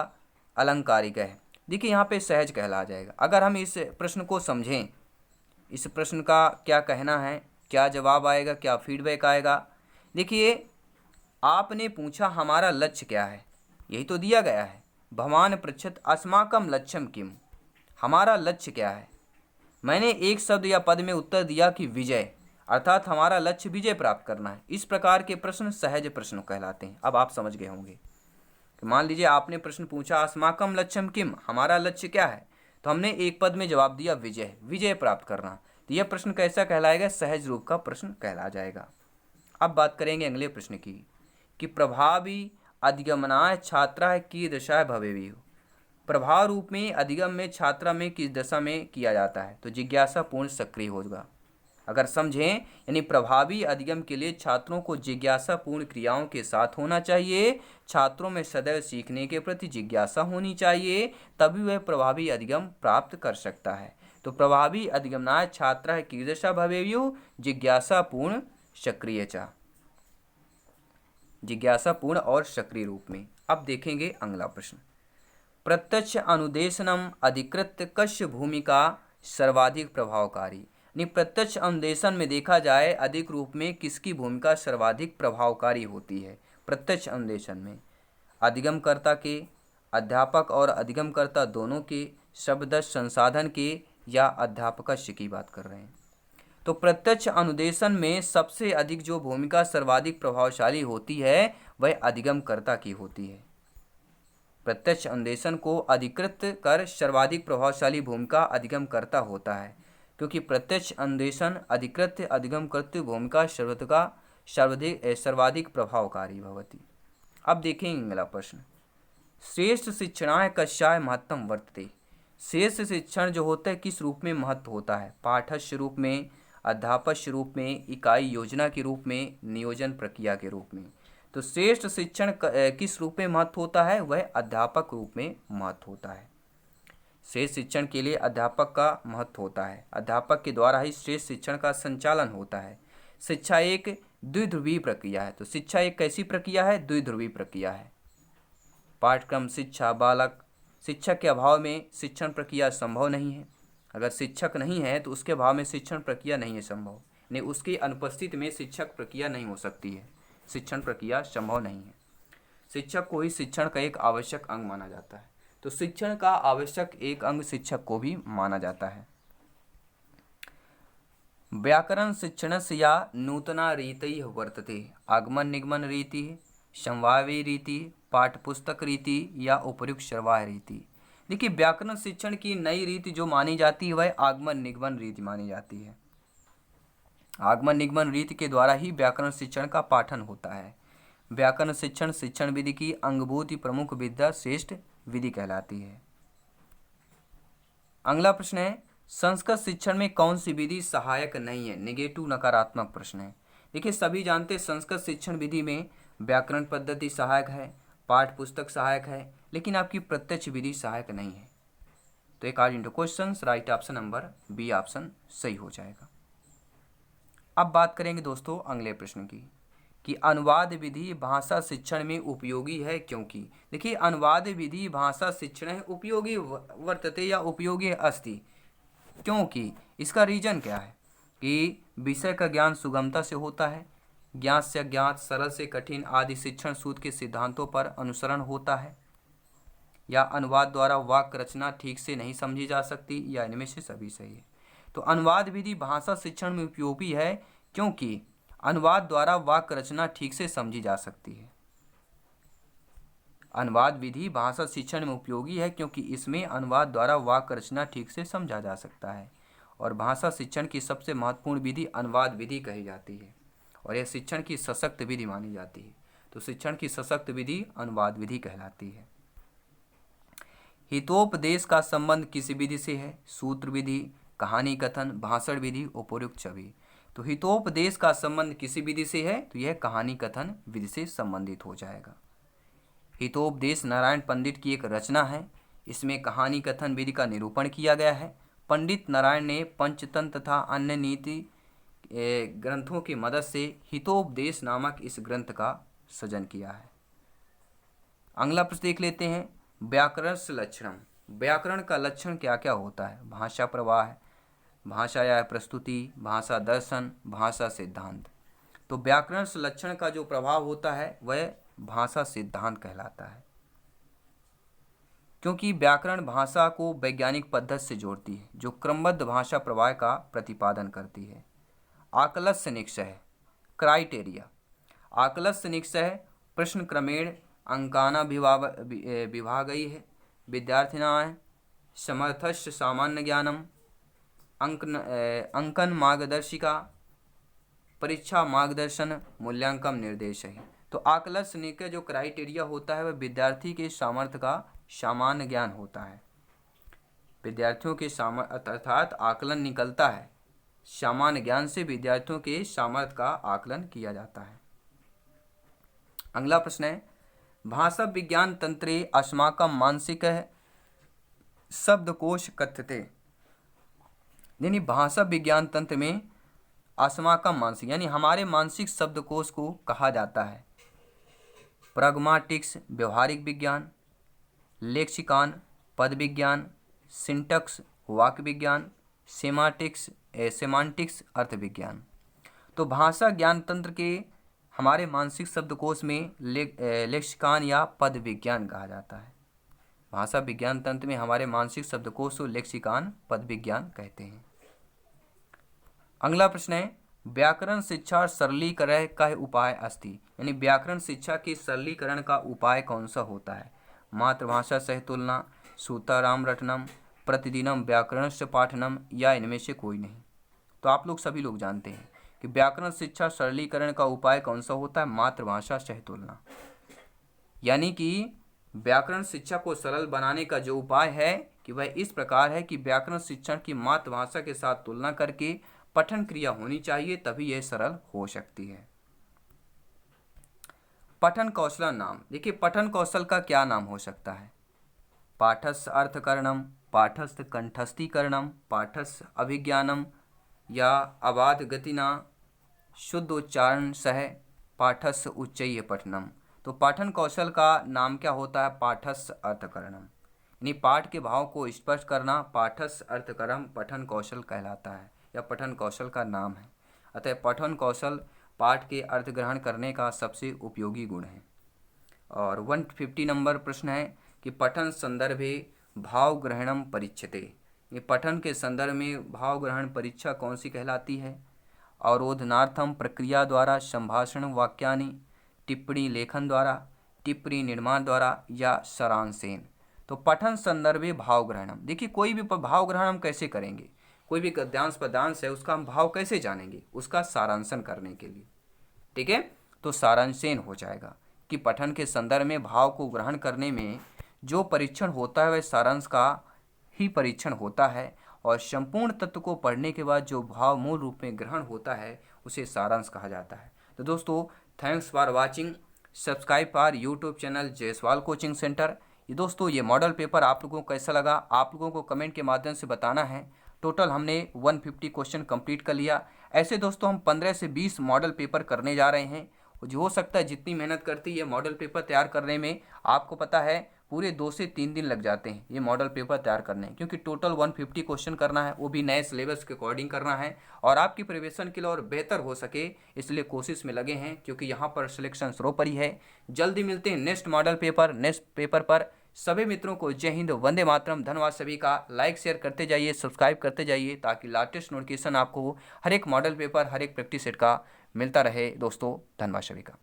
अलंकारिक है। देखिए यहाँ पे सहज कहला जाएगा। अगर हम इस प्रश्न को समझें, इस प्रश्न का क्या कहना है, क्या जवाब आएगा, क्या फीडबैक आएगा। देखिए आपने पूछा हमारा लक्ष्य क्या है, यही तो दिया गया है। भवान पृच्छत अस्माकं लक्ष्यम किम, हमारा लक्ष्य क्या है। मैंने एक शब्द या पद में उत्तर दिया कि विजय, अर्थात हमारा लक्ष्य विजय प्राप्त करना है। इस प्रकार के प्रश्न सहज प्रश्न कहलाते हैं। अब आप समझ गए होंगे कि मान लीजिए आपने प्रश्न पूछा अस्माकं लक्ष्यम किम, हमारा लक्ष्य क्या है, तो हमने एक पद में जवाब दिया विजय, विजय प्राप्त करना। तो यह प्रश्न कैसा कहलाएगा, सहज रूप का प्रश्न कहला जाएगा। अब बात करेंगे अगले प्रश्न की कि प्रभावी अधिगमनाय छात्रा की दशा भवेयु, प्रभाव रूप में अधिगम में छात्रा में किस दशा में किया जाता है, तो जिज्ञासा पूर्ण सक्रिय होगा। अगर समझें यानी प्रभावी अधिगम के लिए छात्रों को जिज्ञासा पूर्ण क्रियाओं के साथ होना चाहिए। छात्रों में सदैव सीखने के प्रति जिज्ञासा होनी चाहिए, तभी वह प्रभावी अधिगम प्राप्त कर सकता है। तो प्रभावी अधिगमनाय छात्रा कीदृशा भवेयु, जिज्ञासा पूर्ण सक्रिय चा, जिज्ञासा पूर्ण और सक्रिय रूप में। अब देखेंगे अगला प्रश्न। प्रत्यक्ष अनुदेशनम अधिकृत कस्य भूमिका सर्वाधिक प्रभावकारी। यानी प्रत्यक्ष अनुदेशन में देखा जाए अधिक रूप में किसकी भूमिका सर्वाधिक प्रभावकारी होती है। प्रत्यक्ष अनुदेशन में अधिगमकर्ता के, अध्यापक और अधिगमकर्ता दोनों के, शब्द संसाधन के, या अध्यापकस्य की बात कर रहे हैं। तो प्रत्यक्ष अनुदेशन में सबसे अधिक जो भूमिका सर्वाधिक प्रभावशाली होती है वह अधिगमकर्ता की होती है। प्रत्यक्ष अनुदेशन को अधिकृत कर सर्वाधिक प्रभावशाली भूमिका अधिगमकर्ता होता है, क्योंकि प्रत्यक्ष अनुदेशन अधिकृत अधिगमकर्तृ भूमिका सर्वाधिक प्रभावकारी भवति। अब देखेंगे अगला प्रश्न। श्रेष्ठ शिक्षणाय कस्याय महत्तम वर्तते। श्रेष्ठ शिक्षण जो होता है किस रूप में महत्व होता है? पाठस्य रूप में, अध्यापस्य रूप में, इकाई योजना के रूप में, नियोजन प्रक्रिया के रूप में। तो श्रेष्ठ शिक्षण किस रूप में महत्व होता है? वह अध्यापक रूप में महत्व होता है। श्रेष्ठ शिक्षण के लिए अध्यापक का महत्व होता है। अध्यापक के द्वारा ही श्रेष्ठ शिक्षण का संचालन होता है। शिक्षा एक द्विध्रुवीय प्रक्रिया है। तो शिक्षा एक कैसी प्रक्रिया है? द्विध्रुवीय प्रक्रिया है। पाठ्यक्रम, शिक्षा, बालक। शिक्षक के अभाव में शिक्षण प्रक्रिया संभव नहीं है। अगर शिक्षक नहीं है तो उसके अभाव में शिक्षण प्रक्रिया नहीं है संभव, नहीं उसकी अनुपस्थिति में शिक्षक प्रक्रिया नहीं हो सकती है, शिक्षण प्रक्रिया संभव नहीं है। शिक्षक को ही शिक्षण का एक आवश्यक अंग माना जाता है। तो शिक्षण का आवश्यक एक अंग शिक्षक को भी माना जाता है। व्याकरण शिक्षणस्य या नूतना रीतयः वर्तते। आगमन निगमन रीति, समवायी रीति, पाठ्यपुस्तक रीति या उपर्युक्त सर्वाह रीति। देखिए व्याकरण शिक्षण की नई रीति जो मानी जाती है वह आगमन निगमन रीति मानी जाती है। आगमन निगमन रीति के द्वारा ही व्याकरण शिक्षण का पाठन होता है। व्याकरण शिक्षण शिक्षण विधि की अंगभूति प्रमुख विद्या श्रेष्ठ विधि कहलाती है। अगला प्रश्न है, संस्कृत शिक्षण में कौन सी विधि सहायक नहीं है? नेगेटिव नकारात्मक प्रश्न है। देखिए सभी जानते हैं संस्कृत शिक्षण विधि में व्याकरण पद्धति सहायक है, पाठ्य पुस्तक सहायक है, लेकिन आपकी प्रत्यक्ष विधि सहायक नहीं है। तो according to questions right option number B option सही हो जाएगा। अब बात करेंगे दोस्तों अगले प्रश्न की कि अनुवाद विधि भाषा शिक्षण में उपयोगी है क्योंकि। देखिए अनुवाद विधि भाषा शिक्षण है उपयोगी वर्तते या उपयोगी अस्ति, क्योंकि इसका रीजन क्या है कि विषय का ज्ञान सुगमता से होता है, ज्ञात से अज्ञात, सरल से कठिन आदि शिक्षण सूत्र के सिद्धांतों पर अनुसरण होता है, या अनुवाद द्वारा वाक्य रचना ठीक से नहीं समझी जा सकती, या इनमें से सभी सही है। तो अनुवाद विधि भाषा शिक्षण में उपयोगी है क्योंकि अनुवाद द्वारा वाक्य रचना ठीक से समझी जा सकती है। अनुवाद विधि भाषा शिक्षण में उपयोगी है क्योंकि इसमें अनुवाद द्वारा वाक्य रचना ठीक से समझा जा सकता है, और भाषा शिक्षण की सबसे महत्वपूर्ण विधि अनुवाद विधि कही जाती है, और यह शिक्षण की सशक्त विधि मानी जाती है। तो शिक्षण की सशक्त विधि अनुवाद विधि कहलाती है। हितोपदेश का संबंध किस विधि से है? सूत्र विधि, कहानी कथन, भाषण विधि, उपयुक्त छवि। तो हितोपदेश का संबंध किसी विधि से है? तो यह कहानी कथन विधि से संबंधित हो जाएगा। हितोपदेश नारायण पंडित की एक रचना है। इसमें कहानी कथन विधि का निरूपण किया गया है। पंडित नारायण ने पंचतंत्र तथा अन्य नीति ग्रंथों की मदद से हितोपदेश नामक इस ग्रंथ का सृजन किया है। अगला प्रश्न देख लेते हैं, व्याकरण लक्षणम। व्याकरण का लक्षण क्या क्या होता है? भाषा प्रवाह, भाषा या प्रस्तुति, भाषा दर्शन, भाषा सिद्धांत। तो व्याकरण लक्षण का जो प्रभाव होता है वह भाषा सिद्धांत कहलाता है, क्योंकि व्याकरण भाषा को वैज्ञानिक पद्धति से जोड़ती है जो क्रमबद्ध भाषा प्रवाह का प्रतिपादन करती है। आकलस्य निश्चय, क्राइटेरिया। आकलस्य निश्चय प्रश्न क्रमेण अंकाना विभागई है, विद्यार्थिनां समर्थस्य सामान्य ज्ञानम, अंकन मार्गदर्शिका, परीक्षा मार्गदर्शन, मूल्यांकन निर्देश है। तो आकलस्य निश्चय जो क्राइटेरिया होता है वह विद्यार्थी के सामर्थ्य का सामान्य ज्ञान होता है। विद्यार्थियों के अर्थात आकलन निकलता है सामान्य ज्ञान से, विद्यार्थियों के सामर्थ्य का आकलन किया जाता है। अगला प्रश्न है, भाषा विज्ञान तंत्रे अस्माकं मानसिक शब्दकोश कथ्यते। यानी भाषा विज्ञान तंत्र में अस्माकं मानसिक यानी हमारे मानसिक शब्दकोश को कहा जाता है। प्रैग्मैटिक्स व्यवहारिक विज्ञान, लेक्सिकॉन पद विज्ञान, सिंटैक्स वाक्य विज्ञान, सेमांटिक्स अर्थ विज्ञान। तो भाषा ज्ञान तंत्र के हमारे मानसिक शब्दकोश में लेक्सिकॉन या पद विज्ञान कहा जाता है। भाषा विज्ञान तंत्र में हमारे मानसिक शब्दकोश को लेक्सिकॉन पद विज्ञान कहते हैं। अगला प्रश्न है, व्याकरण शिक्षा सरलीकरण का उपाय अस्ति, यानी व्याकरण शिक्षा के सरलीकरण का उपाय कौन सा होता है? मातृभाषा सह तुलना, सूत्राराम रटनम, प्रतिदिनम व्याकरणस्य पाठनम, या इनमें से कोई नहीं। तो आप लोग सभी लोग जानते हैं कि व्याकरण शिक्षा सरलीकरण का उपाय कौन सा होता है? मातृभाषा सह तुलना। यानी कि व्याकरण शिक्षा को सरल बनाने का जो उपाय है कि वह इस प्रकार है कि व्याकरण शिक्षण की मातृभाषा के साथ तुलना करके पठन क्रिया होनी चाहिए, तभी यह सरल हो सकती है। पठन कौशल नाम, देखिए पठन कौशल का क्या नाम हो सकता है? पाठस्थ अर्थकरणम, पाठस्थ कंठस्थीकरणम, पाठस्थ अभिज्ञानम, या अबाध गतिना शुद्ध उच्चारण सह पाठस्थ उच्चैः पठनम। तो पाठन कौशल का नाम क्या होता है? पाठस्थ अर्थकरणम, यानी पाठ के भाव को स्पष्ट करना पाठस्थ अर्थकरण पठन कौशल कहलाता है या पठन कौशल का नाम है। अतः पठन कौशल पाठ के अर्थ ग्रहण करने का सबसे उपयोगी गुण है। और 150 नंबर प्रश्न है कि पठन संदर्भे भाव ग्रहणम परीक्षते, ये पठन के संदर्भ में भाव ग्रहण परीक्षा कौन सी कहलाती है? अवरोधनार्थम प्रक्रिया द्वारा, संभाषण वाक्यानि, टिप्पणी लेखन द्वारा, टिप्पणी निर्माण द्वारा, या सारांशेन। तो पठन संदर्भे भाव ग्रहणम, देखिए कोई भी भाव ग्रहण हम कैसे करेंगे? कोई भी गद्यांश पद्यांश है उसका हम भाव कैसे जानेंगे? उसका सारांशन करने के लिए, ठीक है। तो सारांशेन हो जाएगा कि पठन के संदर्भ में भाव को ग्रहण करने में जो परीक्षण होता है वह सारांश का ही परीक्षण होता है, और संपूर्ण तत्व को पढ़ने के बाद जो भाव मूल रूप में ग्रहण होता है उसे सारांश कहा जाता है। तो दोस्तों, thanks for watching, subscribe our YouTube channel Jaiswal coaching centre. ये दोस्तों, ये मॉडल पेपर आप लोगों को कैसा लगा आप लोगों को कमेंट के माध्यम से बताना है। टोटल हमने 150 क्वेश्चन कंप्लीट कर लिया। ऐसे दोस्तों हम 15 से 20 मॉडल पेपर करने जा रहे हैं। जो हो सकता है जितनी मेहनत करती है मॉडल पेपर तैयार करने में, आपको पता है पूरे 2 से 3 दिन लग जाते हैं ये मॉडल पेपर तैयार करने, क्योंकि टोटल 150 क्वेश्चन करना है, वो भी नए सिलेबस के अकॉर्डिंग करना है, और आपकी प्रिपरेशन के लिए और बेहतर हो सके इसलिए कोशिश में लगे हैं, क्योंकि यहाँ पर सिलेक्शन सर्वोपरि है। जल्दी मिलते हैं next model paper next paper पर। सभी मित्रों को जय हिंद, वंदे मातरम। धन्यवाद सभी का। लाइक शेयर करते जाइए, सब्सक्राइब करते जाइए, ताकि लेटेस्ट नोटिफिकेशन आपको हर एक मॉडल पेपर हर एक प्रैक्टिस सेट का मिलता रहे। दोस्तों, धन्यवाद सभी का।